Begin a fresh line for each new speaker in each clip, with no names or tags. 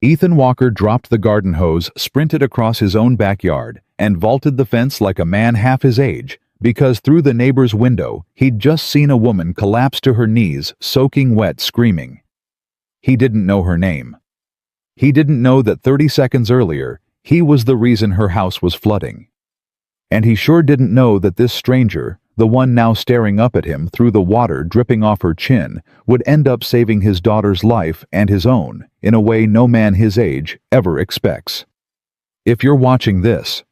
Ethan Walker dropped the garden hose, sprinted across his own backyard, and vaulted the fence like a man half his age, because through the neighbor's window he'd just seen a woman collapse to her knees, soaking wet, screaming. He didn't know her name. He didn't know that 30 seconds earlier, he was the reason her house was flooding. And he sure didn't know that this stranger, the one now staring up at him through the water dripping off her chin, would end up saving his daughter's life and his own in a way no man his age ever expects. If you're watching this,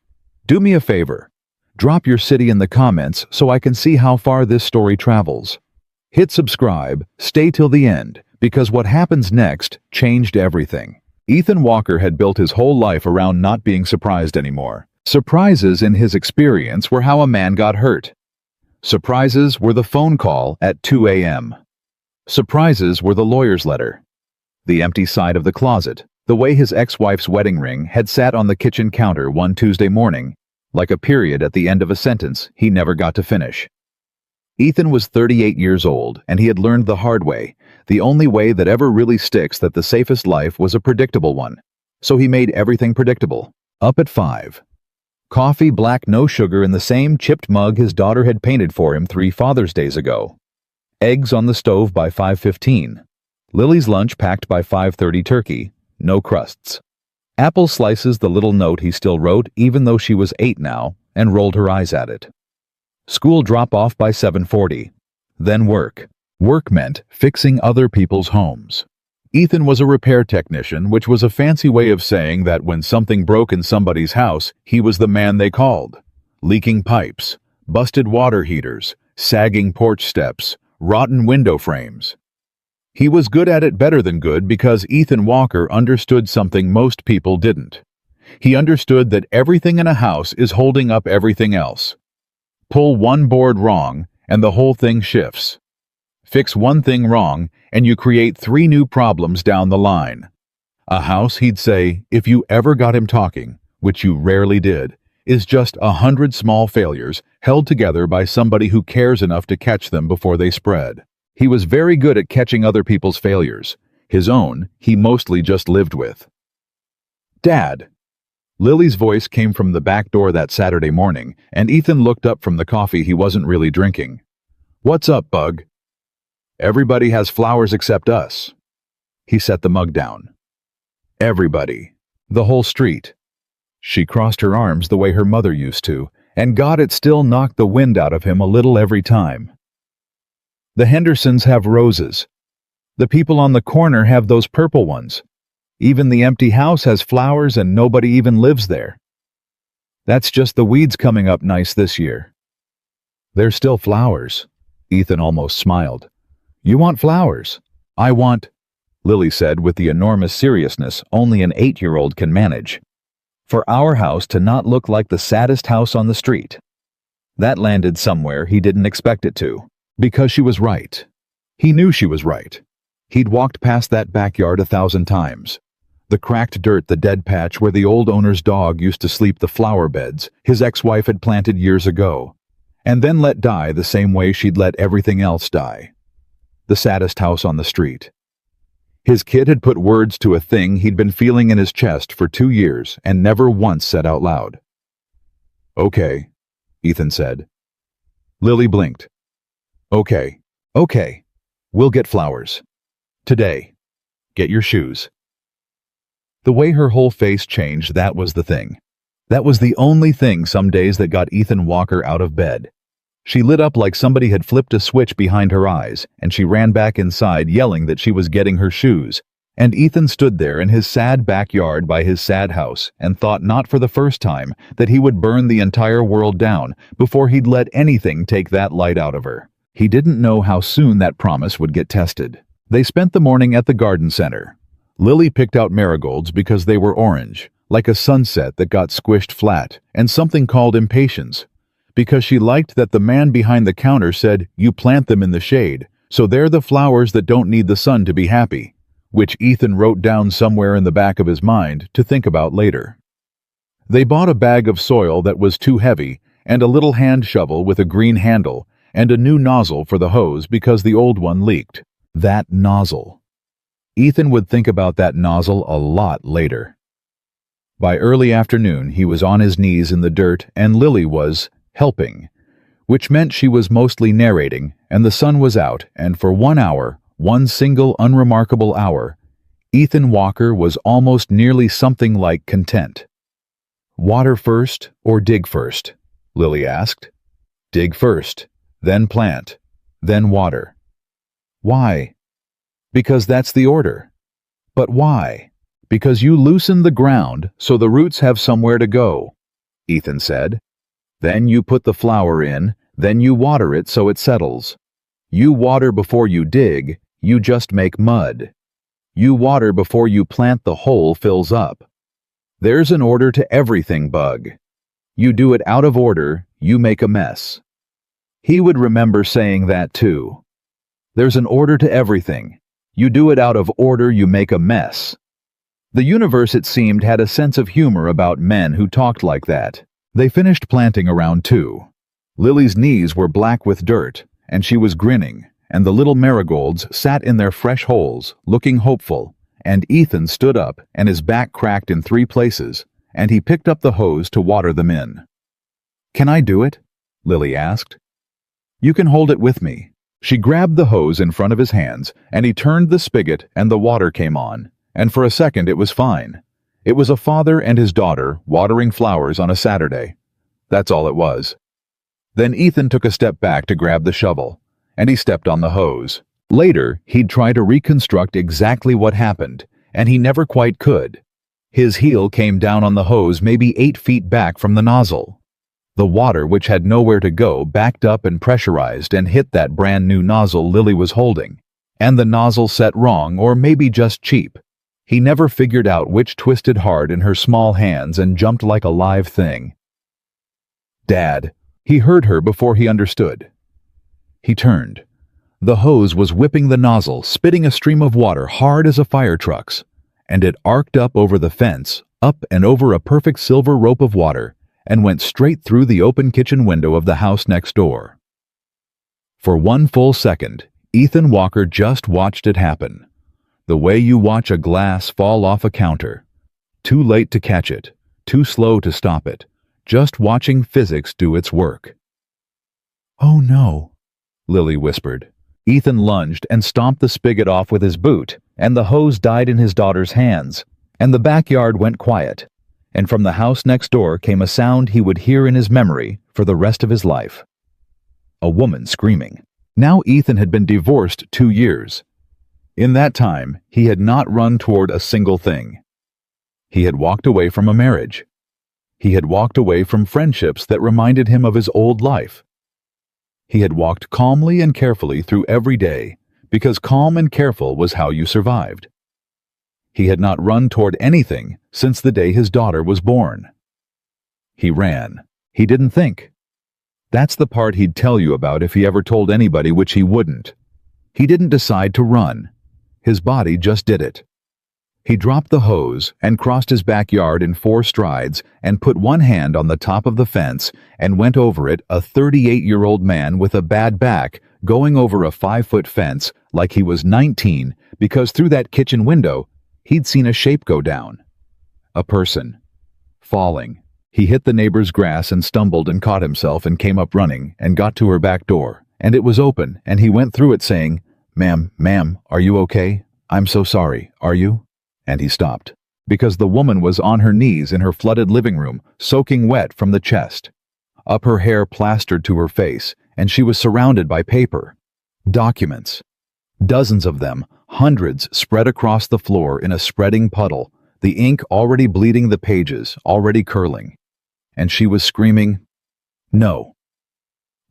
do me a favor. Drop your city in the comments so I can see how far this story travels. Hit subscribe, stay till the end, because what happens next changed everything. Ethan Walker had built his whole life around not being surprised anymore. Surprises in his experience were how a man got hurt. Surprises were the phone call at 2 a.m. Surprises were the lawyer's letter. The empty side of the closet, the way his ex-wife's wedding ring had sat on the kitchen counter one Tuesday morning, like a period at the end of a sentence he never got to finish. Ethan was 38 years old, and he had learned the hard way, the only way that ever really sticks, that the safest life was a predictable one. So he made everything predictable. Up at 5. Coffee black, no sugar, in the same chipped mug his daughter had painted for him 3 Father's Days ago. Eggs on the stove by 5:15. Lily's lunch packed by 5:30, turkey, no crusts. Apple slices, the little note he still wrote even though she was 8 now, and rolled her eyes at it. School drop-off by 7:40. Then work. Work meant fixing other people's homes. Ethan was a repair technician, which was a fancy way of saying that when something broke in somebody's house, he was the man they called. Leaking pipes, busted water heaters, sagging porch steps, rotten window frames. He was good at it, better than good, because Ethan Walker understood something most people didn't. He understood that everything in a house is holding up everything else. Pull one board wrong, and the whole thing shifts. Fix one thing wrong, and you create 3 new problems down the line. A house, he'd say, if you ever got him talking, which you rarely did, is just 100 small failures held together by somebody who cares enough to catch them before they spread. He was very good at catching other people's failures. His own, he mostly just lived with. "Dad." Lily's voice came from the back door that Saturday morning, and Ethan looked up from the coffee he wasn't really drinking. "What's up, Bug?" "Everybody has flowers except us." He set the mug down. "Everybody. The whole street." She crossed her arms the way her mother used to, and God, it still knocked the wind out of him a little every time. "The Hendersons have roses. The people on the corner have those purple ones. Even the empty house has flowers and nobody even lives there. That's just the weeds coming up nice this year." "They're still flowers." Ethan almost smiled. "You want flowers?" "I want," Lily said with the enormous seriousness only an 8-year-old can manage, "for our house to not look like the saddest house on the street." That landed somewhere he didn't expect it to, because she was right. He knew she was right. He'd walked past that backyard 1,000 times. The cracked dirt, the dead patch where the old owner's dog used to sleep, the flower beds his ex-wife had planted years ago, and then let die the same way she'd let everything else die. The saddest house on the street. His kid had put words to a thing he'd been feeling in his chest for 2 years and never once said out loud. "Okay," Ethan said. Lily blinked. Okay. We'll get flowers. Today. Get your shoes." The way her whole face changed, that was the thing. That was the only thing some days that got Ethan Walker out of bed. She lit up like somebody had flipped a switch behind her eyes, and she ran back inside yelling that she was getting her shoes. And Ethan stood there in his sad backyard by his sad house and thought, not for the first time, that he would burn the entire world down before he'd let anything take that light out of her. He didn't know how soon that promise would get tested. They spent the morning at the garden center. Lily picked out marigolds because they were orange, like a sunset that got squished flat, and something called impatiens, because she liked that the man behind the counter said, "You plant them in the shade, so they're the flowers that don't need the sun to be happy," which Ethan wrote down somewhere in the back of his mind to think about later. They bought a bag of soil that was too heavy and a little hand shovel with a green handle and a new nozzle for the hose because the old one leaked. That nozzle. Ethan would think about that nozzle a lot later. By early afternoon, he was on his knees in the dirt and Lily was helping, which meant she was mostly narrating, and the sun was out, and for 1 hour, one single unremarkable hour, Ethan Walker was almost nearly something like content. "Water first or dig first?" Lily asked. "Dig first, then plant, then water." "Why?" "Because that's the order." "But why?" "Because you loosen the ground so the roots have somewhere to go," Ethan said. "Then you put the flower in, then you water it so it settles. You water before you dig, you just make mud. You water before you plant, the hole fills up. There's an order to everything, Bug. You do it out of order, you make a mess." He would remember saying that too. There's an order to everything. You do it out of order, you make a mess. The universe, it seemed, had a sense of humor about men who talked like that. They finished planting around 2. Lily's knees were black with dirt, and she was grinning, and the little marigolds sat in their fresh holes, looking hopeful, and Ethan stood up, and his back cracked in 3 places, and he picked up the hose to water them in. "Can I do it?" Lily asked. "You can hold it with me." She grabbed the hose in front of his hands, and he turned the spigot, and the water came on, and for a second it was fine. It was a father and his daughter watering flowers on a Saturday. That's all it was. Then Ethan took a step back to grab the shovel, and he stepped on the hose. Later, he'd try to reconstruct exactly what happened, and he never quite could. His heel came down on the hose maybe 8 feet back from the nozzle. The water, which had nowhere to go, backed up and pressurized and hit that brand new nozzle Lily was holding. And the nozzle set wrong, or maybe just cheap. He never figured out which twisted hard in her small hands and jumped like a live thing. "Dad," he heard her before he understood. He turned. The hose was whipping the nozzle, spitting a stream of water hard as a fire truck's, and it arced up over the fence, up and over a perfect silver rope of water, and went straight through the open kitchen window of the house next door. For 1 full second, Ethan Walker just watched it happen. The way you watch a glass fall off a counter. Too late to catch it, too slow to stop it, just watching physics do its work. "Oh no," Lily whispered. Ethan lunged and stomped the spigot off with his boot, and the hose died in his daughter's hands, and the backyard went quiet, and from the house next door came a sound he would hear in his memory for the rest of his life. A woman screaming. Now Ethan had been divorced 2 years. In that time, he had not run toward a single thing. He had walked away from a marriage. He had walked away from friendships that reminded him of his old life. He had walked calmly and carefully through every day, because calm and careful was how you survived. He had not run toward anything since the day his daughter was born. He ran. He didn't think. That's the part he'd tell you about if he ever told anybody, which he wouldn't. He didn't decide to run. His body just did it. He dropped the hose and crossed his backyard in 4 strides and put one hand on the top of the fence and went over it, a 38-year-old man with a bad back going over a 5-foot fence like he was 19, because through that kitchen window he'd seen a shape go down. A person. Falling. He hit the neighbor's grass and stumbled and caught himself and came up running and got to her back door, and it was open, and he went through it saying, Ma'am, are you okay? I'm so sorry, are you?" And he stopped, because the woman was on her knees in her flooded living room, soaking wet from the chest. Up her hair plastered to her face, and she was surrounded by paper. Documents. Dozens of them, hundreds spread across the floor in a spreading puddle, the ink already bleeding the pages, already curling. And she was screaming, "No."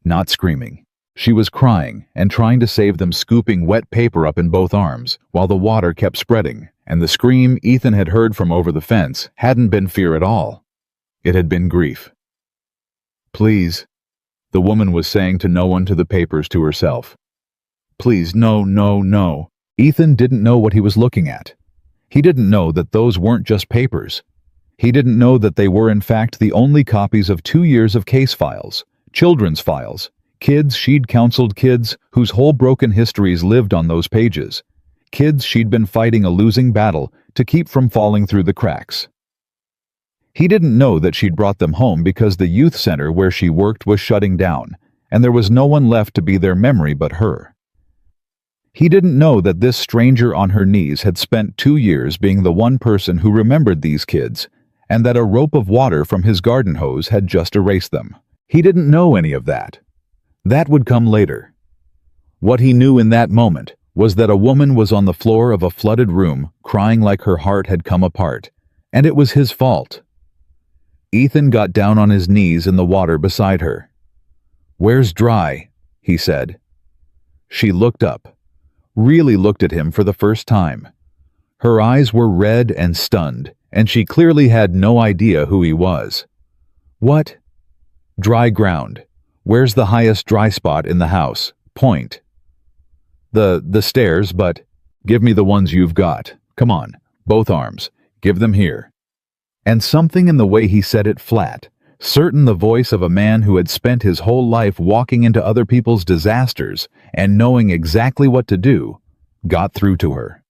Not screaming. She was crying and trying to save them, scooping wet paper up in both arms, while the water kept spreading, and the scream Ethan had heard from over the fence hadn't been fear at all. It had been grief. "Please," the woman was saying to no one, to the papers, to herself. "Please, no, no, no." Ethan didn't know what he was looking at. He didn't know that those weren't just papers. He didn't know that they were in fact the only copies of 2 years of case files, children's files, kids she'd counseled, kids whose whole broken histories lived on those pages, kids she'd been fighting a losing battle to keep from falling through the cracks. He didn't know that she'd brought them home because the youth center where she worked was shutting down, and there was no one left to be their memory but her. He didn't know that this stranger on her knees had spent 2 years being the one person who remembered these kids, and that a rope of water from his garden hose had just erased them. He didn't know any of that. That would come later. What he knew in that moment was that a woman was on the floor of a flooded room, crying like her heart had come apart, and it was his fault. Ethan got down on his knees in the water beside her. "Where's Dry?" he said. She looked up, really looked at him for the first time. Her eyes were red and stunned, and she clearly had no idea who he was. "What?" "Dry ground. Where's the highest dry spot in the house? Point." The stairs, but..." "Give me the ones you've got. Come on, both arms. Give them here." And something in the way he said it flat, certain the voice of a man who had spent his whole life walking into other people's disasters and knowing exactly what to do, got through to her.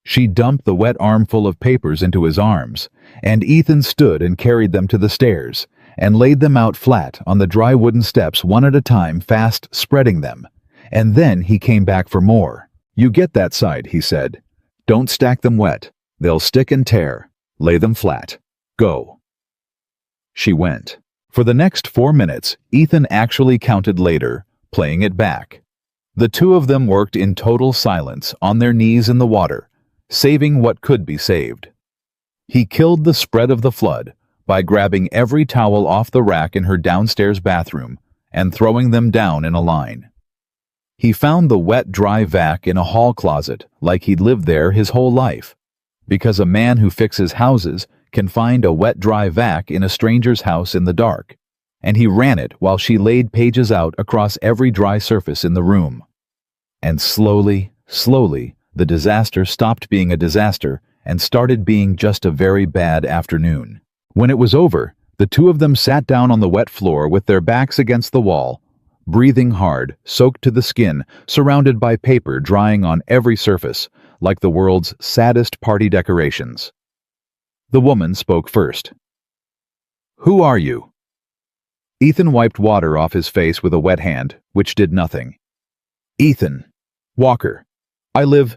She dumped the wet armful of papers into his arms, and Ethan stood and carried them to the stairs and laid them out flat on the dry wooden steps one at a time, fast spreading them. And then he came back for more. "You get that side," he said. "Don't stack them wet. They'll stick and tear. Lay them flat. Go." She went. For the next 4 minutes, Ethan actually counted later, playing it back. The two of them worked in total silence on their knees in the water, saving what could be saved. He killed the spread of the flood by grabbing every towel off the rack in her downstairs bathroom and throwing them down in a line. He found the wet, dry vac in a hall closet like he'd lived there his whole life, because a man who fixes houses can find a wet, dry vac in a stranger's house in the dark, and he ran it while she laid pages out across every dry surface in the room. And slowly, slowly, the disaster stopped being a disaster and started being just a very bad afternoon. When it was over, the two of them sat down on the wet floor with their backs against the wall, breathing hard, soaked to the skin, surrounded by paper drying on every surface, like the world's saddest party decorations. The woman spoke first. "Who are you?" Ethan wiped water off his face with a wet hand, which did nothing. "Ethan Walker. I live..."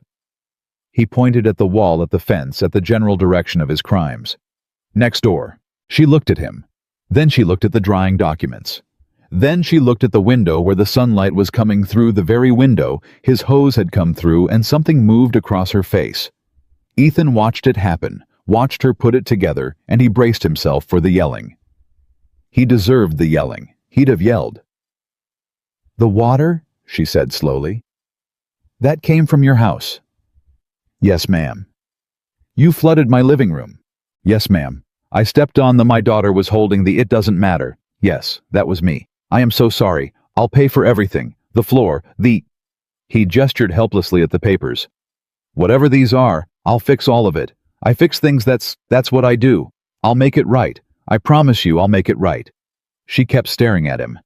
He pointed at the wall at the fence at the general direction of his crimes. "Next door." She looked at him. Then she looked at the drying documents. Then she looked at the window where the sunlight was coming through the very window his hose had come through, and something moved across her face. Ethan watched it happen, watched her put it together, and he braced himself for the yelling. He deserved the yelling. He'd have yelled. "The water," she said slowly. "That came from your house." "Yes, ma'am." "You flooded my living room." "Yes, ma'am. I stepped on my daughter was holding the it doesn't matter. Yes, that was me. I am so sorry. I'll pay for everything. The floor, He gestured helplessly at the papers. "Whatever these are, I'll fix all of it. I fix things, that's what I do. I'll make it right. I promise you I'll make it right." She kept staring at him.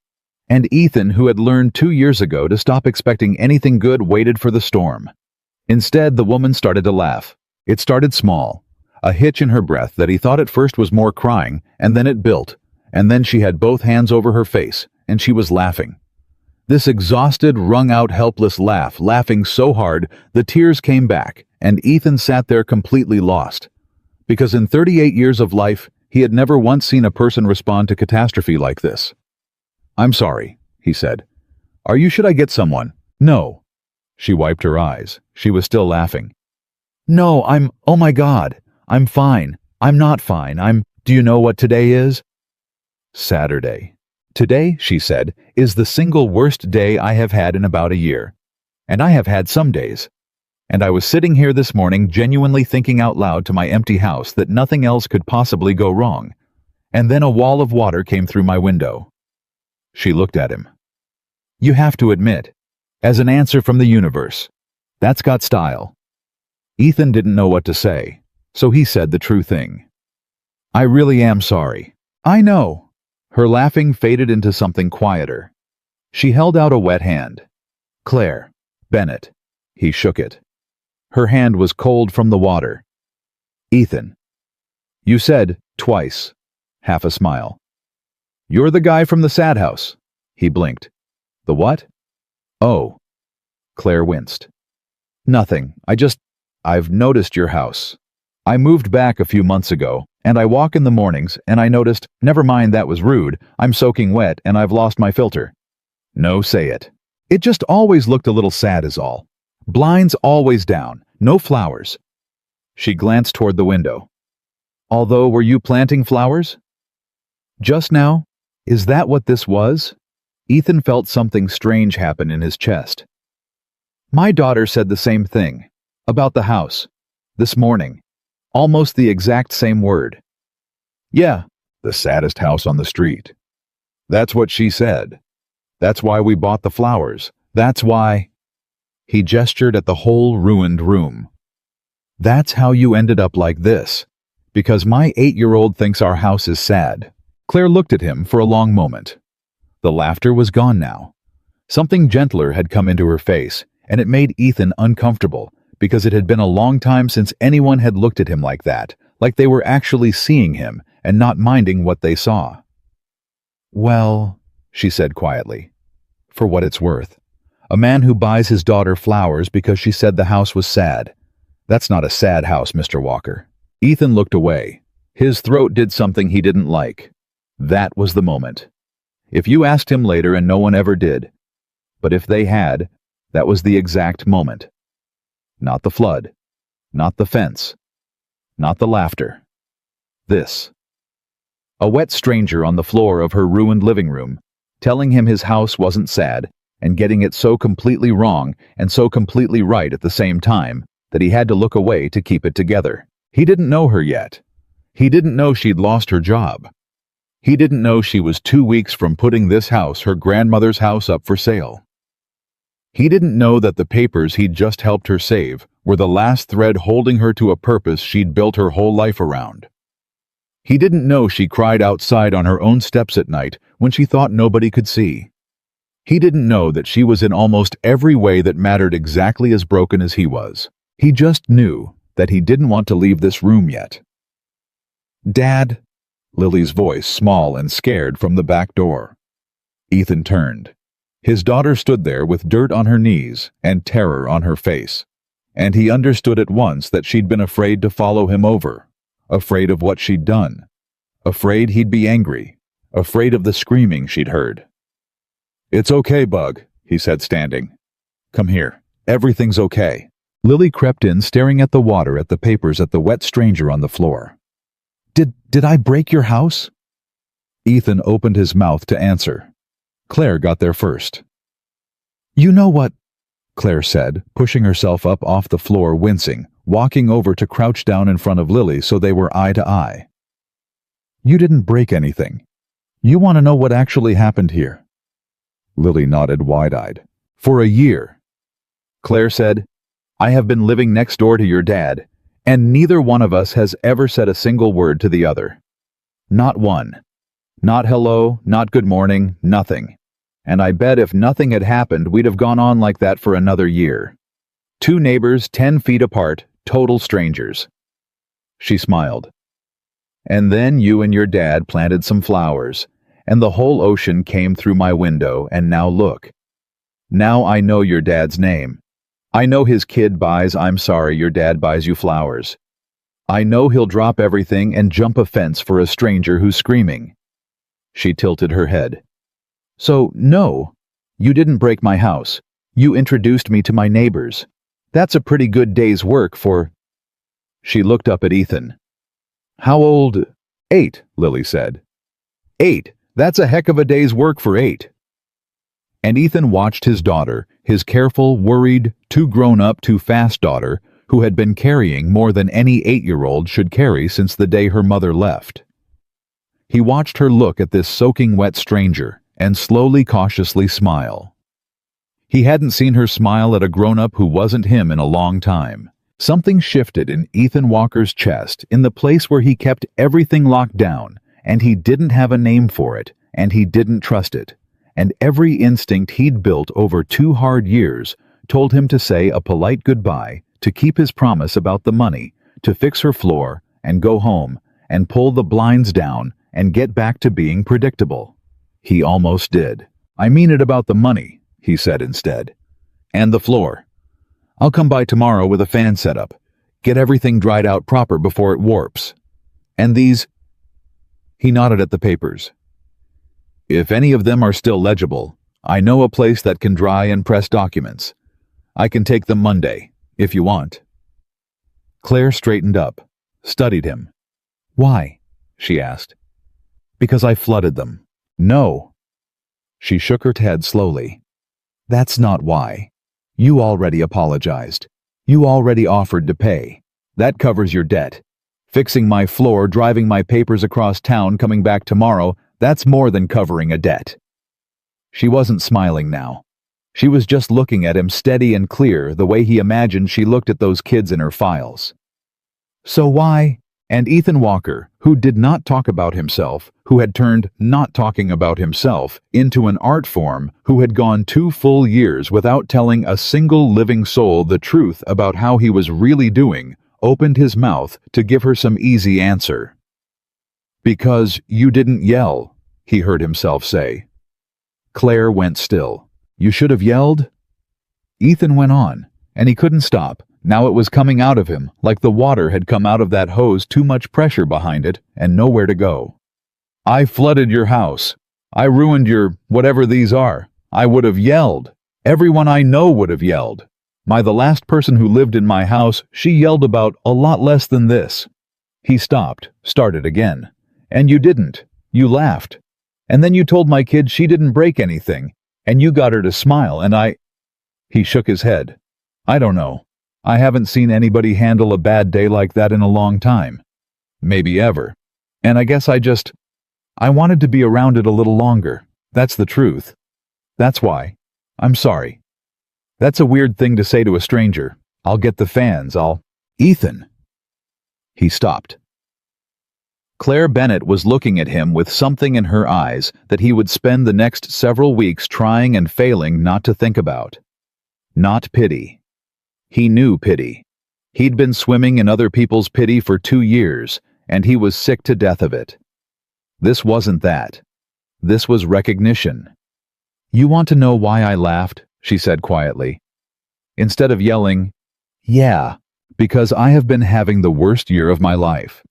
And Ethan, who had learned 2 years ago to stop expecting anything good, waited for the storm. Instead, the woman started to laugh. It started small, a hitch in her breath that he thought at first was more crying, and then it built, and then she had both hands over her face, and she was laughing. This exhausted, wrung-out, helpless laugh, laughing so hard the tears came back, and Ethan sat there completely lost. Because in 38 years of life, he had never once seen a person respond to catastrophe like this. "I'm sorry," he said. "Are you? Should I get someone?" "No." She wiped her eyes. She was still laughing. "No, oh my God. I'm fine. I'm not fine. Do you know what today is?" "Saturday." "Today," she said, "is the single worst day I have had in about a year. And I have had some days. And I was sitting here this morning genuinely thinking out loud to my empty house that nothing else could possibly go wrong. And then a wall of water came through my window." She looked at him. "You have to admit, as an answer from the universe, that's got style." Ethan didn't know what to say, so he said the true thing. "I really am sorry." "I know." Her laughing faded into something quieter. She held out a wet hand. "Claire. Bennett." He shook it. Her hand was cold from the water. Ethan. You said, twice. Half a smile. You're the guy from the sad house. He blinked. The what? Oh. Claire winced. Nothing. I've noticed your house. I moved back a few months ago, and I walk in the mornings, and I noticed, never mind that was rude, I'm soaking wet and I've lost my filter. No, say it. It just always looked a little sad is all. Blinds always down, no flowers. She glanced toward the window. Although, were you planting flowers? Just now? Is that what this was? Ethan felt something strange happen in his chest. My daughter said the same thing. About the house. This morning. Almost the exact same word. Yeah, the saddest house on the street. That's what she said. That's why we bought the flowers. That's why... He gestured at the whole ruined room. That's how you ended up like this. Because my 8-year-old thinks our house is sad. Claire looked at him for a long moment. The laughter was gone now. Something gentler had come into her face, and it made Ethan uncomfortable, because it had been a long time since anyone had looked at him like that, like they were actually seeing him and not minding what they saw. Well, she said quietly, for what it's worth. A man who buys his daughter flowers because she said the house was sad. That's not a sad house, Mr. Walker. Ethan looked away. His throat did something he didn't like. That was the moment. If you asked him later and no one ever did. But if they had, that was the exact moment. Not the flood. Not the fence. Not the laughter. This. A wet stranger on the floor of her ruined living room, telling him his house wasn't sad, and getting it so completely wrong and so completely right at the same time that he had to look away to keep it together. He didn't know her yet. He didn't know she'd lost her job. He didn't know she was 2 weeks from putting this house, her grandmother's house, up for sale. He didn't know that the papers he'd just helped her save were the last thread holding her to a purpose she'd built her whole life around. He didn't know she cried outside on her own steps at night when she thought nobody could see. He didn't know that she was in almost every way that mattered exactly as broken as he was. He just knew that he didn't want to leave this room yet. Dad, Lily's voice small and scared from the back door. Ethan turned. His daughter stood there with dirt on her knees and terror on her face, and he understood at once that she'd been afraid to follow him over, afraid of what she'd done, afraid he'd be angry, afraid of the screaming she'd heard. It's okay, Bug, he said, standing. Come here. Everything's okay. Lily crept in, staring at the water, at the papers, at the wet stranger on the floor. Did I break your house? Ethan opened his mouth to answer. Claire got there first. You know what? Claire said, pushing herself up off the floor, wincing, walking over to crouch down in front of Lily so they were eye to eye. You didn't break anything. You want to know what actually happened here? Lily nodded wide-eyed. For a year. Claire said, I have been living next door to your dad, and neither one of us has ever said a single word to the other. Not one. Not hello, not good morning, nothing. And I bet if nothing had happened, we'd have gone on like that for another year. 2 neighbors 10 feet apart, total strangers. She smiled. And then you and your dad planted some flowers, and the whole ocean came through my window, and now look. Now I know your dad's name. I know his kid buys I'm sorry your dad buys you flowers. I know he'll drop everything and jump a fence for a stranger who's screaming. She tilted her head. So, no, you didn't break my house. You introduced me to my neighbors. That's a pretty good day's work for... She looked up at Ethan. How old? 8, Lily said. 8. That's a heck of a day's work for 8. And Ethan watched his daughter, his careful, worried, too grown-up, too fast daughter, who had been carrying more than any 8-year-old should carry since the day her mother left. He watched her look at this soaking wet stranger and slowly, cautiously smile. He hadn't seen her smile at a grown-up who wasn't him in a long time. Something shifted in Ethan Walker's chest, in the place where he kept everything locked down, and he didn't have a name for it, and he didn't trust it. And every instinct he'd built over 2 hard years, told him to say a polite goodbye, to keep his promise about the money, to fix her floor, and go home, and pull the blinds down, and get back to being predictable. He almost did. "I mean it about the money," he said instead. "And the floor. I'll come by tomorrow with a fan set up. Get everything dried out proper before it warps. And these—" He nodded at the papers. "If any of them are still legible, I know a place that can dry and press documents. I can take them Monday, if you want." Claire straightened up, studied him. "Why?" she asked. "Because I flooded them." "No." She shook her head slowly. "That's not why. You already apologized. You already offered to pay. That covers your debt. Fixing my floor, driving my papers across town, coming back tomorrow, that's more than covering a debt." She wasn't smiling now. She was just looking at him steady and clear, the way he imagined she looked at those kids in her files. "So why?" And Ethan Walker, who did not talk about himself, who had turned not talking about himself into an art form, who had gone 2 full years without telling a single living soul the truth about how he was really doing, opened his mouth to give her some easy answer. "Because you didn't yell," he heard himself say. Claire went still. "You should have yelled?" Ethan went on, and he couldn't stop. Now it was coming out of him, like the water had come out of that hose, too much pressure behind it, and nowhere to go. "I flooded your house. I ruined your whatever these are. I would have yelled. Everyone I know would have yelled. The last person who lived in my house, she yelled about a lot less than this." He stopped, started again. "And you didn't. You laughed. And then you told my kid she didn't break anything, and you got her to smile, and I—" He shook his head. "I don't know. I haven't seen anybody handle a bad day like that in a long time. Maybe ever. And I guess I wanted to be around it a little longer. That's the truth. That's why. I'm sorry. That's a weird thing to say to a stranger. I'll get the fans, Ethan." He stopped. Claire Bennett was looking at him with something in her eyes that he would spend the next several weeks trying and failing not to think about. Not pity. He knew pity. He'd been swimming in other people's pity for 2 years, and he was sick to death of it. This wasn't that. This was recognition. "You want to know why I laughed?" she said quietly. Instead of yelling, "Yeah, because I have been having the worst year of my life.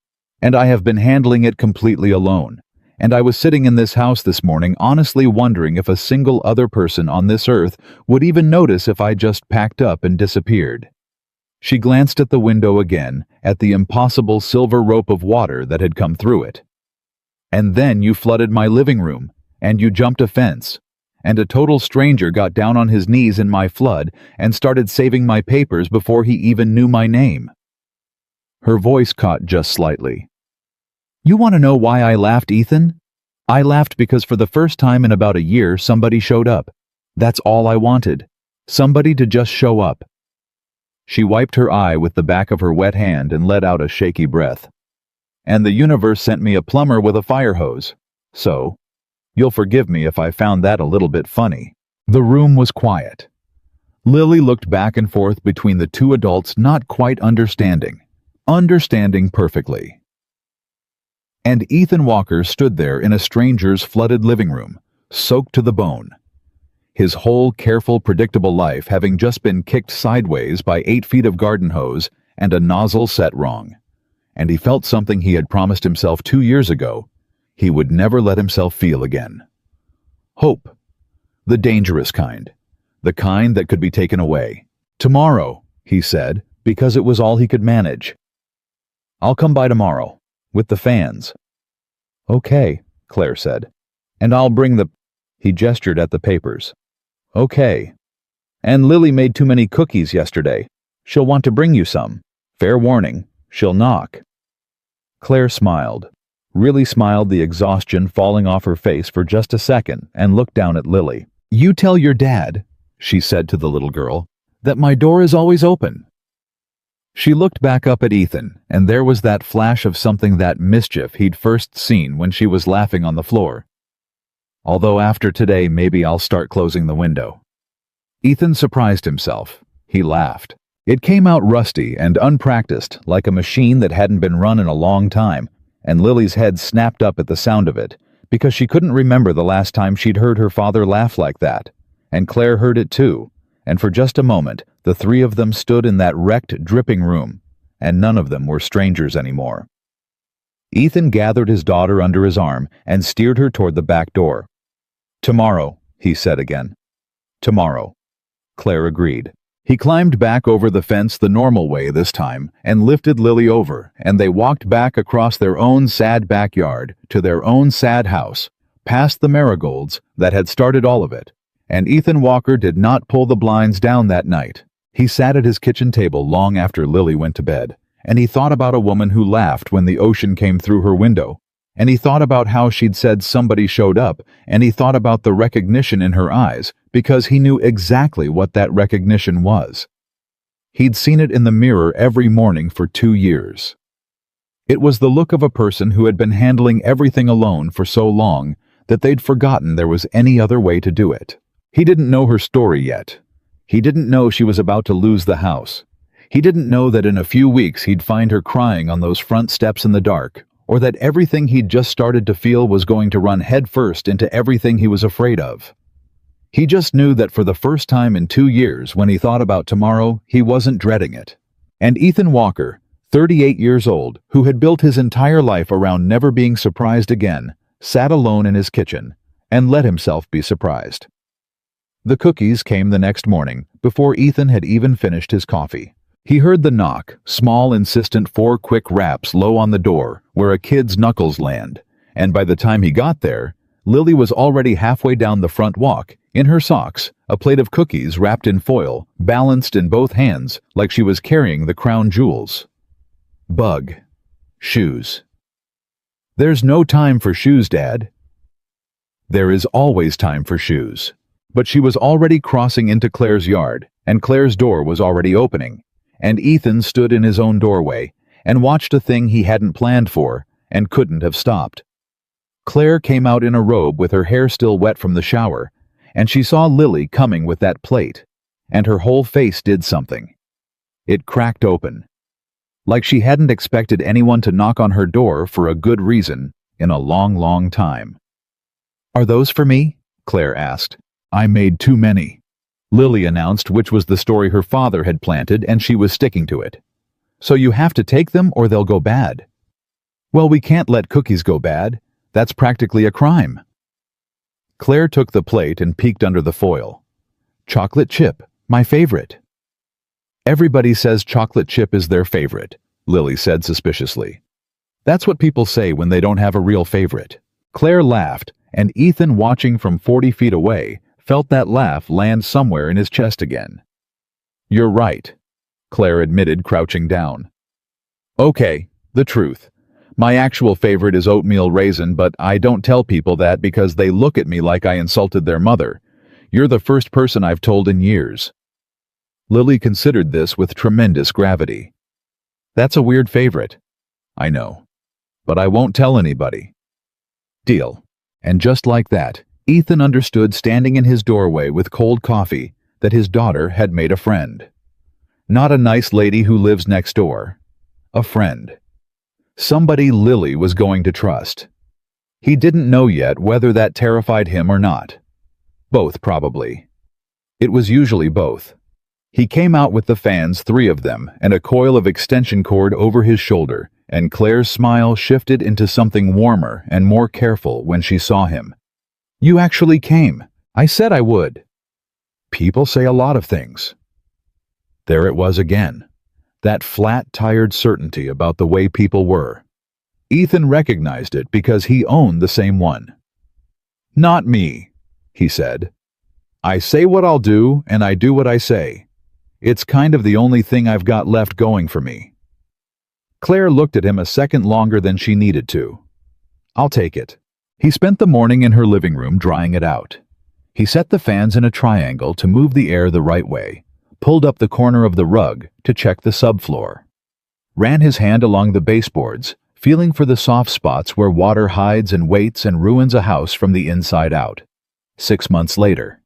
And I have been handling it completely alone. And I was sitting in this house this morning honestly wondering if a single other person on this earth would even notice if I just packed up and disappeared." She glanced at the window again, at the impossible silver rope of water that had come through it. "And then you flooded my living room, and you jumped a fence, and a total stranger got down on his knees in my flood and started saving my papers before he even knew my name." Her voice caught just slightly. "You want to know why I laughed, Ethan? I laughed because for the first time in about a year somebody showed up. That's all I wanted. Somebody to just show up." She wiped her eye with the back of her wet hand and let out a shaky breath. "And the universe sent me a plumber with a fire hose. So, you'll forgive me if I found that a little bit funny." The room was quiet. Lily looked back and forth between the two adults, not quite understanding perfectly. And Ethan Walker stood there in a stranger's flooded living room, soaked to the bone. His whole careful, predictable life having just been kicked sideways by 8 feet of garden hose and a nozzle set wrong. And he felt something he had promised himself 2 years ago he would never let himself feel again. Hope. The dangerous kind. The kind that could be taken away. "Tomorrow," he said, because it was all he could manage. "I'll come by tomorrow. With the fans." "Okay," Claire said. "And I'll bring the—" He gestured at the papers. "Okay. And Lily made too many cookies yesterday. She'll want to bring you some. Fair warning, she'll knock." Claire smiled. Really smiled, the exhaustion falling off her face for just a second, and looked down at Lily. "You tell your dad," she said to the little girl, "that my door is always open." She looked back up at Ethan, and there was that flash of something, that mischief he'd first seen when she was laughing on the floor. "Although after today maybe I'll start closing the window." Ethan surprised himself. He laughed. It came out rusty and unpracticed, like a machine that hadn't been run in a long time, and Lily's head snapped up at the sound of it, because she couldn't remember the last time she'd heard her father laugh like that. And Claire heard it too, and for just a moment, the three of them stood in that wrecked, dripping room, and none of them were strangers anymore. Ethan gathered his daughter under his arm and steered her toward the back door. "Tomorrow," he said again. "Tomorrow." Claire agreed. He climbed back over the fence the normal way this time and lifted Lily over, and they walked back across their own sad backyard to their own sad house, past the marigolds that had started all of it. And Ethan Walker did not pull the blinds down that night. He sat at his kitchen table long after Lily went to bed, and he thought about a woman who laughed when the ocean came through her window, and he thought about how she'd said somebody showed up, and he thought about the recognition in her eyes, because he knew exactly what that recognition was. He'd seen it in the mirror every morning for 2 years. It was the look of a person who had been handling everything alone for so long that they'd forgotten there was any other way to do it. He didn't know her story yet. He didn't know she was about to lose the house. He didn't know that in a few weeks he'd find her crying on those front steps in the dark, or that everything he'd just started to feel was going to run headfirst into everything he was afraid of. He just knew that for the first time in 2 years, when he thought about tomorrow, he wasn't dreading it. And Ethan Walker, 38 years old, who had built his entire life around never being surprised again, sat alone in his kitchen and let himself be surprised. The cookies came the next morning, before Ethan had even finished his coffee. He heard the knock, small, insistent 4 quick raps low on the door, where a kid's knuckles land, and by the time he got there, Lily was already halfway down the front walk, in her socks, a plate of cookies wrapped in foil, balanced in both hands like she was carrying the crown jewels. Bug. Shoes. "There's no time for shoes, Dad." There is always time for shoes. But she was already crossing into Claire's yard, and Claire's door was already opening, and Ethan stood in his own doorway and watched a thing he hadn't planned for and couldn't have stopped. Claire came out in a robe with her hair still wet from the shower, and she saw Lily coming with that plate, and her whole face did something. It cracked open. Like she hadn't expected anyone to knock on her door for a good reason in a long, long time. "Are those for me?" Claire asked. "I made too many," Lily announced, which was the story her father had planted, and she was sticking to it. "So you have to take them or they'll go bad." "Well, we can't let cookies go bad. That's practically a crime." Claire took the plate and peeked under the foil. "Chocolate chip, my favorite." "Everybody says chocolate chip is their favorite," Lily said suspiciously. "That's what people say when they don't have a real favorite." Claire laughed, and Ethan, watching from 40 feet away, felt that laugh land somewhere in his chest again. "You're right," Claire admitted, crouching down. "Okay, the truth. My actual favorite is oatmeal raisin, but I don't tell people that because they look at me like I insulted their mother. You're the first person I've told in years." Lily considered this with tremendous gravity. "That's a weird favorite." "I know. But I won't tell anybody." "Deal." And just like that, Ethan understood, standing in his doorway with cold coffee, that his daughter had made a friend. Not a nice lady who lives next door. A friend. Somebody Lily was going to trust. He didn't know yet whether that terrified him or not. Both, probably. It was usually both. He came out with the fans, 3 of them, and a coil of extension cord over his shoulder, and Claire's smile shifted into something warmer and more careful when she saw him. "You actually came. I said I would." "People say a lot of things." There it was again. That flat, tired certainty about the way people were. Ethan recognized it because he owned the same one. "Not me," he said. "I say what I'll do, and I do what I say. It's kind of the only thing I've got left going for me." Claire looked at him a second longer than she needed to. "I'll take it." He spent the morning in her living room drying it out. He set the fans in a triangle to move the air the right way, pulled up the corner of the rug to check the subfloor, ran his hand along the baseboards, feeling for the soft spots where water hides and waits and ruins a house from the inside out. 6 months later.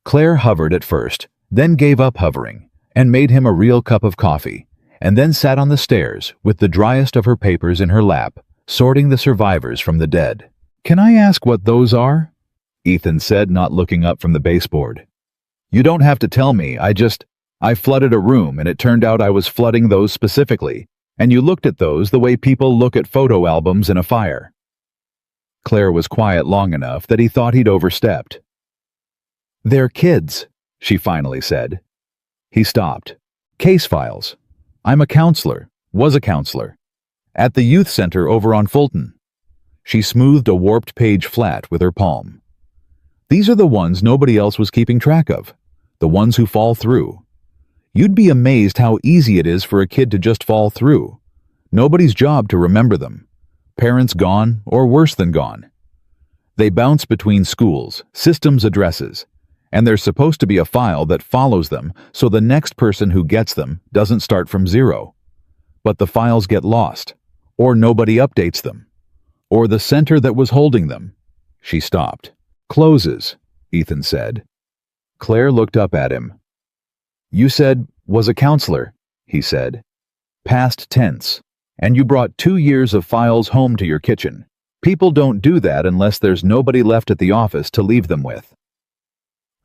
Claire hovered at first, then gave up hovering, and made him a real cup of coffee, and then sat on the stairs with the driest of her papers in her lap, sorting the survivors from the dead. "Can I ask what those are?" Ethan said, not looking up from the baseboard. "You don't have to tell me, I flooded a room and it turned out I was flooding those specifically, and you looked at those the way people look at photo albums in a fire." Claire was quiet long enough that he thought he'd overstepped. "They're kids," she finally said. He stopped. "Case files. I'm a counselor, was a counselor, at the youth center over on Fulton." She smoothed a warped page flat with her palm. "These are the ones nobody else was keeping track of, the ones who fall through. You'd be amazed how easy it is for a kid to just fall through. Nobody's job to remember them. Parents gone, or worse than gone. They bounce between schools, systems addresses, and there's supposed to be a file that follows them so the next person who gets them doesn't start from zero. But the files get lost, or nobody updates them, or the center that was holding them." She stopped. "Closes," Ethan said. Claire looked up at him. "You said, was a counselor," he said. "Past tense. And you brought 2 years of files home to your kitchen. People don't do that unless there's nobody left at the office to leave them with."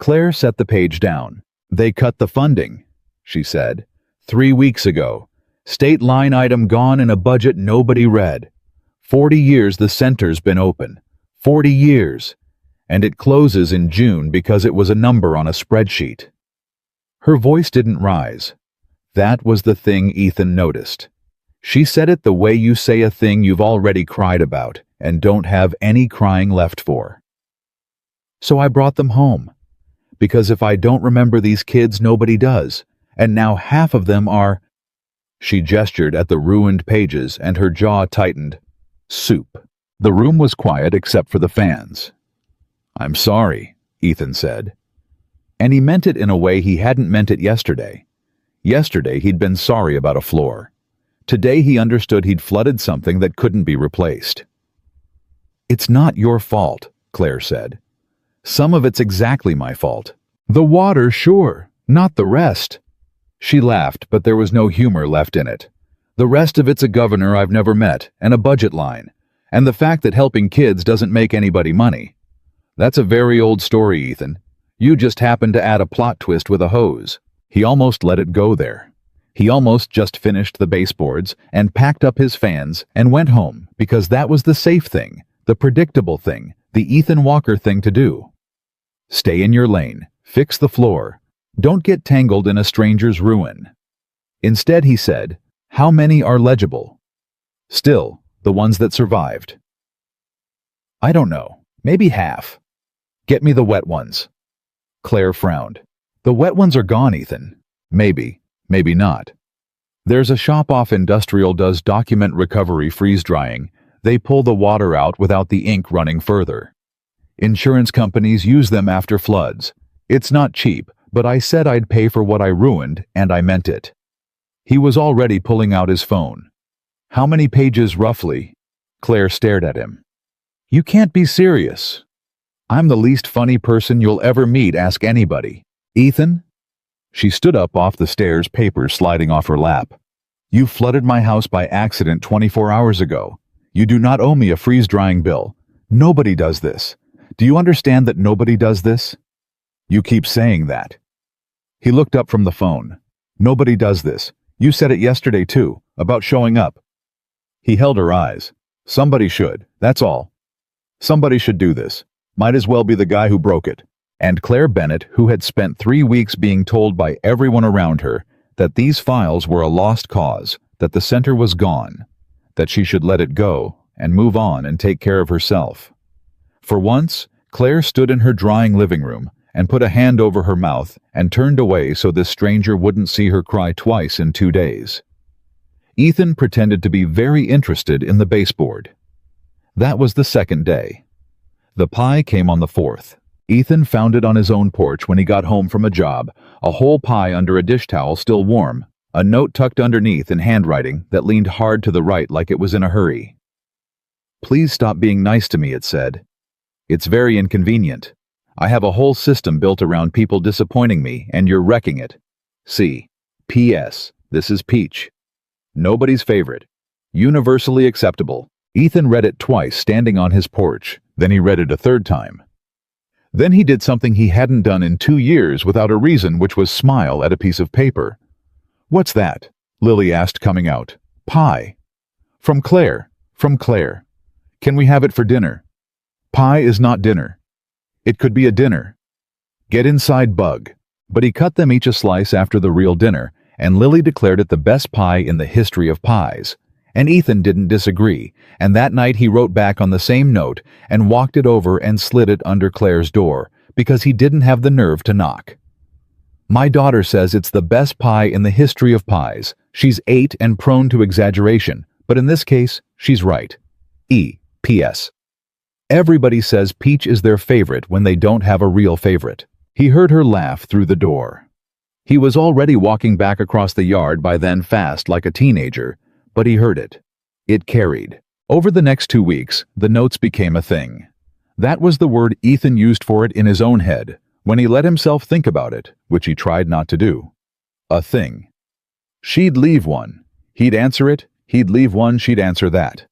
Claire set the page down. "They cut the funding," she said. 3 weeks ago. State line item gone in a budget nobody read. 40 years the center's been open. 40 years. And it closes in June because it was a number on a spreadsheet." Her voice didn't rise. That was the thing Ethan noticed. She said it the way you say a thing you've already cried about and don't have any crying left for. "So I brought them home. Because if I don't remember these kids, nobody does. And now half of them are—" She gestured at the ruined pages and her jaw tightened. "Soup." The room was quiet except for the fans. "I'm sorry," Ethan said. And he meant it in a way he hadn't meant it yesterday. Yesterday he'd been sorry about a floor. Today he understood he'd flooded something that couldn't be replaced. "It's not your fault," Claire said. "Some of it's exactly my fault. The water, sure, not the rest." She laughed, but there was no humor left in it. "The rest of it's a governor I've never met, and a budget line, and the fact that helping kids doesn't make anybody money. That's a very old story, Ethan. You just happened to add a plot twist with a hose." He almost let it go there. He almost just finished the baseboards and packed up his fans and went home because that was the safe thing, the predictable thing, the Ethan Walker thing to do. Stay in your lane, fix the floor, don't get tangled in a stranger's ruin. Instead, he said, "How many are legible?" "Still, the ones that survived." "I don't know, maybe half." "Get me the wet ones." Claire frowned. "The wet ones are gone, Ethan." "Maybe, maybe not. There's a shop off Industrial does document recovery freeze drying. They pull the water out without the ink running further. Insurance companies use them after floods. It's not cheap, but I said I'd pay for what I ruined, and I meant it." He was already pulling out his phone. "How many pages roughly?" Claire stared at him. "You can't be serious." "I'm the least funny person you'll ever meet, ask anybody." "Ethan?" She stood up off the stairs, papers sliding off her lap. "You flooded my house by accident 24 hours ago. You do not owe me a freeze-drying bill. Nobody does this. Do you understand that nobody does this?" "You keep saying that." He looked up from the phone. "Nobody does this. You said it yesterday too, about showing up." He held her eyes. "Somebody should, that's all. Somebody should do this. Might as well be the guy who broke it." And Claire Bennett, who had spent 3 weeks being told by everyone around her that these files were a lost cause, that the center was gone, that she should let it go and move on and take care of herself. For once, Claire stood in her drying living room and put a hand over her mouth and turned away so this stranger wouldn't see her cry twice in 2 days. Ethan pretended to be very interested in the baseboard. That was the second day. The pie came on the fourth. Ethan found it on his own porch when he got home from a job, a whole pie under a dish towel still warm, a note tucked underneath in handwriting that leaned hard to the right like it was in a hurry. "Please stop being nice to me," it said. "It's very inconvenient. I have a whole system built around people disappointing me, and you're wrecking it. C. P.S. This is Peach. Nobody's favorite. Universally acceptable. Ethan read it twice standing on his porch, then he read it a third time. Then he did something he hadn't done in 2 years without a reason, which was smile at a piece of paper. "What's that?" Lily asked, coming out. "Pie." "From Claire. From Claire. Can we have it for dinner?" "Pie is not dinner." "It could be a dinner." "Get inside, bug." But he cut them each a slice after the real dinner, and Lily declared it the best pie in the history of pies. And Ethan didn't disagree, and that night he wrote back on the same note and walked it over and slid it under Claire's door, because he didn't have the nerve to knock. "My daughter says it's the best pie in the history of pies. She's 8 and prone to exaggeration, but in this case, she's right. E.P.S. Everybody says Peach is their favorite when they don't have a real favorite." He heard her laugh through the door. He was already walking back across the yard by then, fast like a teenager, but he heard it. It carried. Over the next 2 weeks, the notes became a thing. That was the word Ethan used for it in his own head, when he let himself think about it, which he tried not to do. A thing. She'd leave one. He'd answer it. He'd leave one. She'd answer that.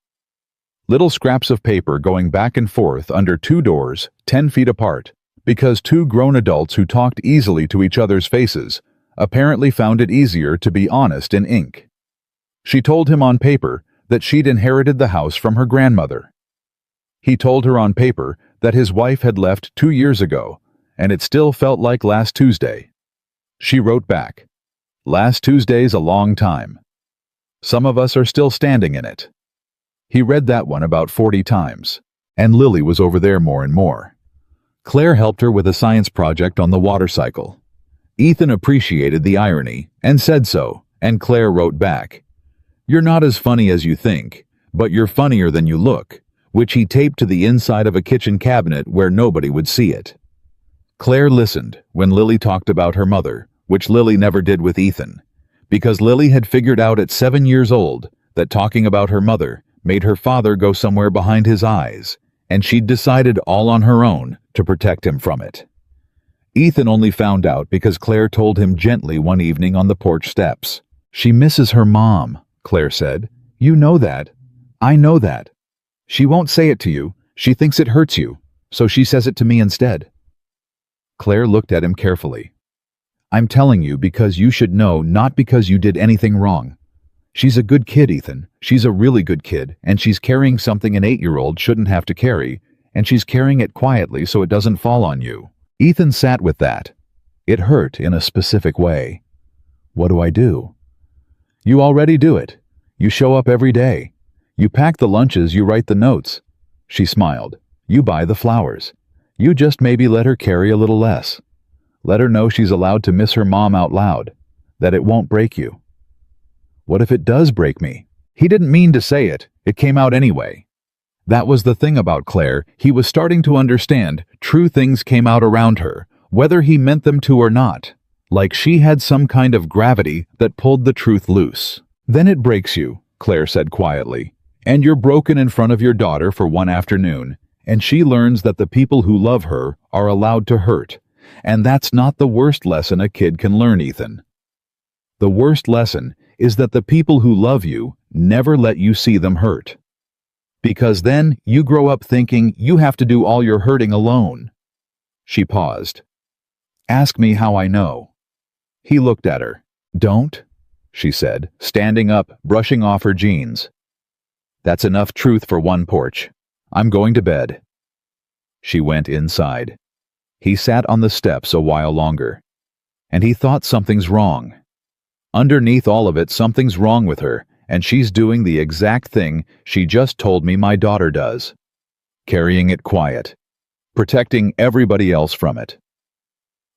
Little scraps of paper going back and forth under 2 doors, 10 feet apart, because 2 grown adults who talked easily to each other's faces apparently found it easier to be honest in ink. She told him on paper that she'd inherited the house from her grandmother. He told her on paper that his wife had left 2 years ago, and it still felt like last Tuesday. She wrote back, "Last Tuesday's a long time. Some of us are still standing in it." He read that one about 40 times, and Lily was over there more and more. Claire helped her with a science project on the water cycle. Ethan appreciated the irony and said so, and Claire wrote back, "You're not as funny as you think, but you're funnier than you look," which he taped to the inside of a kitchen cabinet where nobody would see it. Claire listened when Lily talked about her mother, which Lily never did with Ethan, because Lily had figured out at 7 years old that talking about her mother made her father go somewhere behind his eyes, and she'd decided all on her own to protect him from it. Ethan only found out because Claire told him gently one evening on the porch steps. "She misses her mom," Claire said. "You know that. I know that. She won't say it to you. She thinks it hurts you, so she says it to me instead." Claire looked at him carefully. "I'm telling you because you should know, not because you did anything wrong. She's a good kid, Ethan. She's a really good kid, and she's carrying something an 8-year-old shouldn't have to carry, and she's carrying it quietly so it doesn't fall on you." Ethan sat with that. It hurt in a specific way. "What do I do?" "You already do it. You show up every day. You pack the lunches, you write the notes." She smiled. "You buy the flowers. You just maybe let her carry a little less. Let her know she's allowed to miss her mom out loud, that it won't break you." "What if it does break me?" He didn't mean to say it. It came out anyway. That was the thing about Claire. He was starting to understand. True things came out around her, whether he meant them to or not. Like she had some kind of gravity that pulled the truth loose. "Then it breaks you," Claire said quietly, "and you're broken in front of your daughter for one afternoon, and she learns that the people who love her are allowed to hurt. And that's not the worst lesson a kid can learn, Ethan. The worst lesson is that the people who love you never let you see them hurt. Because then you grow up thinking you have to do all your hurting alone." She paused. "Ask me how I know." He looked at her. "Don't," she said, standing up, brushing off her jeans. "That's enough truth for one porch. I'm going to bed." She went inside. He sat on the steps a while longer. And he thought something's wrong. Underneath all of it, something's wrong with her, and she's doing the exact thing she just told me my daughter does. Carrying it quiet. Protecting everybody else from it.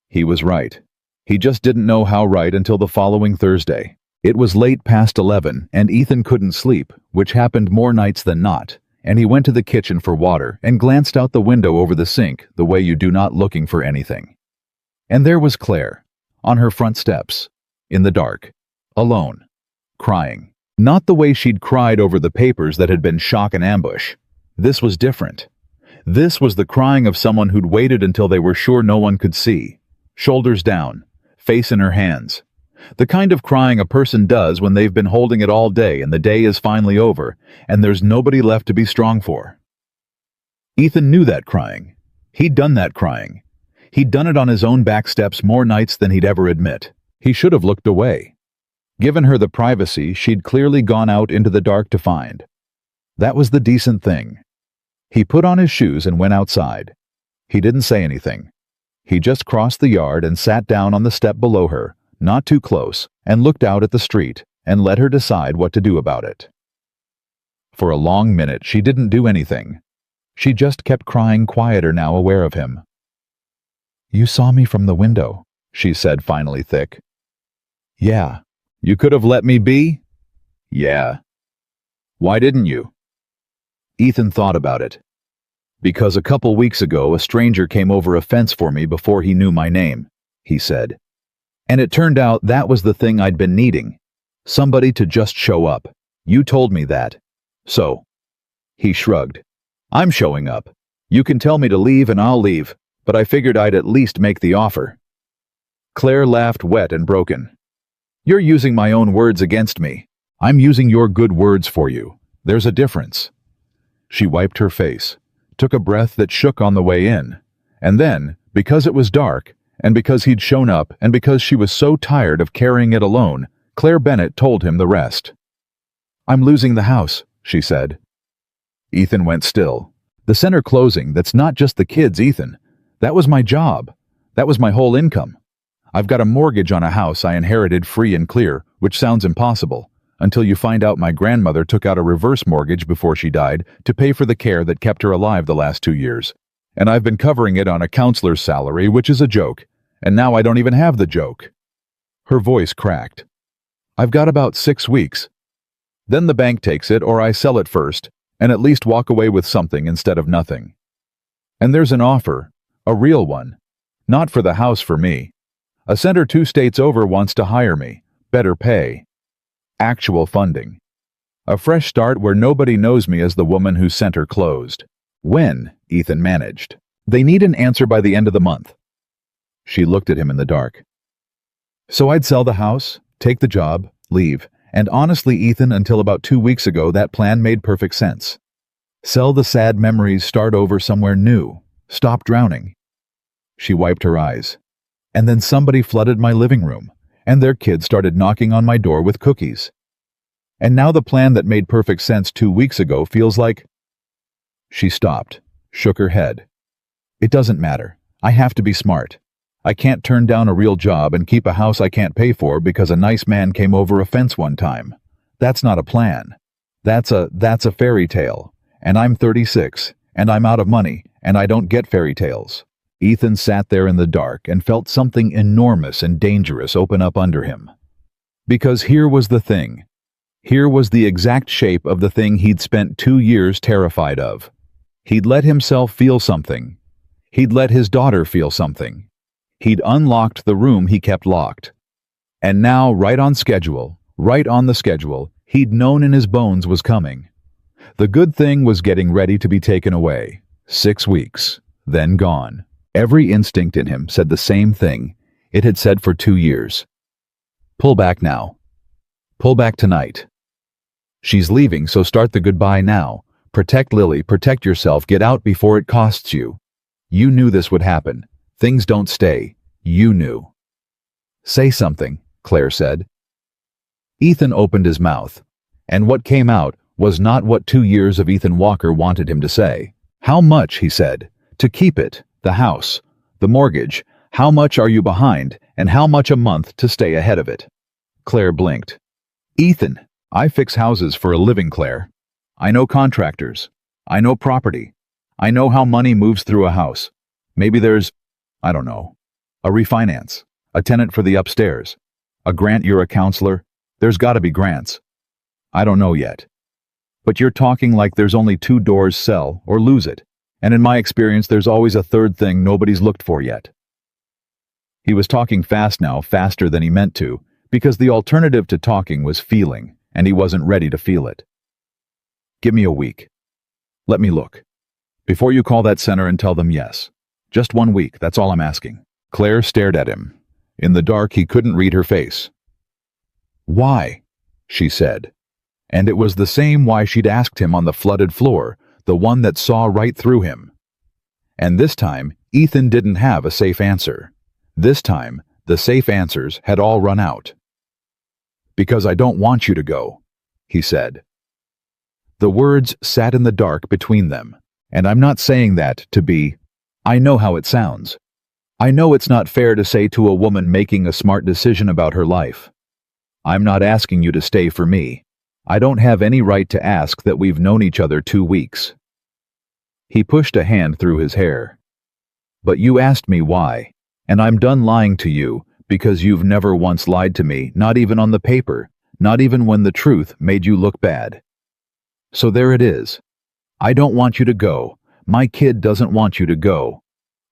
He was right. He just didn't know how right until the following Thursday. It was late past 11, and Ethan couldn't sleep, which happened more nights than not, and he went to the kitchen for water and glanced out the window over the sink the way you do not looking for anything. And there was Claire, on her front steps, in the dark, alone, crying. Not the way she'd cried over the papers that had been shock and ambush. This was different. This was the crying of someone who'd waited until they were sure no one could see. Shoulders down, face in her hands. The kind of crying a person does when they've been holding it all day and the day is finally over, and there's nobody left to be strong for. Ethan knew that crying. He'd done that crying. He'd done it on his own back steps more nights than he'd ever admit. He should have looked away. Given her the privacy she'd clearly gone out into the dark to find. That was the decent thing. He put on his shoes and went outside. He didn't say anything. He just crossed the yard and sat down on the step below her, not too close, and looked out at the street and let her decide what to do about it. For a long minute she didn't do anything. She just kept crying quieter now, aware of him. "You saw me from the window," she said finally, thick. "Yeah." "You could have let me be?" "Yeah." "Why didn't you?" Ethan thought about it. "Because a couple weeks ago a stranger came over a fence for me before he knew my name," he said. "And it turned out that was the thing I'd been needing. Somebody to just show up. You told me that. So." He shrugged. "I'm showing up. You can tell me to leave and I'll leave, but I figured I'd at least make the offer." Claire laughed, wet and broken. "You're using my own words against me. I'm using your good words for you. There's a difference." She wiped her face, took a breath that shook on the way in, and then, because it was dark, and because he'd shown up, and because she was so tired of carrying it alone, Claire Bennett told him the rest. "I'm losing the house," she said. Ethan went still. "The center closing, that's not just the kids, Ethan. That was my job. That was my whole income. I've got a mortgage on a house I inherited free and clear, which sounds impossible, until you find out my grandmother took out a reverse mortgage before she died to pay for the care that kept her alive the last 2 years. And I've been covering it on a counselor's salary, which is a joke, and now I don't even have the joke." Her voice cracked. "I've got about 6 weeks. Then the bank takes it, or I sell it first, and at least walk away with something instead of nothing. And there's an offer, a real one. Not for the house for me. A center 2 states over wants to hire me, better pay. Actual funding. A fresh start where nobody knows me as the woman whose center closed. When?" Ethan managed. "They need an answer by the end of the month." She looked at him in the dark. "So I'd sell the house, take the job, leave, and honestly, Ethan, until about 2 weeks ago that plan made perfect sense. Sell the sad memories, start over somewhere new, stop drowning." She wiped her eyes. "And then somebody flooded my living room, and their kids started knocking on my door with cookies. And now the plan that made perfect sense 2 weeks ago feels like—" She stopped, shook her head. "It doesn't matter. I have to be smart. I can't turn down a real job and keep a house I can't pay for because a nice man came over a fence one time. That's not a plan. That's a fairy tale. And I'm 36, and I'm out of money, and I don't get fairy tales." Ethan sat there in the dark and felt something enormous and dangerous open up under him. Because here was the thing. Here was the exact shape of the thing he'd spent 2 years terrified of. He'd let himself feel something. He'd let his daughter feel something. He'd unlocked the room he kept locked. And now, right on the schedule, he'd known in his bones was coming. The good thing was getting ready to be taken away. 6 weeks, then gone. Every instinct in him said the same thing it had said for 2 years. Pull back now. Pull back tonight. She's leaving, so start the goodbye now. Protect Lily, protect yourself, get out before it costs you. You knew this would happen. Things don't stay. You knew. Say something, Claire said. Ethan opened his mouth, and what came out was not what 2 years of Ethan Walker wanted him to say. How much, he said, to keep it, the house, the mortgage, how much are you behind, and how much a month to stay ahead of it? Claire blinked. Ethan, I fix houses for a living, Claire. I know contractors. I know property. I know how money moves through a house. Maybe there's, I don't know, a refinance, a tenant for the upstairs, a grant. You're a counselor. There's got to be grants. I don't know yet. But you're talking like there's only 2 doors: sell or lose it. And in my experience, there's always a third thing nobody's looked for yet. He was talking fast now, faster than he meant to, because the alternative to talking was feeling, and he wasn't ready to feel it. Give me a week. Let me look. Before you call that center and tell them yes. Just 1 week, that's all I'm asking. Claire stared at him. In the dark, he couldn't read her face. Why? She said. And it was the same why she'd asked him on the flooded floor, the one that saw right through him. And this time, Ethan didn't have a safe answer. This time, the safe answers had all run out. Because I don't want you to go, he said. The words sat in the dark between them, and I'm not saying that to be, I know how it sounds. I know it's not fair to say to a woman making a smart decision about her life. I'm not asking you to stay for me. I don't have any right to ask that we've known each other 2 weeks. He pushed a hand through his hair. But you asked me why, and I'm done lying to you because you've never once lied to me, not even on the paper, not even when the truth made you look bad. So there it is. I don't want you to go. My kid doesn't want you to go.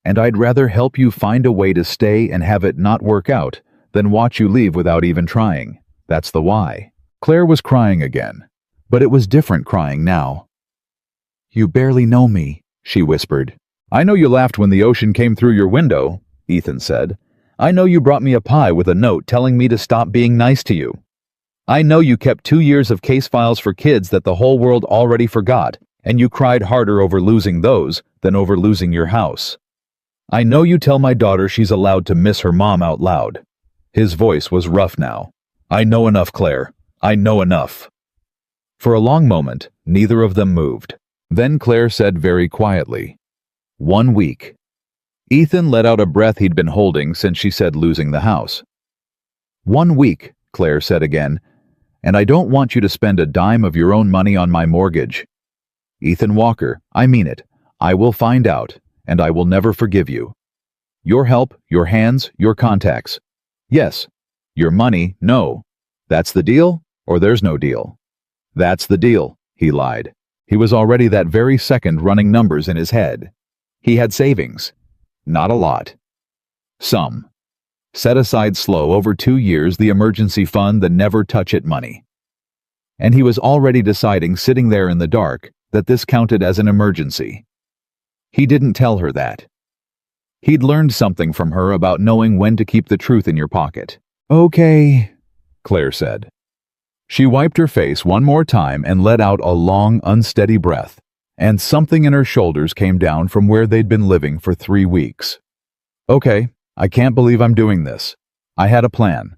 And I'd rather help you find a way to stay and have it not work out than watch you leave without even trying. That's the why. Claire was crying again, but it was different crying now. You barely know me, she whispered. I know you laughed when the ocean came through your window, Ethan said. I know you brought me a pie with a note telling me to stop being nice to you. I know you kept 2 years of case files for kids that the whole world already forgot, and you cried harder over losing those than over losing your house. I know you tell my daughter she's allowed to miss her mom out loud. His voice was rough now. I know enough, Claire. I know enough. For a long moment, neither of them moved. Then Claire said very quietly, 1 week. Ethan let out a breath he'd been holding since she said losing the house. 1 week, Claire said again, and I don't want you to spend a dime of your own money on my mortgage. Ethan Walker, I mean it. I will find out, and I will never forgive you. Your help, your hands, your contacts. Yes. Your money, no. That's the deal, or there's no deal. That's the deal, he lied. He was already that very second running numbers in his head. He had savings. Not a lot. Some. Set aside slow over 2 years the emergency fund, the never-touch-it money. And he was already deciding, sitting there in the dark, that this counted as an emergency. He didn't tell her that. He'd learned something from her about knowing when to keep the truth in your pocket. Okay, Claire said. She wiped her face one more time and let out a long, unsteady breath, and something in her shoulders came down from where they'd been living for 3 weeks. Okay, I can't believe I'm doing this. I had a plan.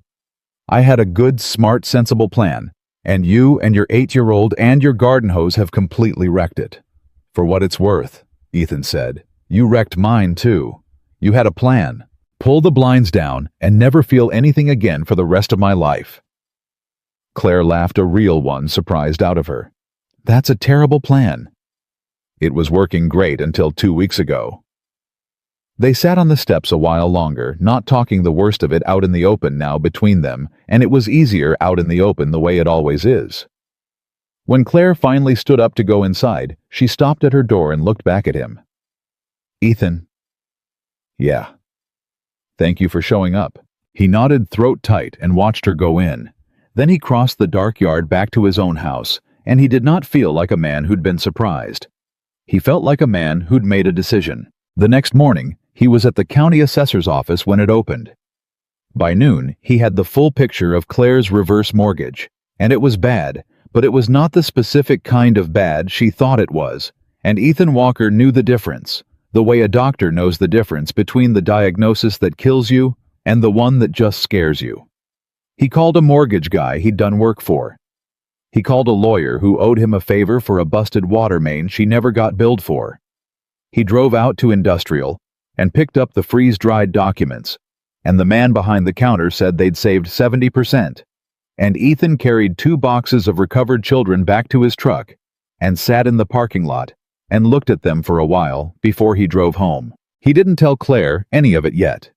I had a good, smart, sensible plan, and you and your 8-year-old and your garden hose have completely wrecked it. For what it's worth, Ethan said, you wrecked mine too. You had a plan. Pull the blinds down and never feel anything again for the rest of my life. Claire laughed, a real one, surprised out of her. That's a terrible plan. It was working great until 2 weeks ago. They sat on the steps a while longer, not talking, the worst of it out in the open now between them, and it was easier out in the open the way it always is. When Claire finally stood up to go inside, she stopped at her door and looked back at him. Ethan. Yeah. Thank you for showing up. He nodded, throat tight, and watched her go in. Then he crossed the dark yard back to his own house, and he did not feel like a man who'd been surprised. He felt like a man who'd made a decision. The next morning, he was at the county assessor's office when it opened. By noon, he had the full picture of Claire's reverse mortgage, and it was bad, but it was not the specific kind of bad she thought it was, and Ethan Walker knew the difference, the way a doctor knows the difference between the diagnosis that kills you and the one that just scares you. He called a mortgage guy he'd done work for. He called a lawyer who owed him a favor for a busted water main she never got billed for. He drove out to Industrial and picked up the freeze-dried documents, and the man behind the counter said they'd saved 70%. And Ethan carried 2 boxes of recovered children back to his truck and sat in the parking lot and looked at them for a while before he drove home. He didn't tell Claire any of it yet.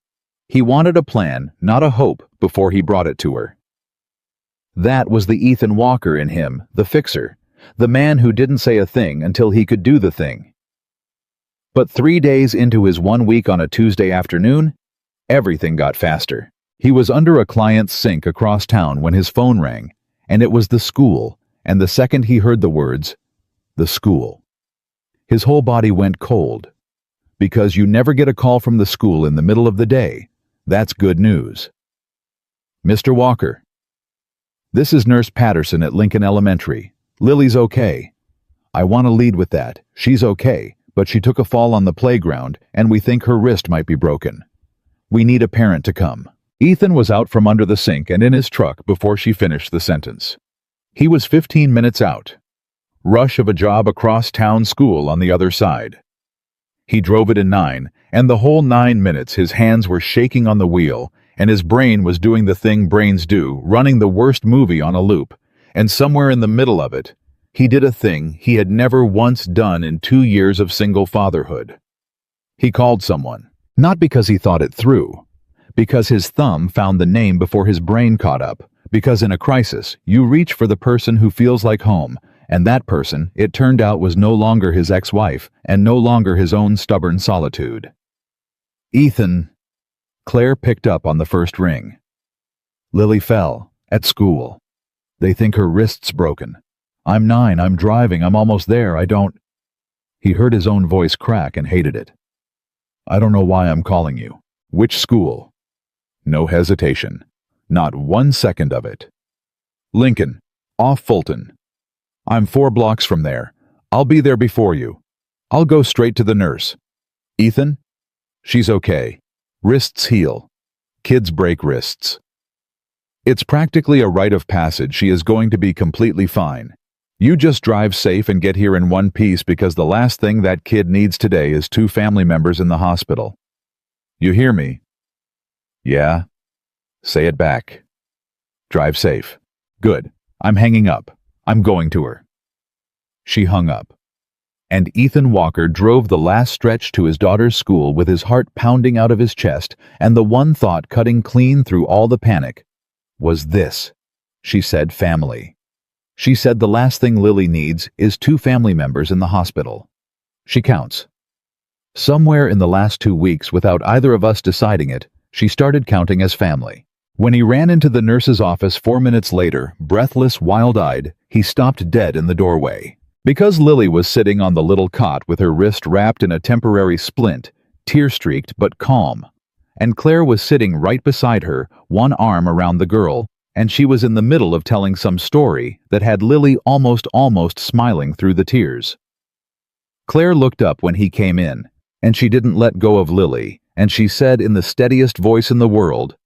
He wanted a plan, not a hope, before he brought it to her. That was the Ethan Walker in him, the fixer, the man who didn't say a thing until he could do the thing. But 3 days into his 1 week on a Tuesday afternoon, everything got faster. He was under a client's sink across town when his phone rang, and it was the school, and the second he heard the words, the school. His whole body went cold. Because you never get a call from the school in the middle of the day. That's good news. Mr. Walker. This is Nurse Patterson at Lincoln Elementary. Lily's okay. I want to lead with that. She's okay, but she took a fall on the playground and we think her wrist might be broken. We need a parent to come. Ethan was out from under the sink and in his truck before she finished the sentence. He was 15 minutes out. Rush of a job across town, school on the other side. He drove it in 9, and the whole 9 minutes his hands were shaking on the wheel, and his brain was doing the thing brains do, running the worst movie on a loop. And somewhere in the middle of it, he did a thing he had never once done in 2 years of single fatherhood. He called someone, not because he thought it through, because his thumb found the name before his brain caught up, because in a crisis, you reach for the person who feels like home, and that person, it turned out, was no longer his ex-wife, and no longer his own stubborn solitude. Ethan. Claire picked up on the first ring. Lily fell, at school. They think her wrist's broken. I'm 9, I'm driving, I'm almost there, I don't... He heard his own voice crack and hated it. I don't know why I'm calling you. Which school? No hesitation. Not 1 second of it. Lincoln. Off Fulton. I'm 4 blocks from there. I'll be there before you. I'll go straight to the nurse. Ethan? She's okay. Wrists heal. Kids break wrists. It's practically a rite of passage. She is going to be completely fine. You just drive safe and get here in one piece because the last thing that kid needs today is 2 family members in the hospital. You hear me? Yeah? Say it back. Drive safe. Good. I'm hanging up. I'm going to her. She hung up. And Ethan Walker drove the last stretch to his daughter's school with his heart pounding out of his chest, and the one thought cutting clean through all the panic was this. She said family. She said the last thing Lily needs is 2 family members in the hospital. She counts. Somewhere in the last 2 weeks, without either of us deciding it, she started counting as family. When he ran into the nurse's office 4 minutes later, breathless, wild-eyed, he stopped dead in the doorway. Because Lily was sitting on the little cot with her wrist wrapped in a temporary splint, tear-streaked but calm, and Claire was sitting right beside her, one arm around the girl, and she was in the middle of telling some story that had Lily almost smiling through the tears. Claire looked up when he came in, and she didn't let go of Lily, and she said in the steadiest voice in the world,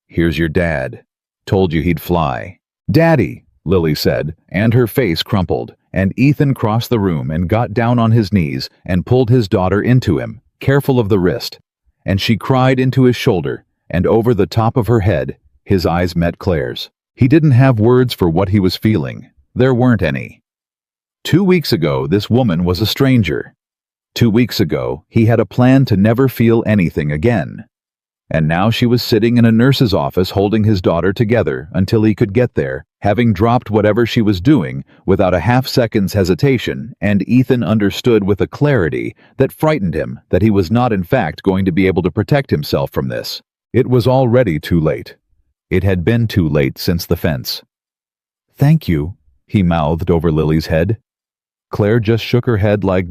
"Here's your dad. Told you he'd fly." "Daddy," Lily said, and her face crumpled, and Ethan crossed the room and got down on his knees and pulled his daughter into him, careful of the wrist, and she cried into his shoulder, and over the top of her head, his eyes met Claire's. He didn't have words for what he was feeling. There weren't any. 2 weeks ago, this woman was a stranger. 2 weeks ago, he had a plan to never feel anything again. And now she was sitting in a nurse's office holding his daughter together until he could get there, having dropped whatever she was doing without a half-second's hesitation, and Ethan understood with a clarity that frightened him that he was not in fact going to be able to protect himself from this. It was already too late. It had been too late since the fence. "Thank you," he mouthed over Lily's head. Claire just shook her head like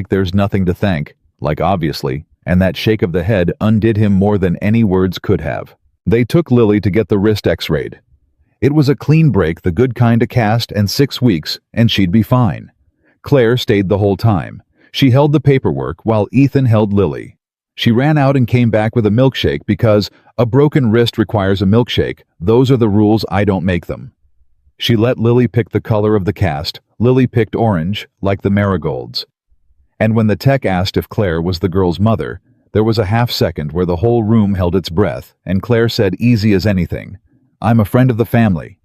there's nothing to thank, like obviously, and that shake of the head undid him more than any words could have. They took Lily to get the wrist x-rayed. It was a clean break, the good kind of cast, and 6 weeks, and she'd be fine. Claire stayed the whole time. She held the paperwork while Ethan held Lily. She ran out and came back with a milkshake because a broken wrist requires a milkshake. Those are the rules, I don't make them. She let Lily pick the color of the cast. Lily picked orange, like the marigolds. And when the tech asked if Claire was the girl's mother, there was a half-second where the whole room held its breath, and Claire said easy as anything, "I'm a friend of the family."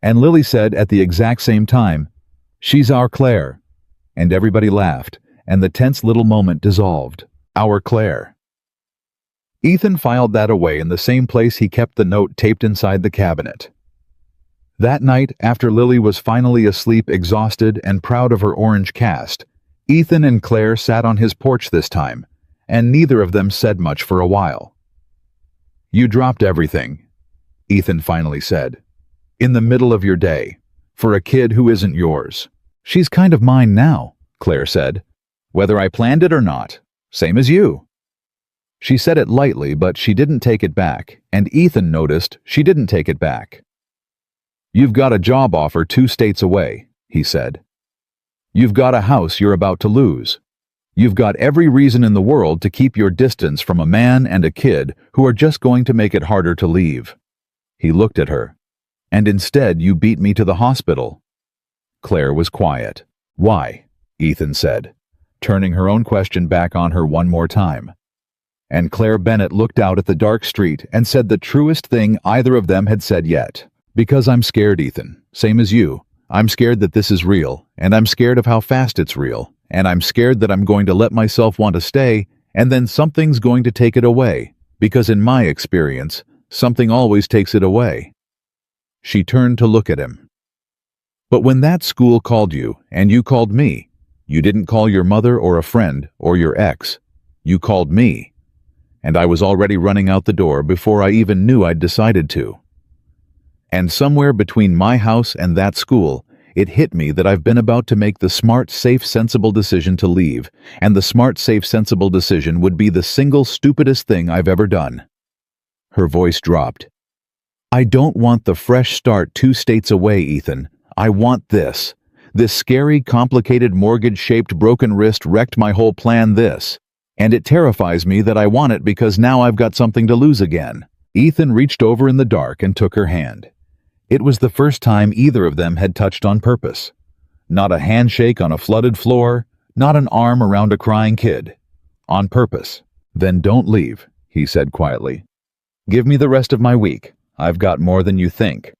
And Lily said at the exact same time, "She's our Claire." And everybody laughed, and the tense little moment dissolved. Our Claire. Ethan filed that away in the same place he kept the note taped inside the cabinet. That night, after Lily was finally asleep, exhausted and proud of her orange cast, Ethan and Claire sat on his porch this time, and neither of them said much for a while. "You dropped everything," Ethan finally said. "In the middle of your day, for a kid who isn't yours." "She's kind of mine now," Claire said. Whether I planned it or not. Same as you. She said it lightly, but she didn't take it back, and Ethan noticed she didn't take it back. You've got a job offer 2 states away, he said. You've got a house you're about to lose. You've got every reason in the world to keep your distance from a man and a kid who are just going to make it harder to leave. He looked at her. And instead you beat me to the hospital. Claire was quiet. Why? Ethan said, turning her own question back on her one more time. And Claire Bennett looked out at the dark street and said the truest thing either of them had said yet. Because I'm scared, Ethan. Same as you. I'm scared that this is real, and I'm scared of how fast it's real, and I'm scared that I'm going to let myself want to stay, and then something's going to take it away, because in my experience, something always takes it away. She turned to look at him. But when that school called you, and you called me, you didn't call your mother or a friend or your ex. You called me. And I was already running out the door before I even knew I'd decided to. And somewhere between my house and that school, it hit me that I've been about to make the smart, safe, sensible decision to leave, and the smart, safe, sensible decision would be the single stupidest thing I've ever done. Her voice dropped. I don't want the fresh start 2 states away, Ethan. I want this. This scary, complicated, mortgage-shaped broken wrist wrecked my whole plan this. And it terrifies me that I want it because now I've got something to lose again. Ethan reached over in the dark and took her hand. It was the first time either of them had touched on purpose. Not a handshake on a flooded floor, not an arm around a crying kid. On purpose. Then don't leave, he said quietly. Give me the rest of my week. I've got more than you think.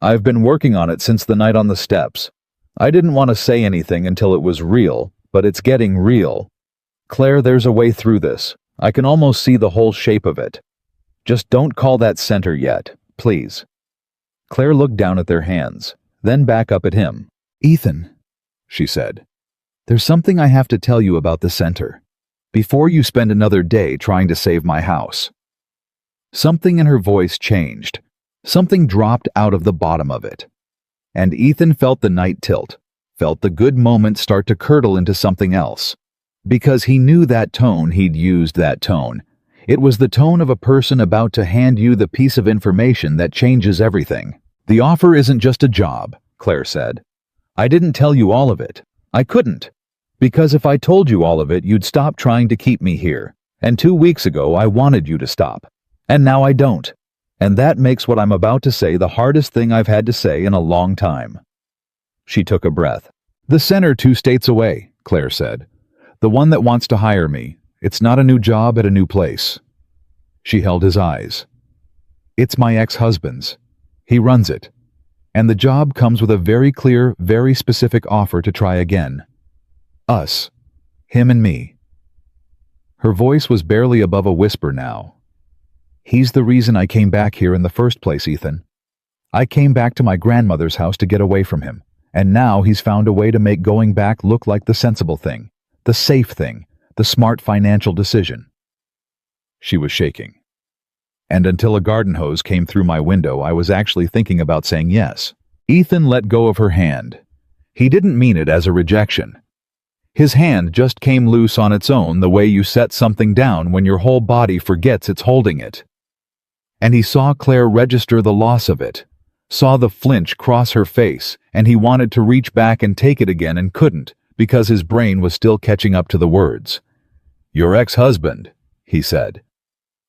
I've been working on it since the night on the steps. I didn't want to say anything until it was real, but it's getting real. Claire, there's a way through this. I can almost see the whole shape of it. Just don't call that center yet, please. Claire looked down at their hands, then back up at him. Ethan, she said, there's something I have to tell you about the center. Before you spend another day trying to save my house. Something in her voice changed. Something dropped out of the bottom of it. And Ethan felt the night tilt, felt the good moment start to curdle into something else. Because he knew that tone, he'd used that tone. It was the tone of a person about to hand you the piece of information that changes everything. The offer isn't just a job, Claire said. I didn't tell you all of it. I couldn't. Because if I told you all of it, you'd stop trying to keep me here. And 2 weeks ago, I wanted you to stop. And now I don't. And that makes what I'm about to say the hardest thing I've had to say in a long time. She took a breath. The center 2 states away, Claire said. The one that wants to hire me. It's not a new job at a new place. She held his eyes. It's my ex-husband's. He runs it. And the job comes with a very clear, very specific offer to try again. Us. Him and me. Her voice was barely above a whisper now. He's the reason I came back here in the first place, Ethan. I came back to my grandmother's house to get away from him, and now he's found a way to make going back look like the sensible thing, the safe thing, the smart financial decision. She was shaking. And until a garden hose came through my window, I was actually thinking about saying yes. Ethan let go of her hand. He didn't mean it as a rejection. His hand just came loose on its own the way you set something down when your whole body forgets it's holding it. And he saw Claire register the loss of it, saw the flinch cross her face, and he wanted to reach back and take it again and couldn't because his brain was still catching up to the words. Your ex-husband, he said.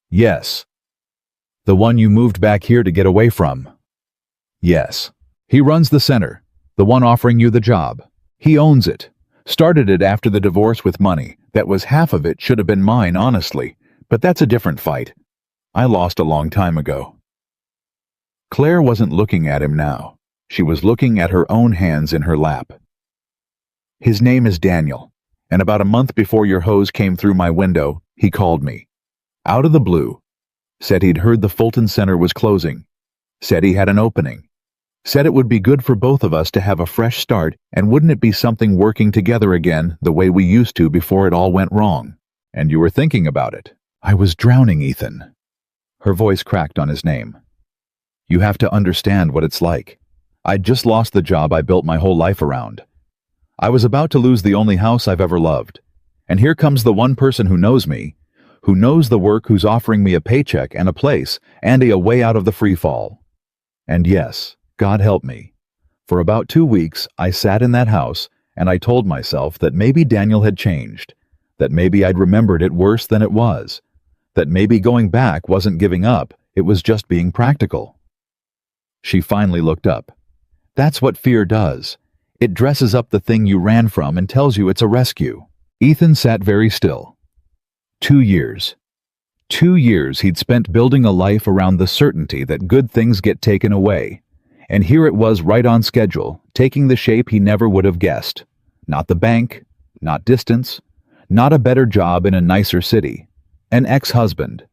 Yes. The one you moved back here to get away from. Yes. He runs the center, the one offering you the job. He owns it. Started it after the divorce with money. That was half of it should have been mine, honestly. But that's a different fight. I lost a long time ago. Claire wasn't looking at him now. She was looking at her own hands in her lap. His name is Daniel, and about a month before your hose came through my window, he called me. Out of the blue. Said he'd heard the Fulton Center was closing. Said he had an opening. Said it would be good for both of us to have a fresh start, and wouldn't it be something working together again the way we used to before it all went wrong? And you were thinking about it. I was drowning, Ethan. Her voice cracked on his name. You have to understand what it's like. I'd just lost the job I built my whole life around. I was about to lose the only house I've ever loved. And here comes the one person who knows me, who knows the work, who's offering me a paycheck and a place and a way out of the free fall. And yes, God help me. For about 2 weeks, I sat in that house and I told myself that maybe Daniel had changed, that maybe I'd remembered it worse than it was, that maybe going back wasn't giving up, it was just being practical. She finally looked up. That's what fear does. It dresses up the thing you ran from and tells you it's a rescue. Ethan sat very still. 2 years. 2 years he'd spent building a life around the certainty that good things get taken away. And here it was, right on schedule, taking the shape he never would have guessed. Not the bank, not distance, not a better job in a nicer city. An ex-husband.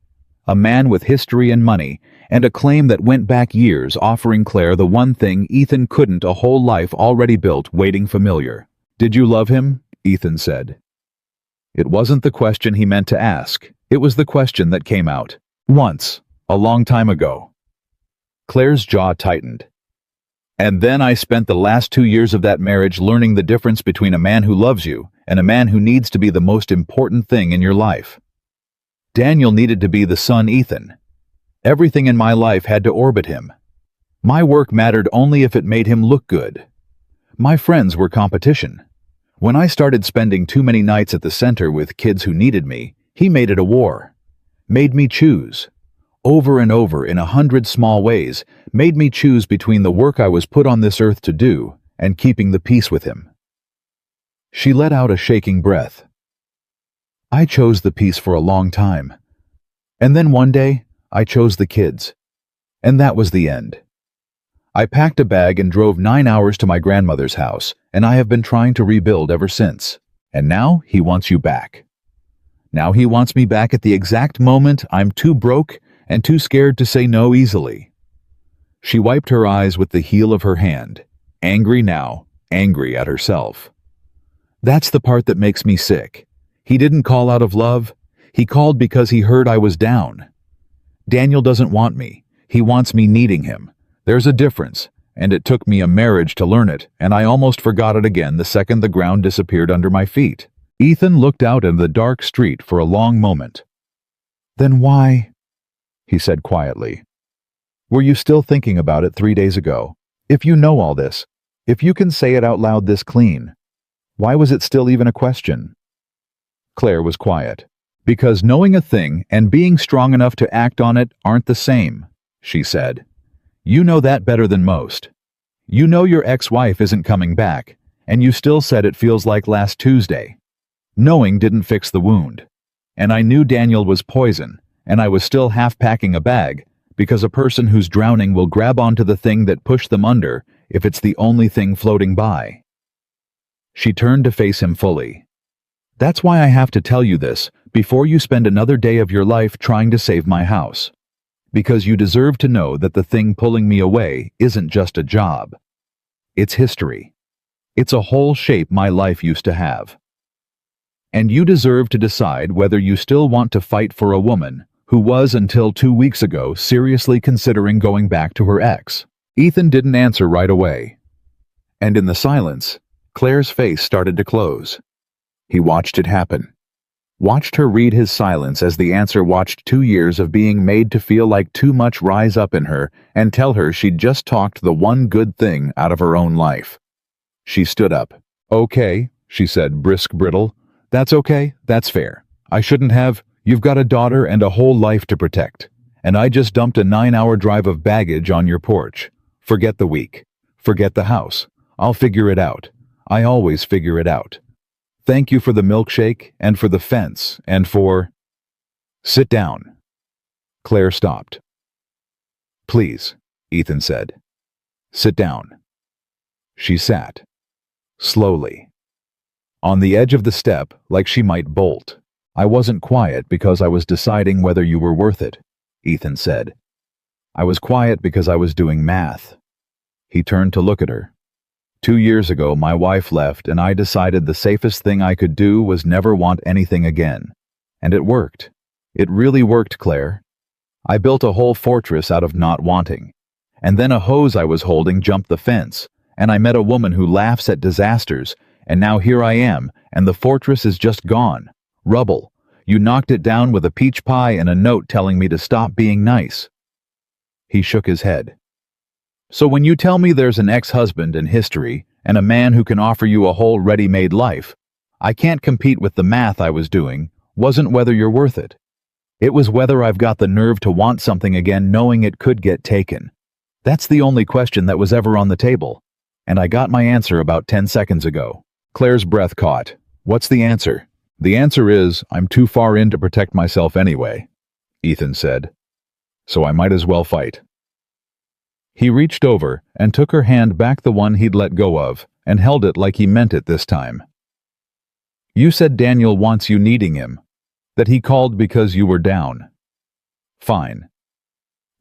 A man with history and money, and a claim that went back years, offering Claire the one thing Ethan couldn't, a whole life already built, waiting familiar. Did you love him? Ethan said. It wasn't the question he meant to ask. It was the question that came out. Once. A long time ago. Claire's jaw tightened. And then I spent the last 2 years of that marriage learning the difference between a man who loves you and a man who needs to be the most important thing in your life. Daniel needed to be the son Ethan. Everything in my life had to orbit him. My work mattered only if it made him look good. My friends were competition. When I started spending too many nights at the center with kids who needed me, he made it a war. Made me choose. Over and over, in 100 small ways, made me choose between the work I was put on this earth to do and keeping the peace with him. She let out a shaking breath. I chose the peace for a long time. And then one day, I chose the kids. And that was the end. I packed a bag and drove 9 hours to my grandmother's house, and I have been trying to rebuild ever since. And now he wants you back. Now he wants me back at the exact moment I'm too broke and too scared to say no easily. She wiped her eyes with the heel of her hand, angry now, angry at herself. That's the part that makes me sick. He didn't call out of love. He called because he heard I was down. Daniel doesn't want me. He wants me needing him. There's a difference, and it took me a marriage to learn it, and I almost forgot it again the second the ground disappeared under my feet. Ethan looked out into the dark street for a long moment. Then why? He said quietly. Were you still thinking about it 3 days ago? If you know all this, if you can say it out loud this clean, why was it still even a question? Claire was quiet. Because knowing a thing and being strong enough to act on it aren't the same, she said. You know that better than most. You know your ex-wife isn't coming back, and you still said it feels like last Tuesday. Knowing didn't fix the wound. And I knew Daniel was poison, and I was still half packing a bag, because a person who's drowning will grab onto the thing that pushed them under if it's the only thing floating by. She turned to face him fully. That's why I have to tell you this before you spend another day of your life trying to save my house. Because you deserve to know that the thing pulling me away isn't just a job. It's history. It's a whole shape my life used to have. And you deserve to decide whether you still want to fight for a woman who was, until 2 weeks ago, seriously considering going back to her ex. Ethan didn't answer right away. And in the silence, Claire's face started to close. He watched it happen. Watched her read his silence as the answer watched 2 years of being made to feel like too much rise up in her and tell her she'd just talked the one good thing out of her own life. She stood up. Okay, she said, brisk brittle. That's okay, that's fair. I shouldn't have. You've got a daughter and a whole life to protect. And I just dumped a 9-hour drive of baggage on your porch. Forget the week. Forget the house. I'll figure it out. I always figure it out. Thank you for the milkshake, and for the fence, and for... Sit down. Claire stopped. Please, Ethan said. Sit down. She sat. Slowly. On the edge of the step, like she might bolt. I wasn't quiet because I was deciding whether you were worth it, Ethan said. I was quiet because I was doing math. He turned to look at her. 2 years ago, my wife left, and I decided the safest thing I could do was never want anything again. And it worked. It really worked, Claire. I built a whole fortress out of not wanting. And then a hose I was holding jumped the fence, and I met a woman who laughs at disasters and now here I am, and the fortress is just gone. Rubble. You knocked it down with a peach pie and a note telling me to stop being nice." He shook his head. "So when you tell me there's an ex-husband in history, and a man who can offer you a whole ready-made life, I can't compete with the math I was doing, wasn't whether you're worth it. It was whether I've got the nerve to want something again knowing it could get taken. That's the only question that was ever on the table, and I got my answer about 10 seconds ago." Claire's breath caught. "What's the answer?" "The answer is, I'm too far in to protect myself anyway," Ethan said. "So I might as well fight." He reached over and took her hand back, the one he'd let go of, and held it like he meant it this time. "You said Daniel wants you needing him, that he called because you were down. Fine.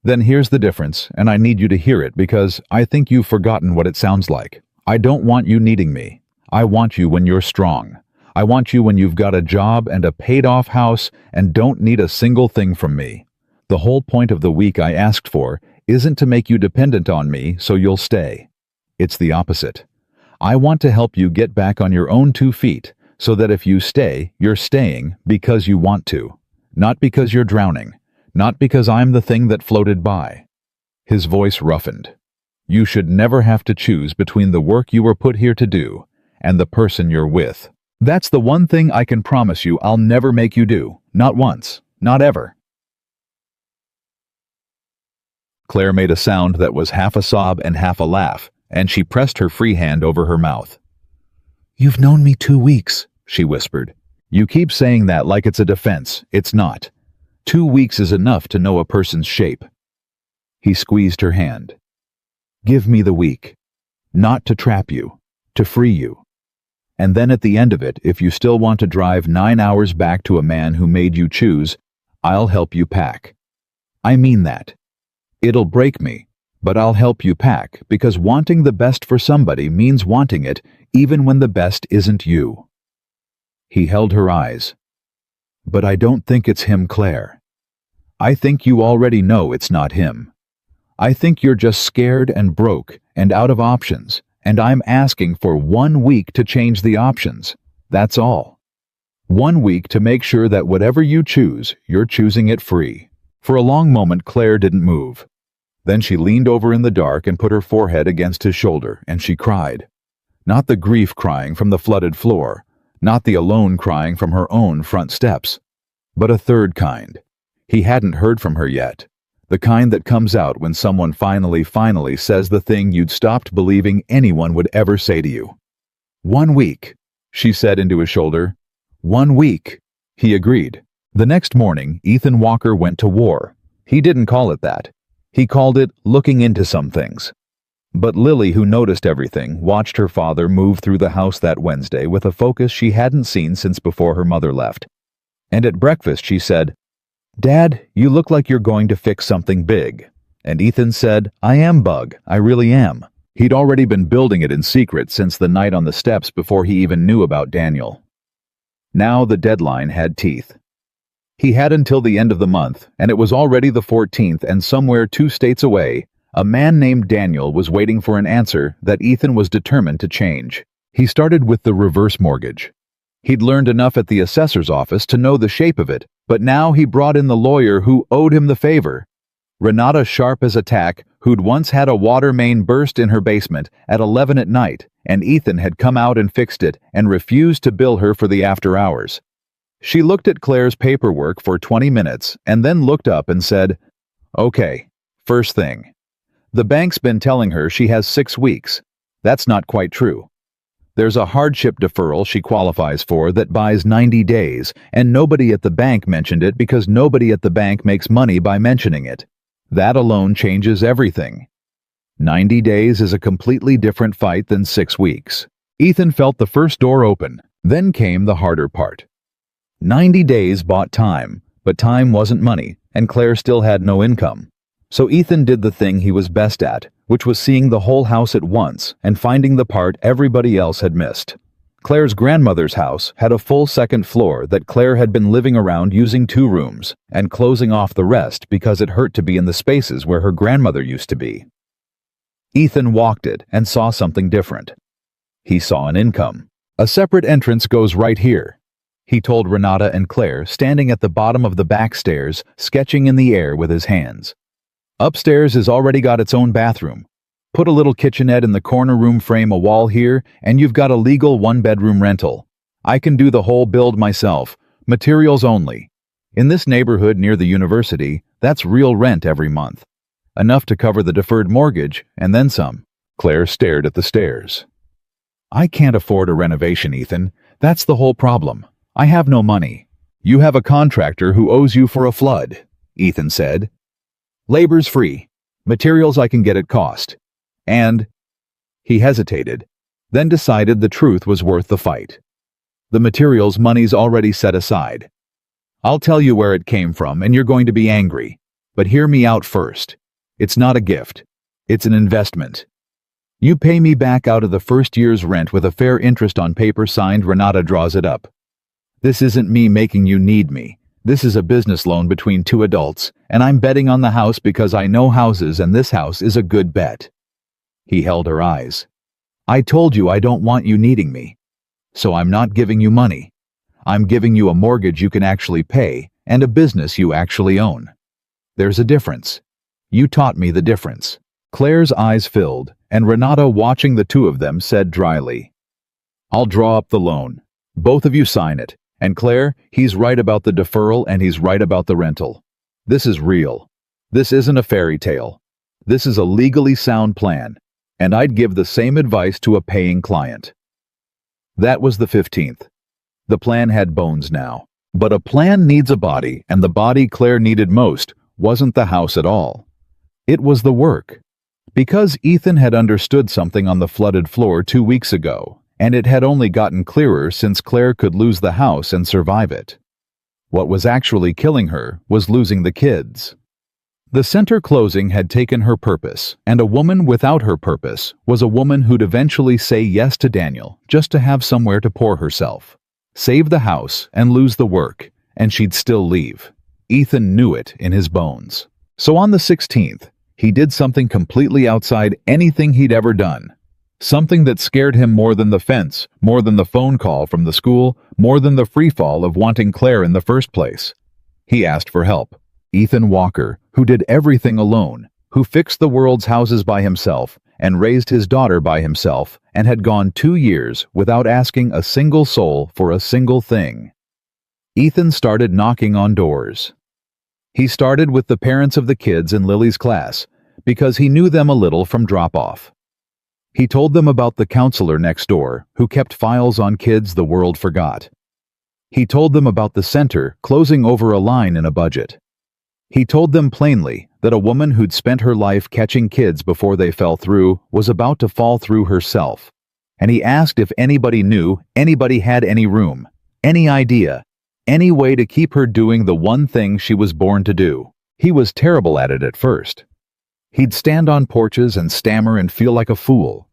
Then here's the difference, and I need you to hear it because I think you've forgotten what it sounds like. I don't want you needing me. I want you when you're strong. I want you when you've got a job and a paid-off house and don't need a single thing from me. The whole point of the week I asked for isn't to make you dependent on me so you'll stay. It's the opposite. I want to help you get back on your own 2 feet so that if you stay, you're staying because you want to, not because you're drowning, not because I'm the thing that floated by." His voice roughened. "You should never have to choose between the work you were put here to do and the person you're with. That's the one thing I can promise you I'll never make you do. Not once. Not ever." Claire made a sound that was half a sob and half a laugh, and she pressed her free hand over her mouth. "You've known me 2 weeks, she whispered. "You keep saying that like it's a defense. It's not. 2 weeks is enough to know a person's shape." He squeezed her hand. "Give me the week. Not to trap you, to free you. And then at the end of it, if you still want to drive 9 hours back to a man who made you choose, I'll help you pack. I mean that. It'll break me, but I'll help you pack because wanting the best for somebody means wanting it even when the best isn't you." He held her eyes. "But I don't think it's him, Claire. I think you already know it's not him. I think you're just scared and broke and out of options, and I'm asking for 1 week to change the options. That's all. 1 week to make sure that whatever you choose, you're choosing it free." For a long moment, Claire didn't move. Then she leaned over in the dark and put her forehead against his shoulder, and she cried. Not the grief crying from the flooded floor, not the alone crying from her own front steps, but a third kind. He hadn't heard from her yet. The kind that comes out when someone finally says the thing you'd stopped believing anyone would ever say to you. 1 week, she said into his shoulder. 1 week, he agreed. The next morning, Ethan Walker went to war. He didn't call it that. He called it looking into some things. But Lily, who noticed everything, watched her father move through the house that Wednesday with a focus she hadn't seen since before her mother left. And at breakfast she said, "Dad, you look like you're going to fix something big." And Ethan said, "I am, Bug. I really am." He'd already been building it in secret since the night on the steps before he even knew about Daniel. Now the deadline had teeth. He had until the end of the month, and it was already the 14th, and somewhere 2 states away, a man named Daniel was waiting for an answer that Ethan was determined to change. He started with the reverse mortgage. He'd learned enough at the assessor's office to know the shape of it, but now he brought in the lawyer who owed him the favor. Renata Sharp as a tack, who'd once had a water main burst in her basement at 11 at night, and Ethan had come out and fixed it and refused to bill her for the after hours. She looked at Claire's paperwork for 20 minutes and then looked up and said, "Okay, first thing. The bank's been telling her she has 6 weeks. That's not quite true. There's a hardship deferral she qualifies for that buys 90 days, and nobody at the bank mentioned it because nobody at the bank makes money by mentioning it. That alone changes everything. 90 days is a completely different fight than 6 weeks. Ethan felt the first door open. Then came the harder part. 90 days bought time, but time wasn't money, and Claire still had no income. So Ethan did the thing he was best at, which was seeing the whole house at once and finding the part everybody else had missed. Claire's grandmother's house had a full second floor that Claire had been living around using 2 rooms and closing off the rest because it hurt to be in the spaces where her grandmother used to be. Ethan walked it and saw something different. He saw an income. A separate entrance goes right here, he told Renata and Claire, standing at the bottom of the back stairs, sketching in the air with his hands. Upstairs has already got its own bathroom. Put a little kitchenette in the corner room, frame a wall here, and you've got a legal one-bedroom rental. I can do the whole build myself, materials only. In this neighborhood near the university, that's real rent every month. Enough to cover the deferred mortgage, and then some. Claire stared at the stairs. I can't afford a renovation, Ethan. That's the whole problem. I have no money. You have a contractor who owes you for a flood, Ethan said. Labor's free. Materials I can get at cost. And he hesitated, then decided the truth was worth the fight. The materials money's already set aside. I'll tell you where it came from, and you're going to be angry. But hear me out first. It's not a gift. It's an investment. You pay me back out of the first year's rent with a fair interest on paper signed. Renata draws it up. This isn't me making you need me. This is a business loan between two adults, and I'm betting on the house because I know houses, and this house is a good bet. He held her eyes. I told you I don't want you needing me. So I'm not giving you money. I'm giving you a mortgage you can actually pay and a business you actually own. There's a difference. You taught me the difference. Claire's eyes filled, and Renata, watching the two of them, said dryly, I'll draw up the loan. Both of you sign it. And Claire, he's right about the deferral and he's right about the rental. This is real. This isn't a fairy tale. This is a legally sound plan, and I'd give the same advice to a paying client. That was the 15th. The plan had bones now. But a plan needs a body, and the body Claire needed most wasn't the house at all. It was the work. Because Ethan had understood something on the flooded floor 2 weeks ago, and it had only gotten clearer since Claire could lose the house and survive it. What was actually killing her was losing the kids. The center closing had taken her purpose, and a woman without her purpose was a woman who'd eventually say yes to Daniel just to have somewhere to pour herself. Save the house and lose the work, and she'd still leave. Ethan knew it in his bones. So on the 16th, he did something completely outside anything he'd ever done. Something that scared him more than the fence, more than the phone call from the school, more than the freefall of wanting Claire in the first place. He asked for help. Ethan Walker, who did everything alone, who fixed the world's houses by himself and raised his daughter by himself, and had gone 2 years without asking a single soul for a single thing. Ethan started knocking on doors. He started with the parents of the kids in Lily's class, because he knew them a little from drop-off. He told them about the counselor next door who kept files on kids the world forgot. He told them about the center closing over a line in a budget. He told them plainly that a woman who'd spent her life catching kids before they fell through was about to fall through herself. And he asked if anybody knew, anybody had any room, any idea, any way to keep her doing the one thing she was born to do. He was terrible at it at first. He'd stand on porches and stammer and feel like a fool.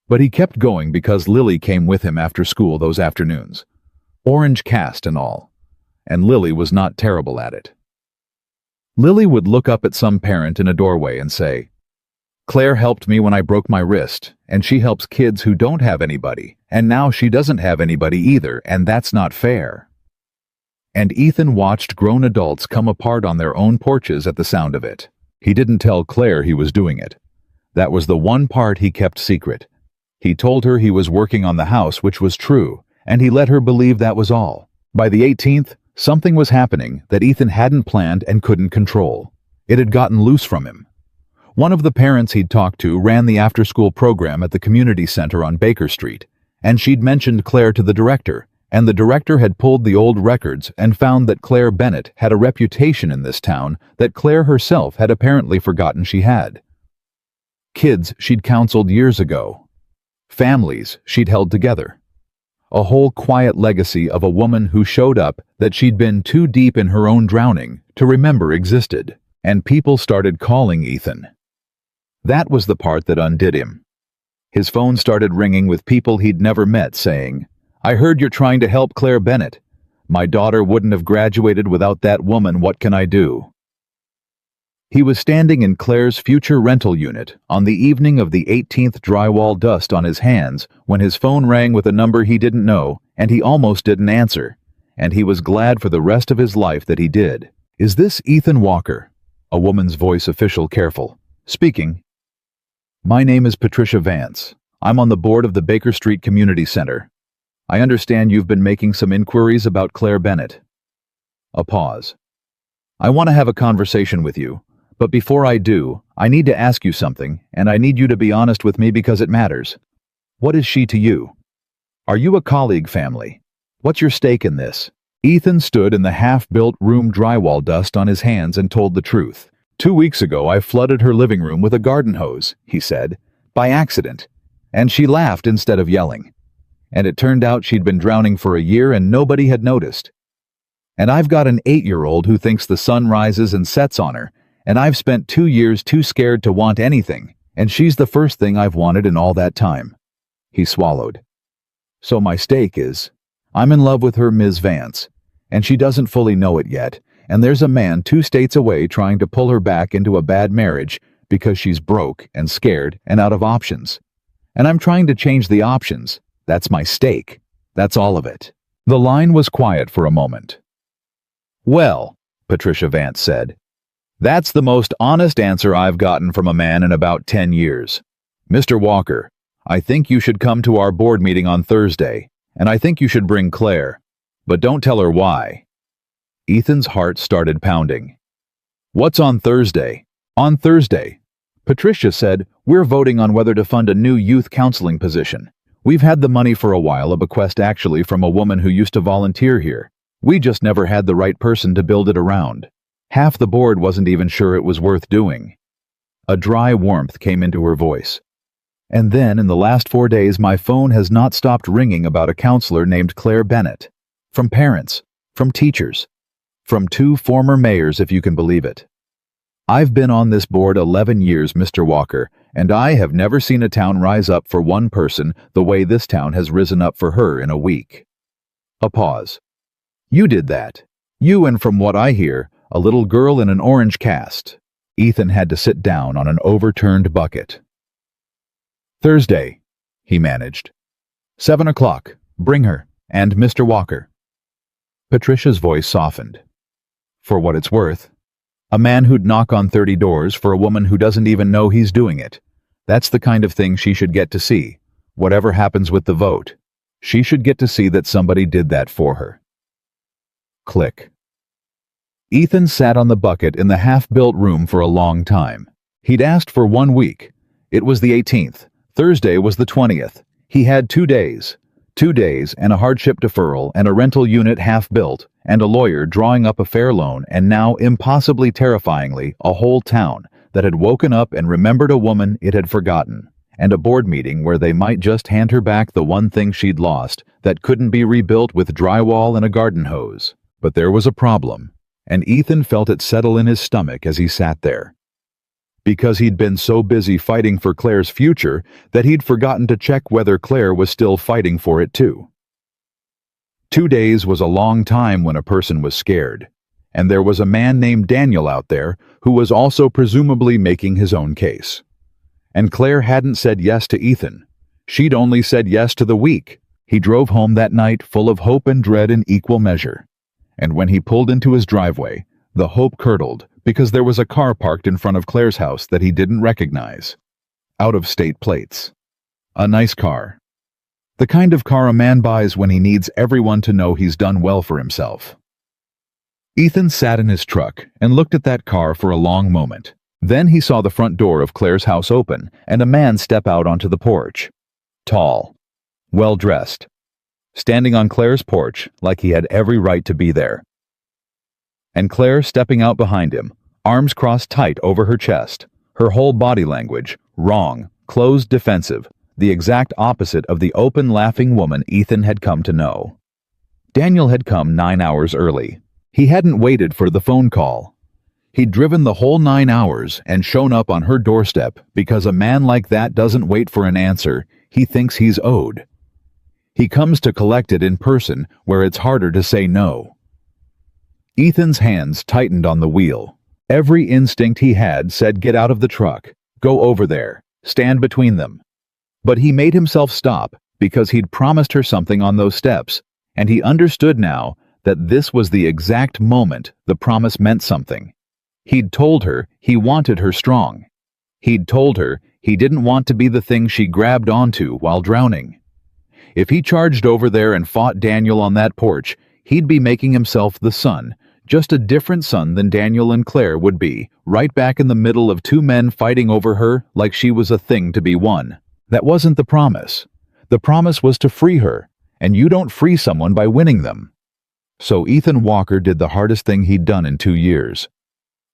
But he kept going because Lily came with him after school those afternoons. Orange cast and all. And Lily was not terrible at it. Lily would look up at some parent in a doorway and say, Claire helped me when I broke my wrist, and she helps kids who don't have anybody, and now she doesn't have anybody either, and that's not fair. And Ethan watched grown adults come apart on their own porches at the sound of it. He didn't tell Claire he was doing it. That was the one part he kept secret. He told her he was working on the house, which was true, and he let her believe that was all. By the 18th, something was happening that Ethan hadn't planned and couldn't control. It had gotten loose from him. One of the parents he'd talked to ran the after-school program at the community center on Baker Street, and she'd mentioned Claire to the director, and the director had pulled the old records and found that Claire Bennett had a reputation in this town that Claire herself had apparently forgotten she had. Kids she'd counseled years ago. Families she'd held together. A whole quiet legacy of a woman who showed up that she'd been too deep in her own drowning to remember existed, and people started calling Ethan. That was the part that undid him. His phone started ringing with people he'd never met saying, I heard you're trying to help Claire Bennett. My daughter wouldn't have graduated without that woman. What can I do? He was standing in Claire's future rental unit on the evening of the 18th drywall dust on his hands when his phone rang with a number he didn't know, and he almost didn't answer. And he was glad for the rest of his life that he did. "Is this Ethan Walker?" A woman's voice, official, careful. "Speaking." "My name is Patricia Vance. I'm on the board of the Baker Street Community Center. I understand you've been making some inquiries about Claire Bennett." A pause. "I want to have a conversation with you, but before I do, I need to ask you something, and I need you to be honest with me because it matters. What is she to you? Are you a colleague family? What's your stake in this?" Ethan stood in the half-built room drywall dust on his hands and told the truth. "2 weeks ago, I flooded her living room with a garden hose," he said, "by accident. And she laughed instead of yelling. And it turned out she'd been drowning for a year and nobody had noticed. And I've got an 8-year-old who thinks the sun rises and sets on her, and I've spent 2 years too scared to want anything, and she's the first thing I've wanted in all that time." He swallowed. "So my stake is, I'm in love with her, Ms. Vance, and she doesn't fully know it yet, and there's a man 2 states away trying to pull her back into a bad marriage because she's broke and scared and out of options. And I'm trying to change the options. That's my stake. That's all of it." The line was quiet for a moment. "Well," Patricia Vance said, "that's the most honest answer I've gotten from a man in about 10 years. Mr. Walker, I think you should come to our board meeting on Thursday, and I think you should bring Claire. But don't tell her why." Ethan's heart started pounding. "What's on Thursday?" "On Thursday," Patricia said, "we're voting on whether to fund a new youth counseling position. We've had the money for a while, a bequest actually from a woman who used to volunteer here. We just never had the right person to build it around. Half the board wasn't even sure it was worth doing." A dry warmth came into her voice. "And then, in the last 4 days, my phone has not stopped ringing about a counselor named Claire Bennett. From parents, from teachers, from 2 former mayors, if you can believe it. I've been on this board 11 years, Mr. Walker, and I have never seen a town rise up for one person the way this town has risen up for her in a week." A pause. "You did that. You, and from what I hear, a little girl in an orange cast." Ethan had to sit down on an overturned bucket. "Thursday," he managed. 7 o'clock. Bring her, and Mr. Walker." Patricia's voice softened. "For what it's worth. A man who'd knock on 30 doors for a woman who doesn't even know he's doing it. That's the kind of thing she should get to see. Whatever happens with the vote, she should get to see that somebody did that for her." Click. Ethan sat on the bucket in the half-built room for a long time. He'd asked for 1 week. It was the 18th. Thursday was the 20th. He had 2 days. 2 days and a hardship deferral and a rental unit half-built and a lawyer drawing up a fair loan, and now, impossibly terrifyingly, a whole town that had woken up and remembered a woman it had forgotten, and a board meeting where they might just hand her back the one thing she'd lost that couldn't be rebuilt with drywall and a garden hose. But there was a problem, and Ethan felt it settle in his stomach as he sat there. Because he'd been so busy fighting for Claire's future that he'd forgotten to check whether Claire was still fighting for it too. 2 days was a long time when a person was scared, and there was a man named Daniel out there who was also presumably making his own case. And Claire hadn't said yes to Ethan. She'd only said yes to the week. He drove home that night full of hope and dread in equal measure. And when he pulled into his driveway, the hope curdled because there was a car parked in front of Claire's house that he didn't recognize. Out-of-state plates. A nice car. The kind of car a man buys when he needs everyone to know he's done well for himself. Ethan sat in his truck and looked at that car for a long moment. Then he saw the front door of Claire's house open and a man step out onto the porch. Tall. Well-dressed. Standing on Claire's porch like he had every right to be there. And Claire stepping out behind him, arms crossed tight over her chest, her whole body language, wrong, closed, defensive, the exact opposite of the open, laughing woman Ethan had come to know. Daniel had come 9 hours early. He hadn't waited for the phone call. He'd driven the whole 9 hours and shown up on her doorstep because a man like that doesn't wait for an answer he thinks he's owed. He comes to collect it in person where it's harder to say no. Ethan's hands tightened on the wheel, Every instinct he had said get out of the truck, go over there, stand between them. But he made himself stop because he'd promised her something on those steps, and he understood now that this was the exact moment the promise meant something. He'd told her he wanted her strong. He'd told her he didn't want to be the thing she grabbed onto while drowning. If he charged over there and fought Daniel on that porch, he'd be making himself the son, just a different son than Daniel and Claire would be, right back in the middle of two men fighting over her like she was a thing to be won. That wasn't the promise. The promise was to free her, and you don't free someone by winning them. So Ethan Walker did the hardest thing he'd done in 2 years.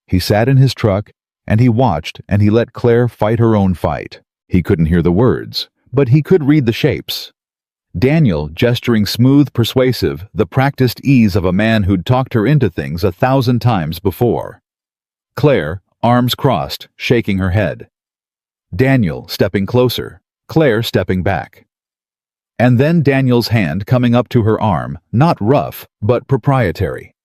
He sat in his truck, and he watched, and he let Claire fight her own fight. He couldn't hear the words, but he could read the shapes. Daniel gesturing smooth, persuasive, the practiced ease of a man who'd talked her into things 1,000 times before. Claire, arms crossed, shaking her head. Daniel stepping closer, Claire stepping back. And then Daniel's hand coming up to her arm, not rough, but proprietary.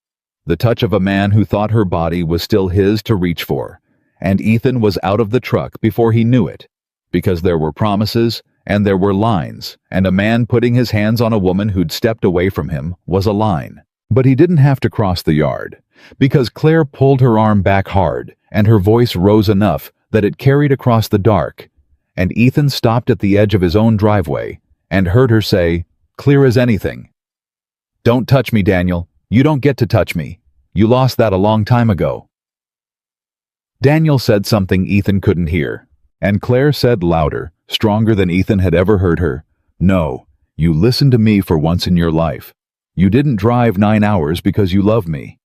The touch of a man who thought her body was still his to reach for, and Ethan was out of the truck before he knew it, because there were promises, and there were lines, and a man putting his hands on a woman who'd stepped away from him was a line. But he didn't have to cross the yard, because Claire pulled her arm back hard, and her voice rose enough that it carried across the dark, and Ethan stopped at the edge of his own driveway and heard her say, clear as anything, "Don't touch me, Daniel. You don't get to touch me. You lost that a long time ago." Daniel said something Ethan couldn't hear, and Claire said louder, stronger than Ethan had ever heard her, "No, you listen to me for once in your life. You didn't drive 9 hours because you love me.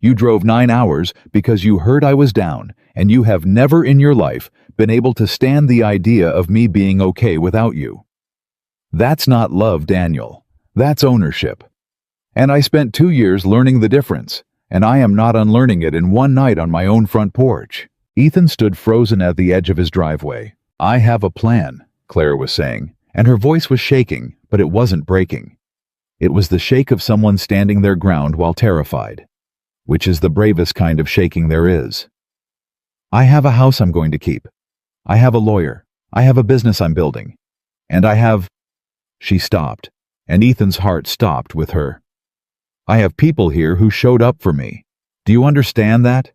You drove 9 hours because you heard I was down, and you have never in your life been able to stand the idea of me being okay without you. That's not love, Daniel. That's ownership. And I spent 2 years learning the difference, and I am not unlearning it in one night on my own front porch." Ethan stood frozen at the edge of his driveway. "I have a plan," Claire was saying, and her voice was shaking, but it wasn't breaking. It was the shake of someone standing their ground while terrified, which is the bravest kind of shaking there is. "I have a house I'm going to keep. I have a lawyer. I have a business I'm building. And I have—" She stopped, and Ethan's heart stopped with her. "I have people here who showed up for me. Do you understand that?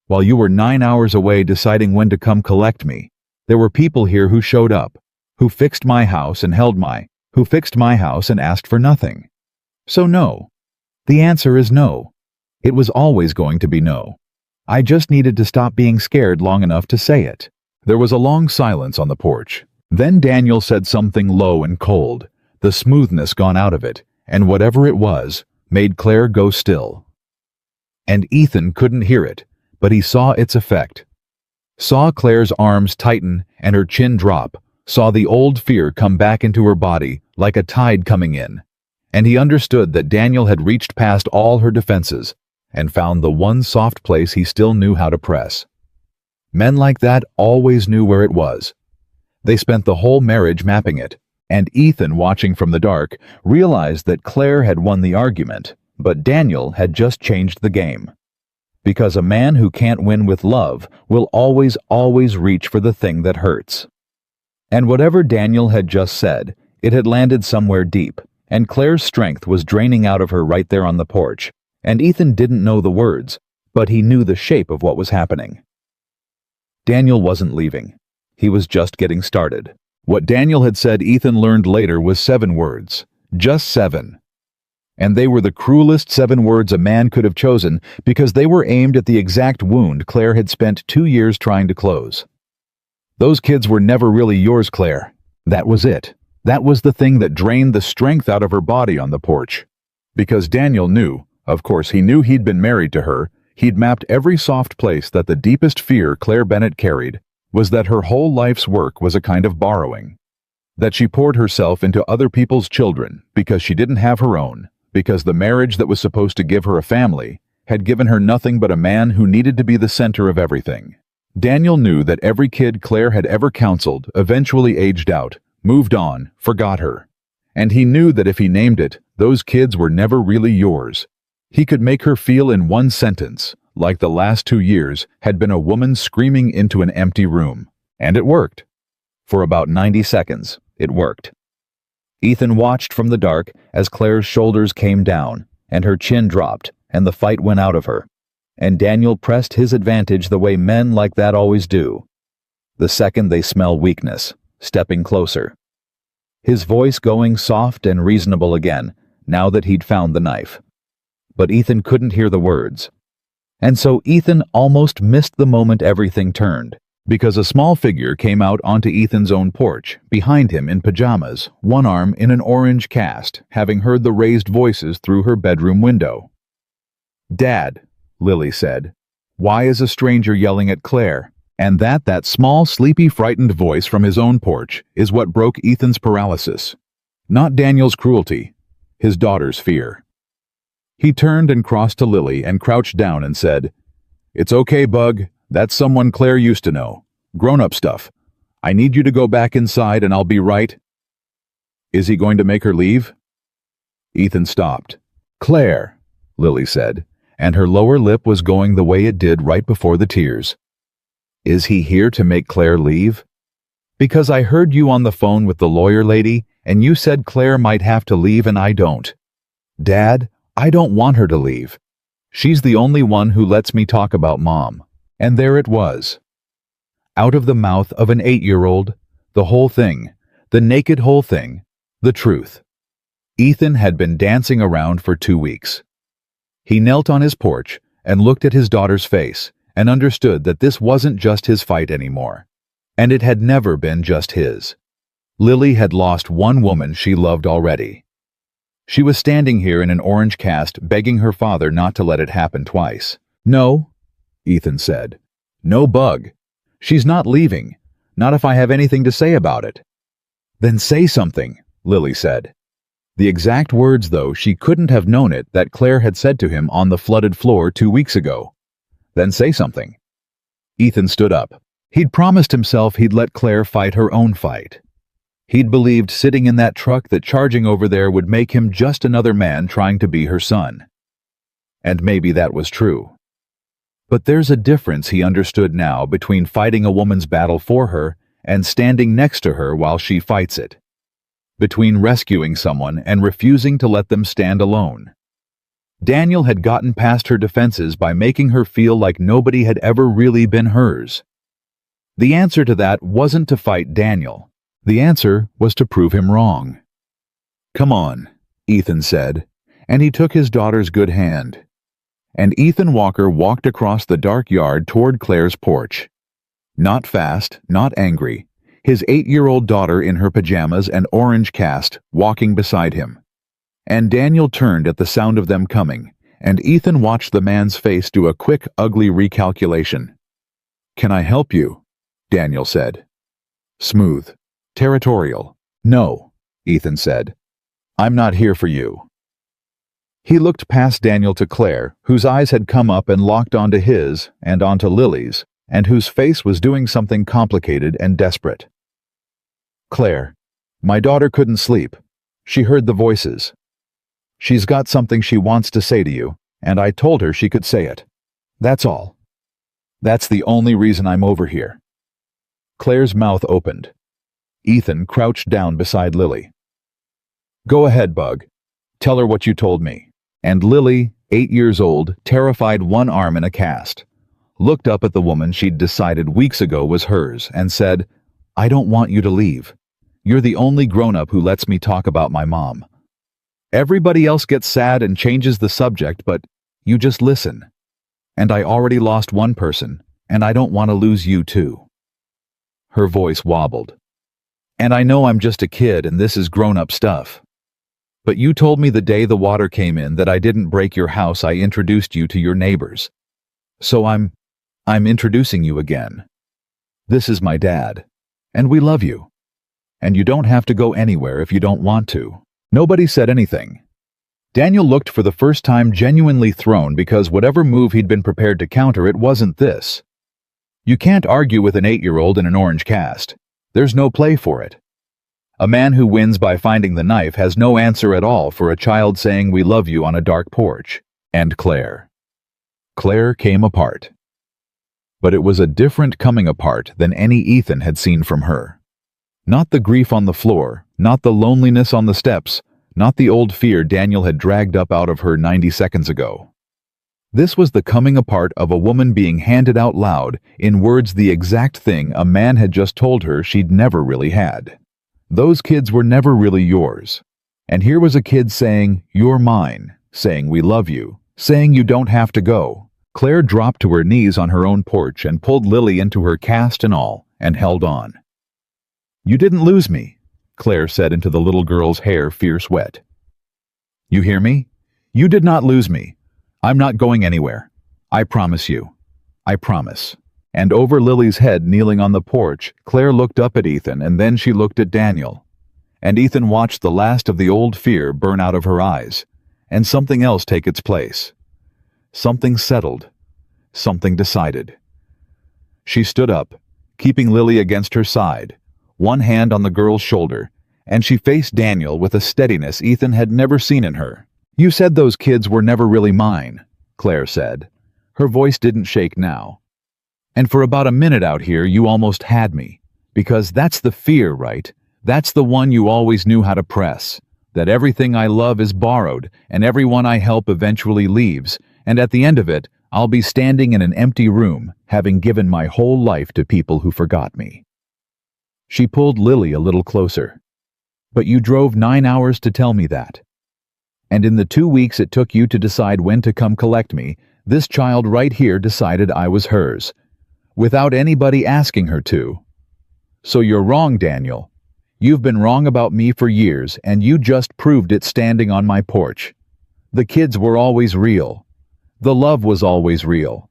While you were 9 hours away deciding when to come collect me, there were people here who showed up, who fixed my house and who fixed my house and asked for nothing. So no. The answer is no. It was always going to be no. I just needed to stop being scared long enough to say it." There was a long silence on the porch. Then Daniel said something low and cold, the smoothness gone out of it, and whatever it was, made Claire go still. And Ethan couldn't hear it, but he saw its effect. Saw Claire's arms tighten and her chin drop, saw the old fear come back into her body like a tide coming in. And he understood that Daniel had reached past all her defenses and found the one soft place he still knew how to press. Men like that always knew where it was. They spent the whole marriage mapping it, and Ethan, watching from the dark, realized that Claire had won the argument, but Daniel had just changed the game. Because a man who can't win with love will always reach for the thing that hurts. And whatever Daniel had just said, it had landed somewhere deep, and Claire's strength was draining out of her right there on the porch, and Ethan didn't know the words, but he knew the shape of what was happening. Daniel wasn't leaving. He was just getting started. What Daniel had said Ethan learned later was 7 words. Just 7. And they were the cruelest 7 words a man could have chosen because they were aimed at the exact wound Claire had spent 2 years trying to close. "Those kids were never really yours, Claire." That was it. That was the thing that drained the strength out of her body on the porch. Because Daniel knew, of course he knew he'd been married to her, he'd mapped every soft place that the deepest fear Claire Bennett carried was that her whole life's work was a kind of borrowing. That she poured herself into other people's children because she didn't have her own, because the marriage that was supposed to give her a family had given her nothing but a man who needed to be the center of everything. Daniel knew that every kid Claire had ever counseled eventually aged out, moved on, forgot her. And he knew that if he named it, those kids were never really yours. He could make her feel in one sentence, like the last 2 years had been a woman screaming into an empty room. And it worked. For about 90 seconds, it worked. Ethan watched from the dark as Claire's shoulders came down, and her chin dropped, and the fight went out of her. And Daniel pressed his advantage the way men like that always do. The second they smell weakness, stepping closer. His voice going soft and reasonable again, now that he'd found the knife. But Ethan couldn't hear the words. And so Ethan almost missed the moment everything turned, because a small figure came out onto Ethan's own porch, behind him in pajamas, one arm in an orange cast, having heard the raised voices through her bedroom window. "Dad," Lily said. "Why is a stranger yelling at Claire?" And that small, sleepy, frightened voice from his own porch is what broke Ethan's paralysis. Not Daniel's cruelty, his daughter's fear. He turned and crossed to Lily and crouched down and said, "It's okay, Bug. That's someone Claire used to know. Grown-up stuff. I need you to go back inside and I'll be right." "Is he going to make her leave?" Ethan stopped. "Claire," Lily said, and her lower lip was going the way it did right before the tears. "Is he here to make Claire leave? Because I heard you on the phone with the lawyer lady, and you said Claire might have to leave and I don't. Dad, I don't want her to leave. She's the only one who lets me talk about Mom." And there it was. Out of the mouth of an 8-year-old, the whole thing, the naked whole thing, the truth. Ethan had been dancing around for 2 weeks. He knelt on his porch and looked at his daughter's face and understood that this wasn't just his fight anymore. And it had never been just his. Lily had lost one woman she loved already. She was standing here in an orange cast begging her father not to let it happen twice. "No," Ethan said. "No, Bug. She's not leaving. Not if I have anything to say about it." "Then say something," Lily said. The exact words, though, she couldn't have known it that Claire had said to him on the flooded floor 2 weeks ago. "Then say something." Ethan stood up. He'd promised himself he'd let Claire fight her own fight. He'd believed sitting in that truck that charging over there would make him just another man trying to be her son. And maybe that was true. But there's a difference he understood now between fighting a woman's battle for her and standing next to her while she fights it. Between rescuing someone and refusing to let them stand alone. Daniel had gotten past her defenses by making her feel like nobody had ever really been hers. The answer to that wasn't to fight Daniel. The answer was to prove him wrong. "Come on," Ethan said, and he took his daughter's good hand. And Ethan Walker walked across the dark yard toward Claire's porch. Not fast, not angry, his 8-year-old daughter in her pajamas and orange cast walking beside him. And Daniel turned at the sound of them coming, and Ethan watched the man's face do a quick, ugly recalculation. "Can I help you?" Daniel said. Smooth. Territorial. "No," Ethan said. "I'm not here for you." He looked past Daniel to Claire, whose eyes had come up and locked onto his and onto Lily's, and whose face was doing something complicated and desperate. "Claire, my daughter couldn't sleep. She heard the voices. She's got something she wants to say to you, and I told her she could say it. That's all. That's the only reason I'm over here." Claire's mouth opened. Ethan crouched down beside Lily. "Go ahead, Bug. Tell her what you told me." And Lily, 8 years old, terrified, one arm in a cast, looked up at the woman she'd decided weeks ago was hers and said, "I don't want you to leave. You're the only grown-up who lets me talk about my mom. Everybody else gets sad and changes the subject, but you just listen. And I already lost one person, and I don't want to lose you too." Her voice wobbled. "And I know I'm just a kid and this is grown-up stuff. But you told me the day the water came in that I didn't break your house. I introduced you to your neighbors. So I'm introducing you again. This is my dad. And we love you. And you don't have to go anywhere if you don't want to." Nobody said anything. Daniel looked for the first time genuinely thrown because whatever move he'd been prepared to counter, it wasn't this. You can't argue with an 8-year-old in an orange cast. There's no play for it. A man who wins by finding the knife has no answer at all for a child saying "we love you" on a dark porch. And Claire. Claire came apart. But it was a different coming apart than any Ethan had seen from her. Not the grief on the floor, not the loneliness on the steps, not the old fear Daniel had dragged up out of her 90 seconds ago. This was the coming apart of a woman being handed out loud, in words the exact thing a man had just told her she'd never really had. Those kids were never really yours. And here was a kid saying, "You're mine," saying, "We love you," saying, "You don't have to go." Claire dropped to her knees on her own porch and pulled Lily into her cast and all, and held on. "You didn't lose me," Claire said into the little girl's hair fierce wet. "You hear me? You did not lose me. I'm not going anywhere. I promise you. I promise." And over Lily's head kneeling on the porch, Claire looked up at Ethan and then she looked at Daniel. And Ethan watched the last of the old fear burn out of her eyes, and something else take its place. Something settled. Something decided. She stood up, keeping Lily against her side, one hand on the girl's shoulder, and she faced Daniel with a steadiness Ethan had never seen in her. "You said those kids were never really mine," Claire said. Her voice didn't shake now. "And for about a minute out here you almost had me. Because that's the fear, right? That's the one you always knew how to press. That everything I love is borrowed, and everyone I help eventually leaves, and at the end of it, I'll be standing in an empty room, having given my whole life to people who forgot me." She pulled Lily a little closer. "But you drove 9 hours to tell me that. And in the 2 weeks it took you to decide when to come collect me, this child right here decided I was hers, without anybody asking her to. So you're wrong, Daniel. You've been wrong about me for years, and you just proved it standing on my porch. The kids were always real. The love was always real.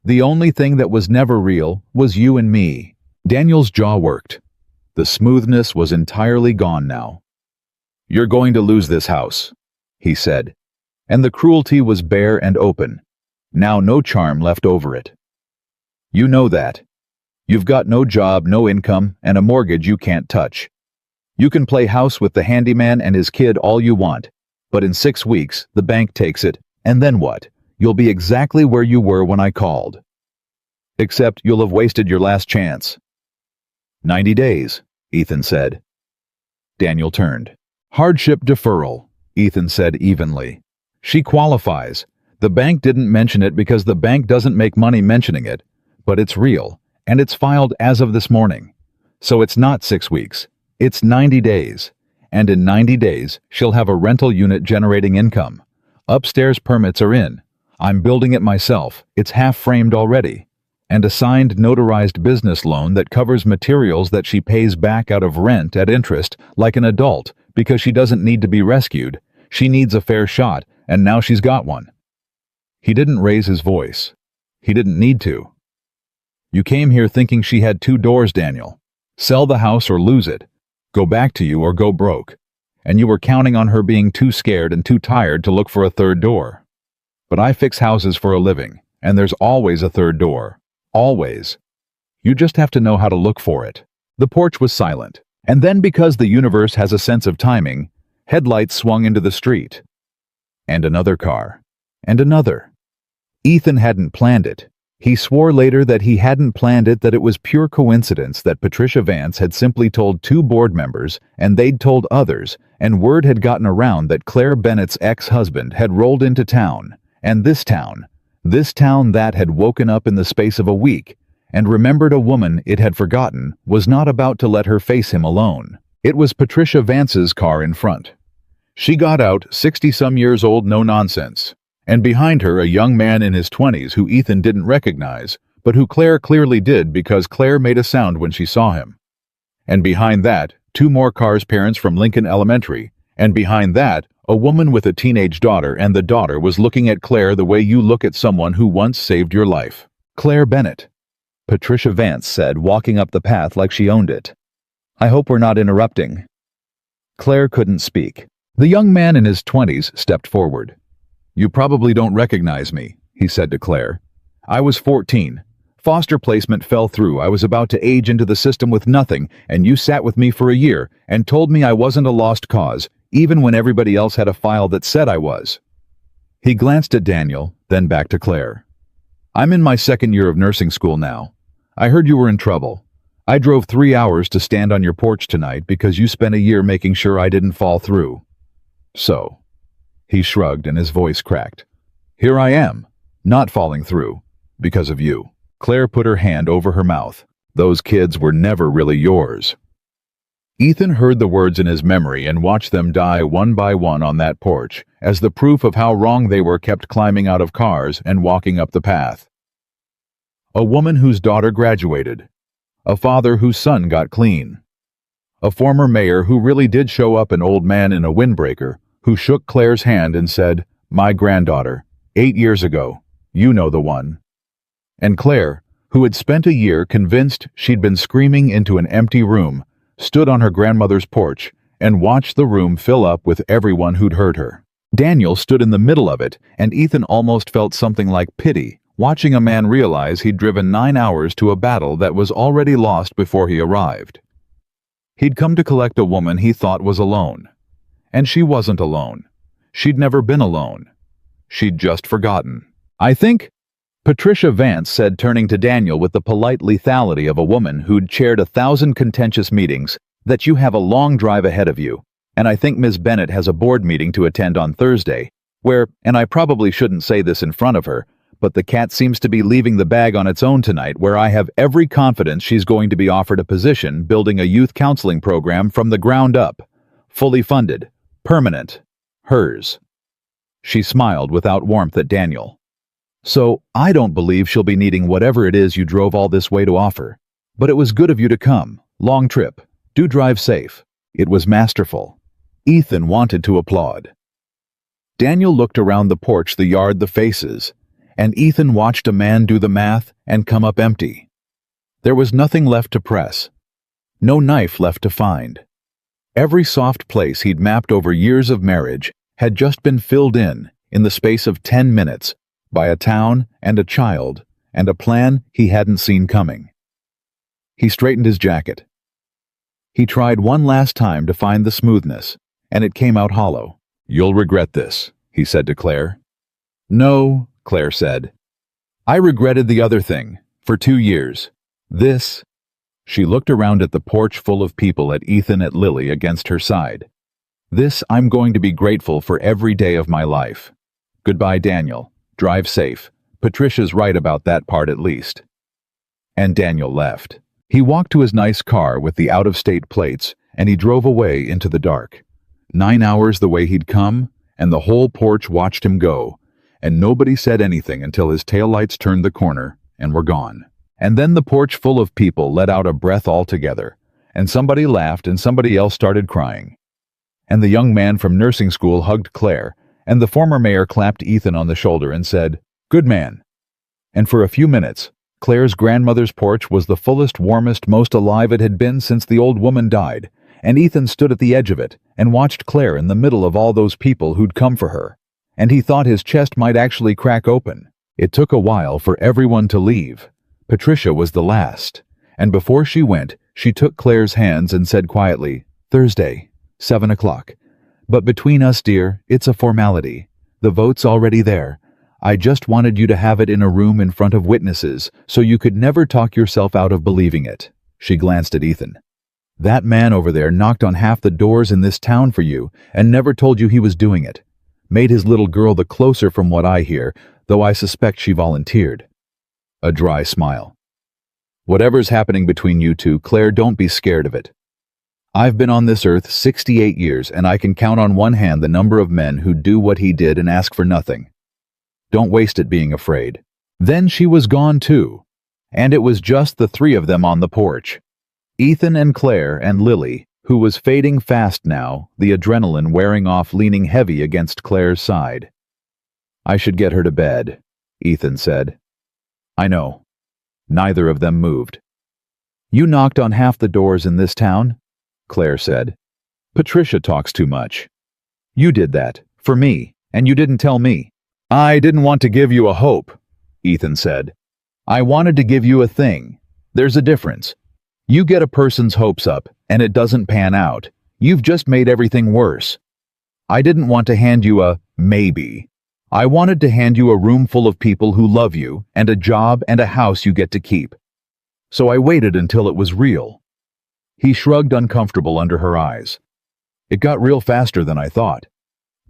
The only thing that was never real was you and me." Daniel's jaw worked. The smoothness was entirely gone now. "You're going to lose this house," he said. And the cruelty was bare and open. Now no charm left over it. "You know that. You've got no job, no income, and a mortgage you can't touch. You can play house with the handyman and his kid all you want, but in 6 weeks, the bank takes it, and then what? You'll be exactly where you were when I called. Except you'll have wasted your last chance." 90 days, Ethan said. Daniel turned. "Hardship deferral," Ethan said evenly. "She qualifies. The bank didn't mention it because the bank doesn't make money mentioning it, but it's real, and it's filed as of this morning. So it's not 6 weeks. It's 90 days. And in 90 days, she'll have a rental unit generating income. Upstairs permits are in. I'm building it myself. It's half-framed already. And a signed notarized business loan that covers materials that she pays back out of rent at interest like an adult because she doesn't need to be rescued. She needs a fair shot, and now she's got one." He didn't raise his voice. He didn't need to. "You came here thinking she had 2 doors, Daniel. Sell the house or lose it. Go back to you or go broke. And you were counting on her being too scared and too tired to look for a 3rd door. But I fix houses for a living, and there's always a 3rd door. Always. You just have to know how to look for it." The porch was silent, and then because the universe has a sense of timing, headlights swung into the street. And another car. And another. Ethan hadn't planned it. He swore later that he hadn't planned it, that it was pure coincidence that Patricia Vance had simply told 2 board members, and they'd told others, and word had gotten around that Claire Bennett's ex-husband had rolled into town, and this town that had woken up in the space of a week, and remembered a woman it had forgotten, was not about to let her face him alone. It was Patricia Vance's car in front. She got out, 60-some years old, no nonsense. And behind her a young man in his 20s who Ethan didn't recognize, but who Claire clearly did because Claire made a sound when she saw him. And behind that, 2 more cars' parents from Lincoln Elementary, and behind that, a woman with a teenage daughter, and the daughter was looking at Claire the way you look at someone who once saved your life. "Claire Bennett," Patricia Vance said, walking up the path like she owned it. "I hope we're not interrupting." Claire couldn't speak. The young man in his 20s stepped forward. "You probably don't recognize me," he said to Claire. "I was 14. Foster placement fell through. I was about to age into the system with nothing, and you sat with me for a year and told me I wasn't a lost cause, even when everybody else had a file that said I was." He glanced at Daniel, then back to Claire. I'm in my second year of nursing school now. I heard you were in trouble. I drove 3 hours to stand on your porch tonight because you spent a year making sure I didn't fall through. So, he shrugged and his voice cracked. Here I am, not falling through, because of you. Claire put her hand over her mouth. Those kids were never really yours. Ethan heard the words in his memory and watched them die one by one on that porch, as the proof of how wrong they were kept climbing out of cars and walking up the path. A woman whose daughter graduated. A father whose son got clean. A former mayor who really did show up, an old man in a windbreaker, who shook Claire's hand and said, "My granddaughter, 8 years ago, you know the one." And Claire, who had spent a year convinced she'd been screaming into an empty room, stood on her grandmother's porch and watched the room fill up with everyone who'd heard her. Daniel stood in the middle of it, and Ethan almost felt something like pity, watching a man realize he'd driven 9 hours to a battle that was already lost before he arrived. He'd come to collect a woman he thought was alone. And she wasn't alone. She'd never been alone. She'd just forgotten. "I think," Patricia Vance said, turning to Daniel with the polite lethality of a woman who'd chaired 1,000 contentious meetings, "that you have a long drive ahead of you, and I think Ms. Bennett has a board meeting to attend on Thursday, where, and I probably shouldn't say this in front of her, but the cat seems to be leaving the bag on its own tonight, where I have every confidence she's going to be offered a position building a youth counseling program from the ground up, fully funded, permanent, hers." She smiled without warmth at Daniel. "So, I don't believe she'll be needing whatever it is you drove all this way to offer. But it was good of you to come. Long trip. Do drive safe." It was masterful. Ethan wanted to applaud. Daniel looked around the porch, the yard, the faces, and Ethan watched a man do the math and come up empty. There was nothing left to press. No knife left to find. Every soft place he'd mapped over years of marriage had just been filled in the space of 10 minutes, by a town and a child and a plan he hadn't seen coming. He straightened his jacket. He tried one last time to find the smoothness, and it came out hollow. "You'll regret this," he said to Claire. "No," Claire said. "I regretted the other thing, for 2 years. This..." She looked around at the porch full of people, at Ethan, at Lily against her side. "This I'm going to be grateful for every day of my life. Goodbye, Daniel. Drive safe. Patricia's right about that part at least." And Daniel left. He walked to his nice car with the out-of-state plates, and he drove away into the dark. 9 hours the way he'd come, and the whole porch watched him go, and nobody said anything until his taillights turned the corner and were gone. And then the porch full of people let out a breath altogether, and somebody laughed and somebody else started crying. And the young man from nursing school hugged Claire, and the former mayor clapped Ethan on the shoulder and said, "Good man." And for a few minutes, Claire's grandmother's porch was the fullest, warmest, most alive it had been since the old woman died, and Ethan stood at the edge of it and watched Claire in the middle of all those people who'd come for her, and he thought his chest might actually crack open. It took a while for everyone to leave. Patricia was the last, and before she went, she took Claire's hands and said quietly, "Thursday, 7 o'clock. But between us, dear, it's a formality. The vote's already there. I just wanted you to have it in a room in front of witnesses, so you could never talk yourself out of believing it." She glanced at Ethan. "That man over there knocked on half the doors in this town for you and never told you he was doing it. Made his little girl the closer from what I hear, though I suspect she volunteered." A dry smile. "Whatever's happening between you two, Claire, don't be scared of it. I've been on this earth 68 years, and I can count on one hand the number of men who do what he did and ask for nothing. Don't waste it being afraid." Then she was gone too, and it was just the three of them on the porch. Ethan and Claire and Lily, who was fading fast now, the adrenaline wearing off, leaning heavy against Claire's side. "I should get her to bed," Ethan said. "I know." Neither of them moved. "You knocked on half the doors in this town?" Claire said. "Patricia talks too much." "You did that, for me, and you didn't tell me." "I didn't want to give you a hope," Ethan said. "I wanted to give you a thing. There's a difference. You get a person's hopes up, and it doesn't pan out. You've just made everything worse. I didn't want to hand you a maybe. I wanted to hand you a room full of people who love you, and a job and a house you get to keep. So I waited until it was real." He shrugged, uncomfortable under her eyes. "It got real faster than I thought."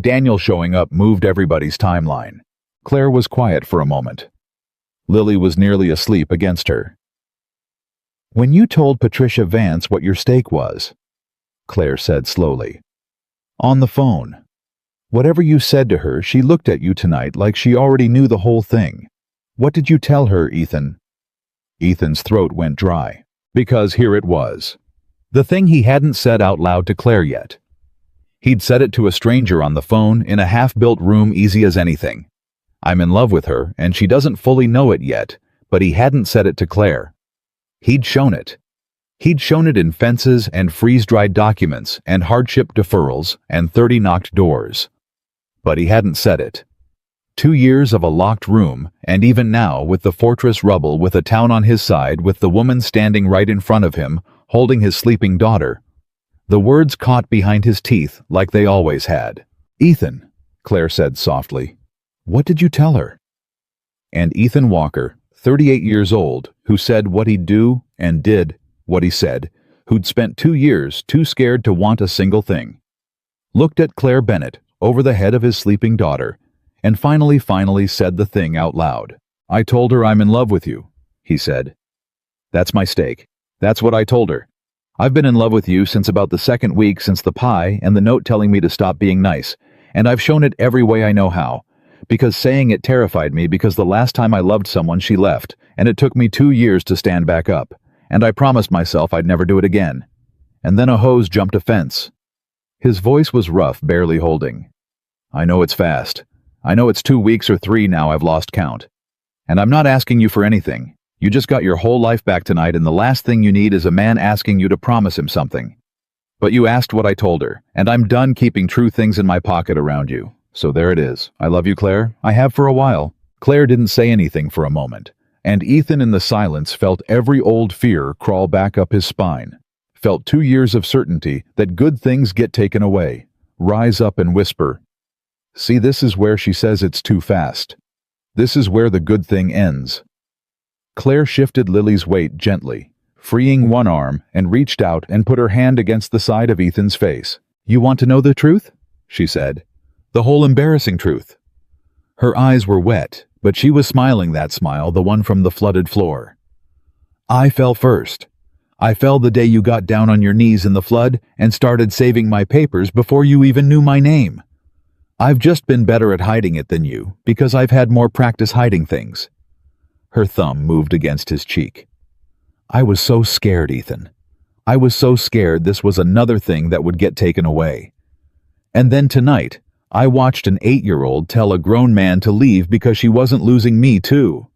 Daniel showing up moved everybody's timeline. Claire was quiet for a moment. Lily was nearly asleep against her. "When you told Patricia Vance what your stake was," Claire said slowly, "on the phone, whatever you said to her, she looked at you tonight like she already knew the whole thing. What did you tell her, Ethan?" Ethan's throat went dry, because here it was. The thing he hadn't said out loud to Claire yet. He'd said it to a stranger on the phone in a half-built room, easy as anything. I'm in love with her, and she doesn't fully know it yet, but he hadn't said it to Claire. He'd shown it. He'd shown it in fences and freeze-dried documents and hardship deferrals and 30 knocked doors. But he hadn't said it. 2 years of a locked room, and even now, with the fortress rubble, with a town on his side, with the woman standing right in front of him, holding his sleeping daughter. The words caught behind his teeth like they always had. "Ethan," Claire said softly, "what did you tell her?" And Ethan Walker, 38 years old, who said what he'd do and did what he said, who'd spent 2 years too scared to want a single thing, looked at Claire Bennett over the head of his sleeping daughter, and finally said the thing out loud. "I told her I'm in love with you," he said. "That's my stake. That's what I told her. I've been in love with you since about the second week since the pie and the note telling me to stop being nice, and I've shown it every way I know how, because saying it terrified me because the last time I loved someone she left, and it took me 2 years to stand back up, and I promised myself I'd never do it again. And then a hose jumped a fence." His voice was rough, barely holding. "I know it's fast. I know it's 2 weeks or 3 now, I've lost count. And I'm not asking you for anything. You just got your whole life back tonight, and the last thing you need is a man asking you to promise him something. But you asked what I told her, and I'm done keeping true things in my pocket around you. So there it is. I love you, Claire. I have for a while." Claire didn't say anything for a moment, and Ethan in the silence felt every old fear crawl back up his spine, felt 2 years of certainty that good things get taken away, rise up and whisper. "See, this is where she says it's too fast. This is where the good thing ends." Claire shifted Lily's weight gently, freeing one arm, and reached out and put her hand against the side of Ethan's face. "You want to know the truth?" she said. "The whole embarrassing truth." Her eyes were wet, but she was smiling that smile, the one from the flooded floor. "I fell first. I fell the day you got down on your knees in the flood and started saving my papers before you even knew my name. I've just been better at hiding it than you, because I've had more practice hiding things." Her thumb moved against his cheek. "I was so scared, Ethan. I was so scared this was another thing that would get taken away. And then tonight, I watched an 8-year-old tell a grown man to leave because she wasn't losing me too.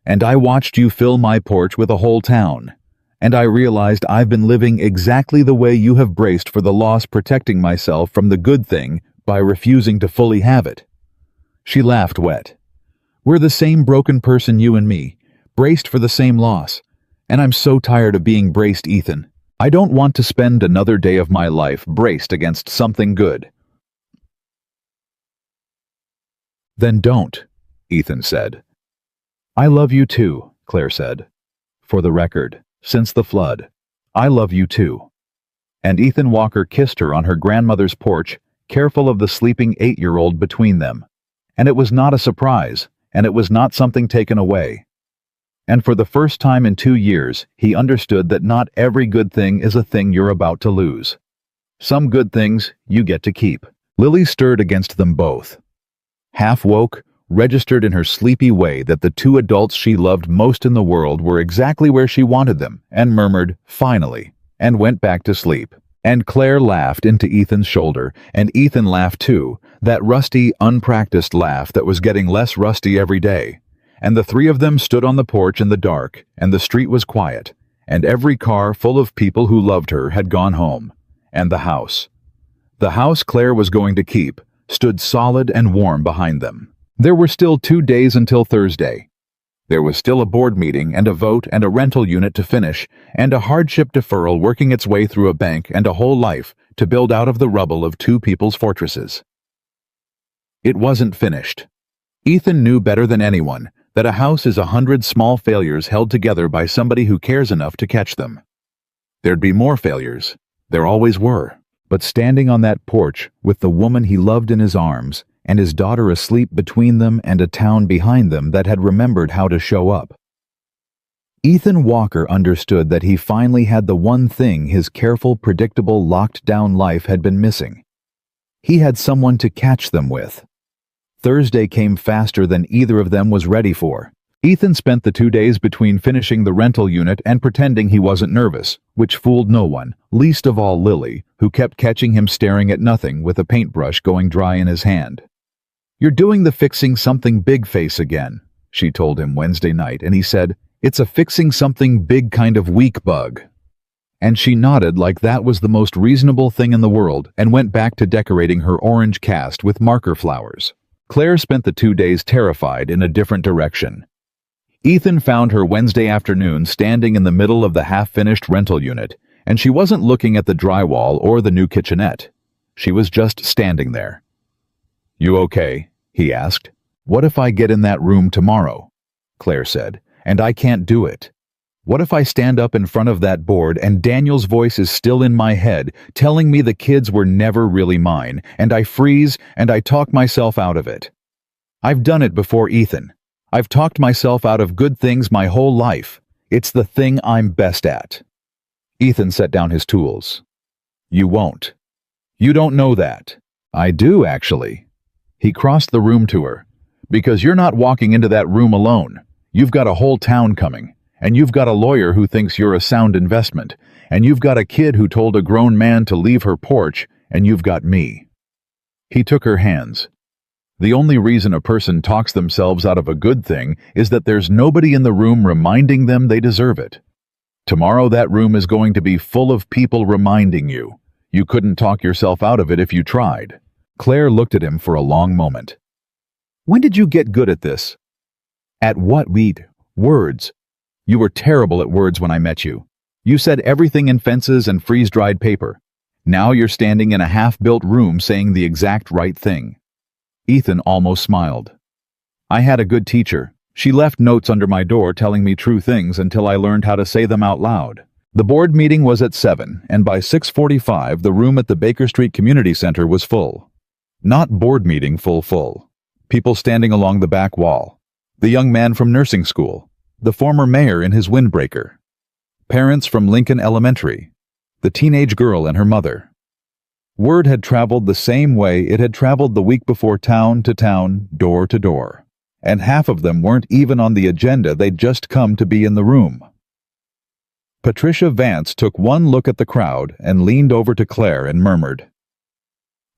And I watched you fill my porch with a whole town. And I realized I've been living exactly the way you have braced for the loss, protecting myself from the good thing by refusing to fully have it." She laughed wet. "We're the same broken person, you and me, braced for the same loss. And I'm so tired of being braced, Ethan. I don't want to spend another day of my life braced against something good." "Then don't," Ethan said. "I love you too," Claire said. "For the record, since the flood, I love you too." And Ethan Walker kissed her on her grandmother's porch, careful of the sleeping 8-year-old between them. And it was not a surprise, and it was not something taken away. And for the first time in 2 years, he understood that not every good thing is a thing you're about to lose. Some good things you get to keep. Lily stirred against them both. Half woke, registered in her sleepy way that the 2 adults she loved most in the world were exactly where she wanted them, and murmured, "Finally," and went back to sleep. And Claire laughed into Ethan's shoulder, and Ethan laughed too, that rusty, unpracticed laugh that was getting less rusty every day. And the 3 of them stood on the porch in the dark, and the street was quiet, and every car full of people who loved her had gone home. And the house Claire was going to keep, stood solid and warm behind them. There were still 2 days until Thursday. There was still a board meeting and a vote and a rental unit to finish, and a hardship deferral working its way through a bank, and a whole life to build out of the rubble of 2 people's fortresses. It wasn't finished. Ethan knew better than anyone that a house is 100 small failures held together by somebody who cares enough to catch them. There'd be more failures. There always were. But standing on that porch with the woman he loved in his arms and his daughter asleep between them and a town behind them that had remembered how to show up. Ethan Walker understood that he finally had the one thing his careful, predictable, locked-down life had been missing. He had someone to catch them with. Thursday came faster than either of them was ready for. Ethan spent the 2 days between finishing the rental unit and pretending he wasn't nervous, which fooled no one, least of all Lily, who kept catching him staring at nothing with a paintbrush going dry in his hand. "You're doing the fixing something big face again," she told him Wednesday night, and he said, "It's a fixing something big kind of weak bug." And she nodded like that was the most reasonable thing in the world and went back to decorating her orange cast with marker flowers. Claire spent the 2 days terrified in a different direction. Ethan found her Wednesday afternoon standing in the middle of the half-finished rental unit, and she wasn't looking at the drywall or the new kitchenette. She was just standing there. "You okay?" he asked. "What if I get in that room tomorrow?" Claire said, "and I can't do it? What if I stand up in front of that board and Daniel's voice is still in my head, telling me the kids were never really mine, and I freeze and I talk myself out of it? I've done it before, Ethan. I've talked myself out of good things my whole life. It's the thing I'm best at." Ethan set down his tools. "You won't. You don't know that." "I do, actually." He crossed the room to her. "Because you're not walking into that room alone. You've got a whole town coming. And you've got a lawyer who thinks you're a sound investment. And you've got a kid who told a grown man to leave her porch. And you've got me." He took her hands. "The only reason a person talks themselves out of a good thing is that there's nobody in the room reminding them they deserve it. Tomorrow that room is going to be full of people reminding you. You couldn't talk yourself out of it if you tried." Claire looked at him for a long moment. "When did you get good at this?" "At what, Weed? Words. You were terrible at words when I met you. You said everything in fences and freeze-dried paper. Now you're standing in a half-built room saying the exact right thing." Ethan almost smiled. "I had a good teacher. She left notes under my door telling me true things until I learned how to say them out loud." The board meeting was at 7, and by 6:45 the room at the Baker Street Community Center was full. Not board meeting full. People standing along the back wall. The young man from nursing school. The former mayor in his windbreaker. Parents from Lincoln Elementary. The teenage girl and her mother. Word had traveled the same way it had traveled the week before, town to town, door to door. And half of them weren't even on the agenda, they'd just come to be in the room. Patricia Vance took one look at the crowd and leaned over to Claire and murmured,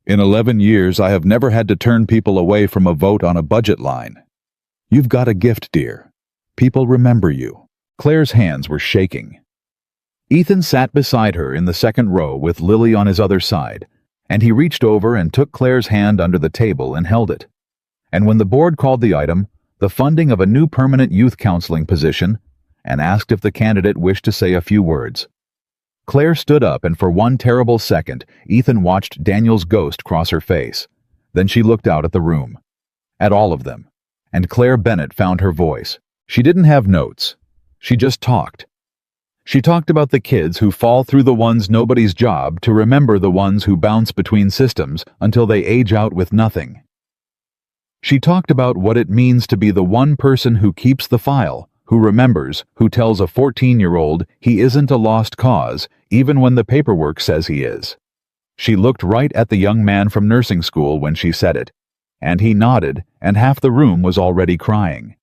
"In 11 years I have never had to turn people away from a vote on a budget line. You've got a gift, dear. People remember you." Claire's hands were shaking. Ethan sat beside her in the second row with Lily on his other side, and he reached over and took Claire's hand under the table and held it. And when the board called the item, the funding of a new permanent youth counseling position, and asked if the candidate wished to say a few words, Claire stood up, and for one terrible second, Ethan watched Daniel's ghost cross her face. Then she looked out at the room. At all of them. And Claire Bennett found her voice. She didn't have notes. She just talked. She talked about the kids who fall through the ones nobody's job to remember the ones who bounce between systems until they age out with nothing. She talked about what it means to be the one person who keeps the file, who remembers, who tells a 14-year-old he isn't a lost cause, even when the paperwork says he is. She looked right at the young man from nursing school when she said it, and he nodded, and half the room was already crying.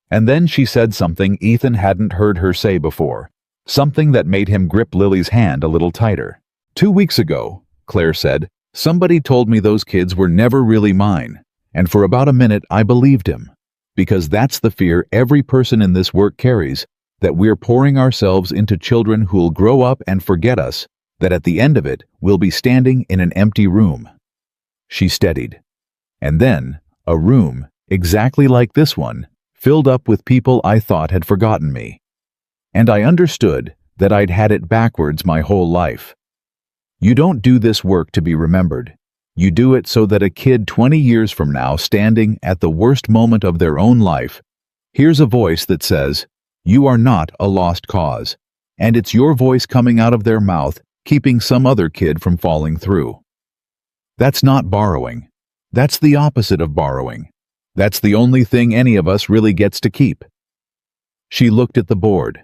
And then she said something Ethan hadn't heard her say before, something that made him grip Lily's hand a little tighter. 2 weeks ago, Claire said, somebody told me those kids were never really mine, and for about a minute I believed him, because that's the fear every person in this work carries, that we're pouring ourselves into children who'll grow up and forget us, that at the end of it we'll be standing in an empty room. She steadied. And then, a room, exactly like this one, filled up with people I thought had forgotten me. And I understood that I'd had it backwards my whole life. You don't do this work to be remembered. You do it so that a kid 20 years from now, standing at the worst moment of their own life, hears a voice that says, "You are not a lost cause," and it's your voice coming out of their mouth, keeping some other kid from falling through. That's not borrowing. That's the opposite of borrowing. That's the only thing any of us really gets to keep. She looked at the board.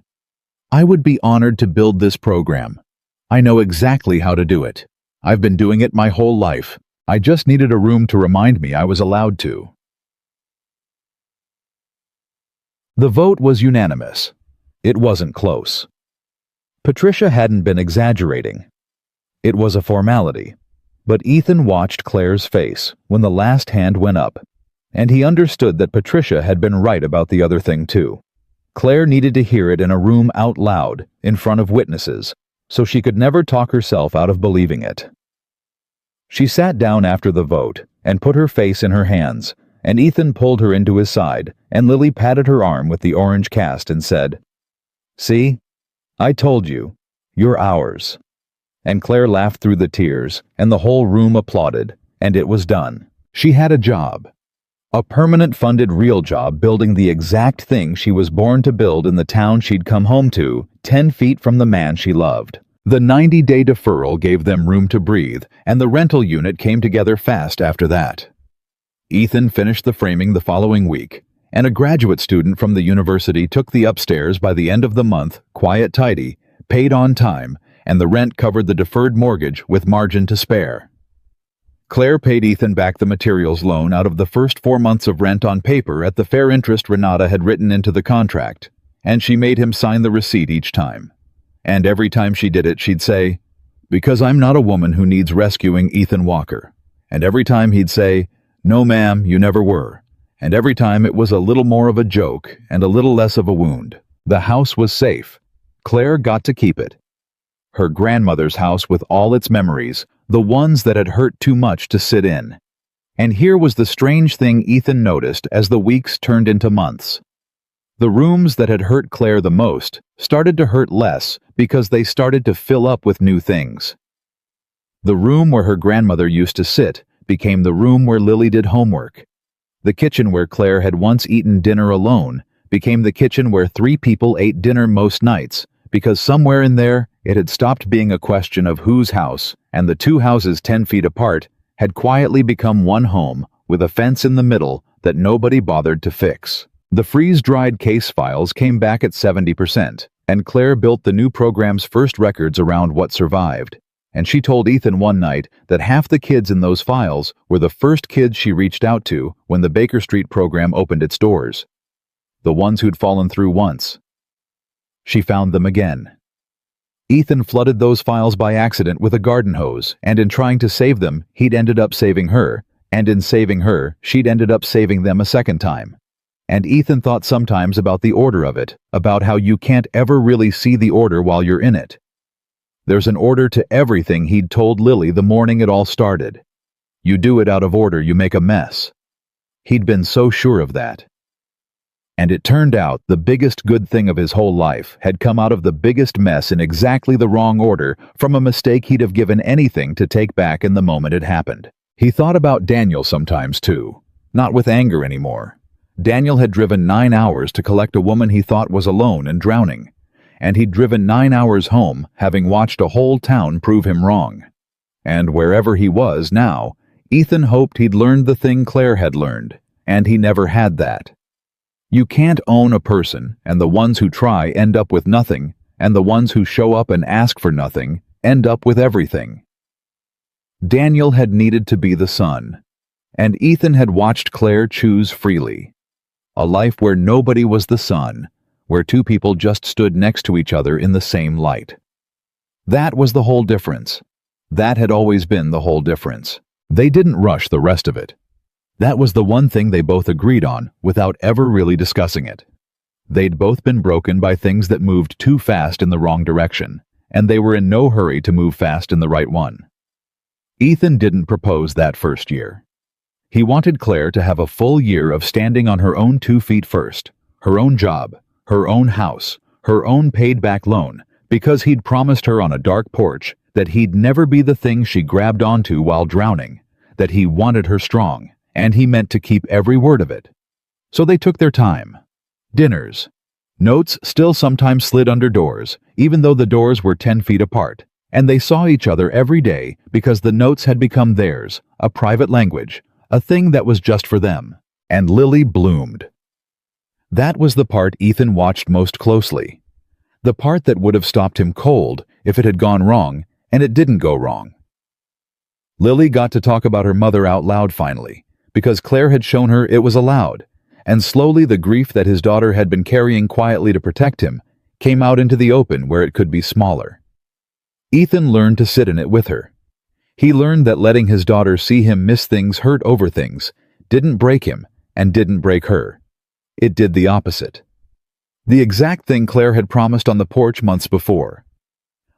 I would be honored to build this program. I know exactly how to do it. I've been doing it my whole life. I just needed a room to remind me I was allowed to. The vote was unanimous. It wasn't close. Patricia hadn't been exaggerating. It was a formality. But Ethan watched Claire's face when the last hand went up, and he understood that Patricia had been right about the other thing too. Claire needed to hear it in a room out loud, in front of witnesses, so she could never talk herself out of believing it. She sat down after the vote and put her face in her hands, and Ethan pulled her into his side, and Lily patted her arm with the orange cast and said, "See? I told you. You're ours." And Claire laughed through the tears, and the whole room applauded, and it was done. She had a job. A permanent funded real job building the exact thing she was born to build in the town she'd come home to, 10 feet from the man she loved. The 90-day deferral gave them room to breathe, and the rental unit came together fast after that. Ethan finished the framing the following week, and a graduate student from the university took the upstairs by the end of the month, quiet, tidy, paid on time, and the rent covered the deferred mortgage with margin to spare. Claire paid Ethan back the materials loan out of the first 4 months of rent on paper at the fair interest Renata had written into the contract, and she made him sign the receipt each time. And every time she did it, she'd say, "Because I'm not a woman who needs rescuing, Ethan Walker." And every time he'd say, "No, ma'am, you never were." And every time it was a little more of a joke and a little less of a wound. The house was safe. Claire got to keep it. Her grandmother's house with all its memories, the ones that had hurt too much to sit in. And here was the strange thing Ethan noticed as the weeks turned into months. The rooms that had hurt Claire the most started to hurt less because they started to fill up with new things. The room where her grandmother used to sit became the room where Lily did homework. The kitchen where Claire had once eaten dinner alone became the kitchen where 3 people ate dinner most nights, because somewhere in there it had stopped being a question of whose house, and the 2 houses 10 feet apart had quietly become one home with a fence in the middle that nobody bothered to fix. The freeze-dried case files came back at 70%, and Claire built the new program's first records around what survived. And she told Ethan one night that half the kids in those files were the first kids she reached out to when the Baker Street program opened its doors. The ones who'd fallen through once. She found them again. Ethan flooded those files by accident with a garden hose, and in trying to save them, he'd ended up saving her, and in saving her, she'd ended up saving them a second time. And Ethan thought sometimes about the order of it, about how you can't ever really see the order while you're in it. There's an order to everything he'd told Lily the morning it all started. You do it out of order, you make a mess. He'd been so sure of that. And it turned out the biggest good thing of his whole life had come out of the biggest mess in exactly the wrong order from a mistake he'd have given anything to take back in the moment it happened. He thought about Daniel sometimes too, not with anger anymore. Daniel had driven 9 hours to collect a woman he thought was alone and drowning, and he'd driven 9 hours home, having watched a whole town prove him wrong. And wherever he was now, Ethan hoped he'd learned the thing Claire had learned, and he never had that. You can't own a person, and the ones who try end up with nothing, and the ones who show up and ask for nothing end up with everything. Daniel had needed to be the son, and Ethan had watched Claire choose freely. A life where nobody was the son, where 2 people just stood next to each other in the same light. That was the whole difference. That had always been the whole difference. They didn't rush the rest of it. That was the one thing they both agreed on without ever really discussing it. They'd both been broken by things that moved too fast in the wrong direction, and they were in no hurry to move fast in the right one. Ethan didn't propose that first year. He wanted Claire to have a full year of standing on her own 2 feet first, her own job, her own house, her own paid-back loan, because he'd promised her on a dark porch that he'd never be the thing she grabbed onto while drowning, that he wanted her strong, and he meant to keep every word of it. So they took their time. Dinners. Notes still sometimes slid under doors, even though the doors were 10 feet apart, and they saw each other every day because the notes had become theirs, a private language, a thing that was just for them. And Lily bloomed. That was the part Ethan watched most closely. The part that would have stopped him cold if it had gone wrong, and it didn't go wrong. Lily got to talk about her mother out loud finally, because Claire had shown her it was allowed, and slowly the grief that his daughter had been carrying quietly to protect him came out into the open where it could be smaller. Ethan learned to sit in it with her. He learned that letting his daughter see him miss things, hurt over things, didn't break him and didn't break her. It did the opposite. The exact thing Claire had promised on the porch months before.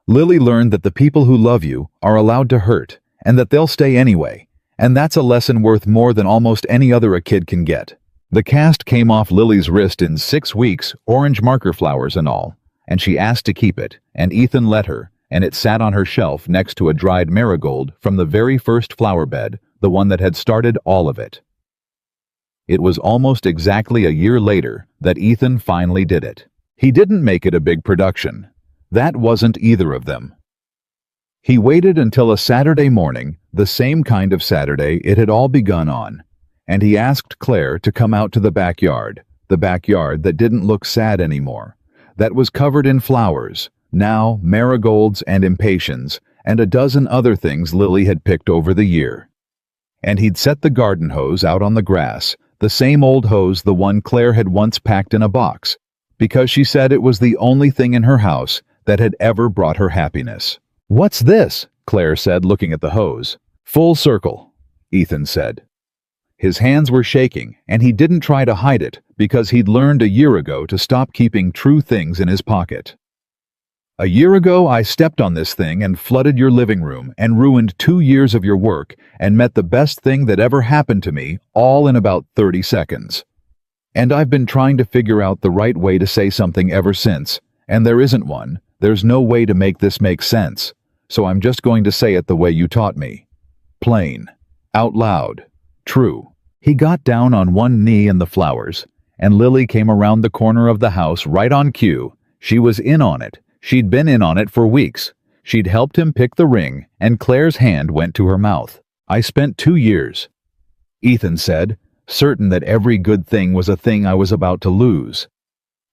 Lily learned that the people who love you are allowed to hurt, and that they'll stay anyway, and that's a lesson worth more than almost any other a kid can get. The cast came off Lily's wrist in 6 weeks, orange marker flowers and all, and she asked to keep it, and Ethan let her, and it sat on her shelf next to a dried marigold from the very first flower bed, the one that had started all of it. It was almost exactly a year later that Ethan finally did it. He didn't make it a big production. That wasn't either of them. He waited until a Saturday morning, the same kind of Saturday it had all begun on, and he asked Claire to come out to the backyard that didn't look sad anymore, that was covered in flowers, now marigolds and impatiens, and a dozen other things Lily had picked over the year. And he'd set the garden hose out on the grass, the same old hose, the one Claire had once packed in a box, because she said it was the only thing in her house that had ever brought her happiness. "What's this?" Claire said, looking at the hose. "Full circle," Ethan said. His hands were shaking, and he didn't try to hide it because he'd learned a year ago to stop keeping true things in his pocket. "A year ago I stepped on this thing and flooded your living room and ruined 2 years of your work and met the best thing that ever happened to me all in about 30 seconds. And I've been trying to figure out the right way to say something ever since, and there isn't one. There's no way to make this make sense, so I'm just going to say it the way you taught me. Plain. Out loud. True." He got down on one knee in the flowers, and Lily came around the corner of the house right on cue. She was in on it. She'd been in on it for weeks. She'd helped him pick the ring, and Claire's hand went to her mouth. "I spent 2 years," Ethan said, certain that every good thing was a thing I was about to lose.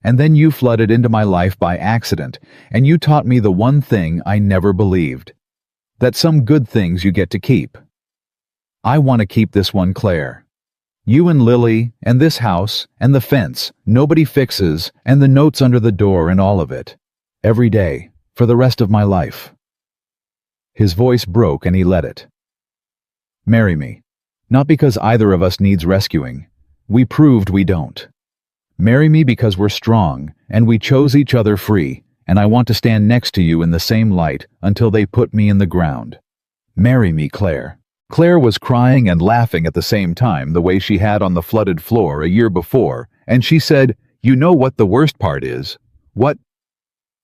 "And then you flooded into my life by accident, and you taught me the one thing I never believed. That some good things you get to keep. I want to keep this one, Claire. You and Lily, and this house, and the fence, nobody fixes, and the notes under the door and all of it. Every day, for the rest of my life." His voice broke and he let it. "Marry me. Not because either of us needs rescuing. We proved we don't. Marry me because we're strong, and we chose each other free, and I want to stand next to you in the same light until they put me in the ground. Marry me, Claire." Claire was crying and laughing at the same time, the way she had on the flooded floor a year before, and she said, "You know what the worst part is?" "What?"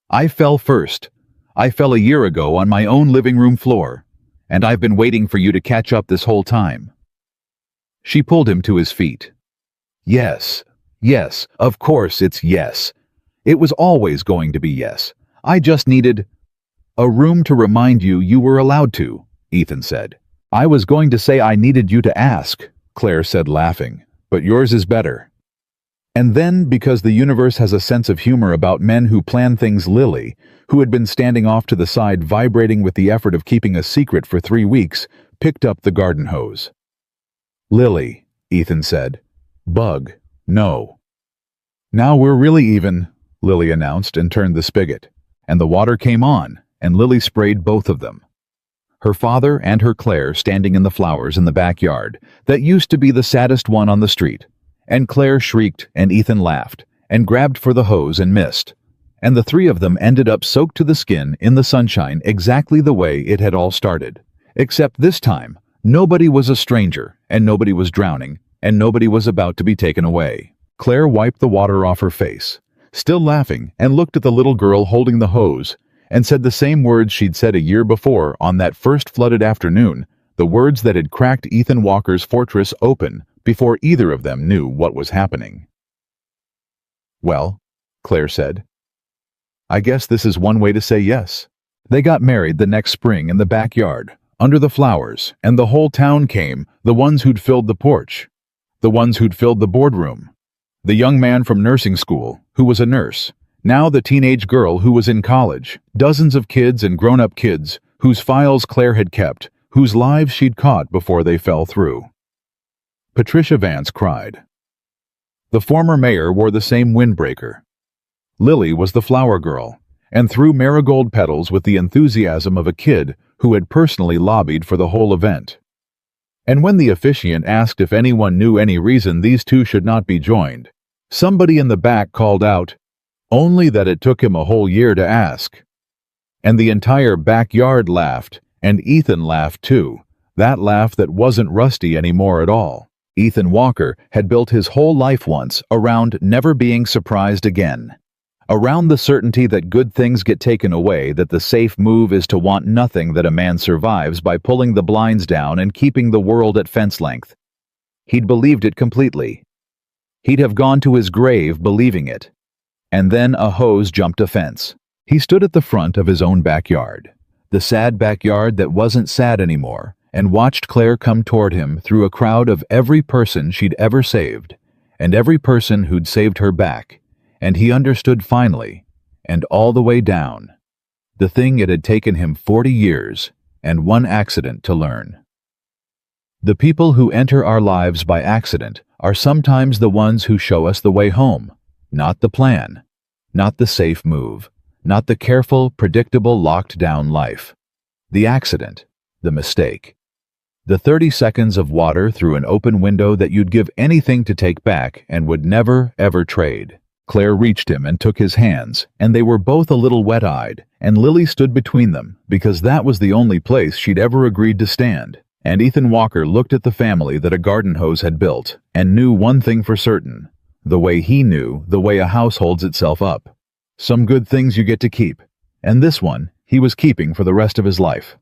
"I fell first. I fell a year ago on my own living room floor, and I've been waiting for you to catch up this whole time." She pulled him to his feet. "Yes. Yes, of course it's yes. It was always going to be yes. I just needed a room to remind you you were allowed to," Ethan said. "I was going to say I needed you to ask," Claire said, laughing, "but yours is better." And then, because the universe has a sense of humor about men who plan things, Lily, who had been standing off to the side vibrating with the effort of keeping a secret for 3 weeks, picked up the garden hose. "Lily," Ethan said. "Bug. No." "Now we're really even," Lily announced and turned the spigot, and the water came on, and Lily sprayed both of them. Her father and her Claire standing in the flowers in the backyard that used to be the saddest one on the street, and Claire shrieked and Ethan laughed and grabbed for the hose and missed, and the 3 of them ended up soaked to the skin in the sunshine exactly the way it had all started, except this time nobody was a stranger, and nobody was drowning, and nobody was about to be taken away. Claire wiped the water off her face, still laughing, and looked at the little girl holding the hose, and said the same words she'd said a year before on that first flooded afternoon, The words that had cracked Ethan Walker's fortress open before either of them knew what was happening. "Well," Claire said, "I guess this is one way to say yes." They got married the next spring in the backyard, under the flowers, and the whole town came, the ones who'd filled the porch, the ones who'd filled the boardroom, the young man from nursing school, who was a nurse, now the teenage girl who was in college, dozens of kids and grown-up kids whose files Claire had kept, whose lives she'd caught before they fell through. Patricia Vance cried. The former mayor wore the same windbreaker. Lily was the flower girl, and threw marigold petals with the enthusiasm of a kid who had personally lobbied for the whole event. And when the officiant asked if anyone knew any reason these two should not be joined, somebody in the back called out, "Only that it took him a whole year to ask." And the entire backyard laughed, and Ethan laughed too, that laugh that wasn't rusty anymore at all. Ethan Walker had built his whole life once around never being surprised again. Around the certainty that good things get taken away, that the safe move is to want nothing, that a man survives by pulling the blinds down and keeping the world at fence length. He'd believed it completely. He'd have gone to his grave believing it. And then a hose jumped a fence. He stood at the front of his own backyard, the sad backyard that wasn't sad anymore, and watched Claire come toward him through a crowd of every person she'd ever saved, and every person who'd saved her back. And he understood finally, and all the way down, the thing it had taken him 40 years and one accident to learn. The people who enter our lives by accident are sometimes the ones who show us the way home, not the plan, not the safe move, not the careful, predictable, locked-down life. The accident, the mistake. The 30 seconds of water through an open window that you'd give anything to take back and would never, ever trade. Claire reached him and took his hands, and they were both a little wet-eyed, and Lily stood between them, because that was the only place she'd ever agreed to stand. And Ethan Walker looked at the family that a garden hose had built, and knew one thing for certain, the way he knew the way a house holds itself up. Some good things you get to keep, and this one he was keeping for the rest of his life.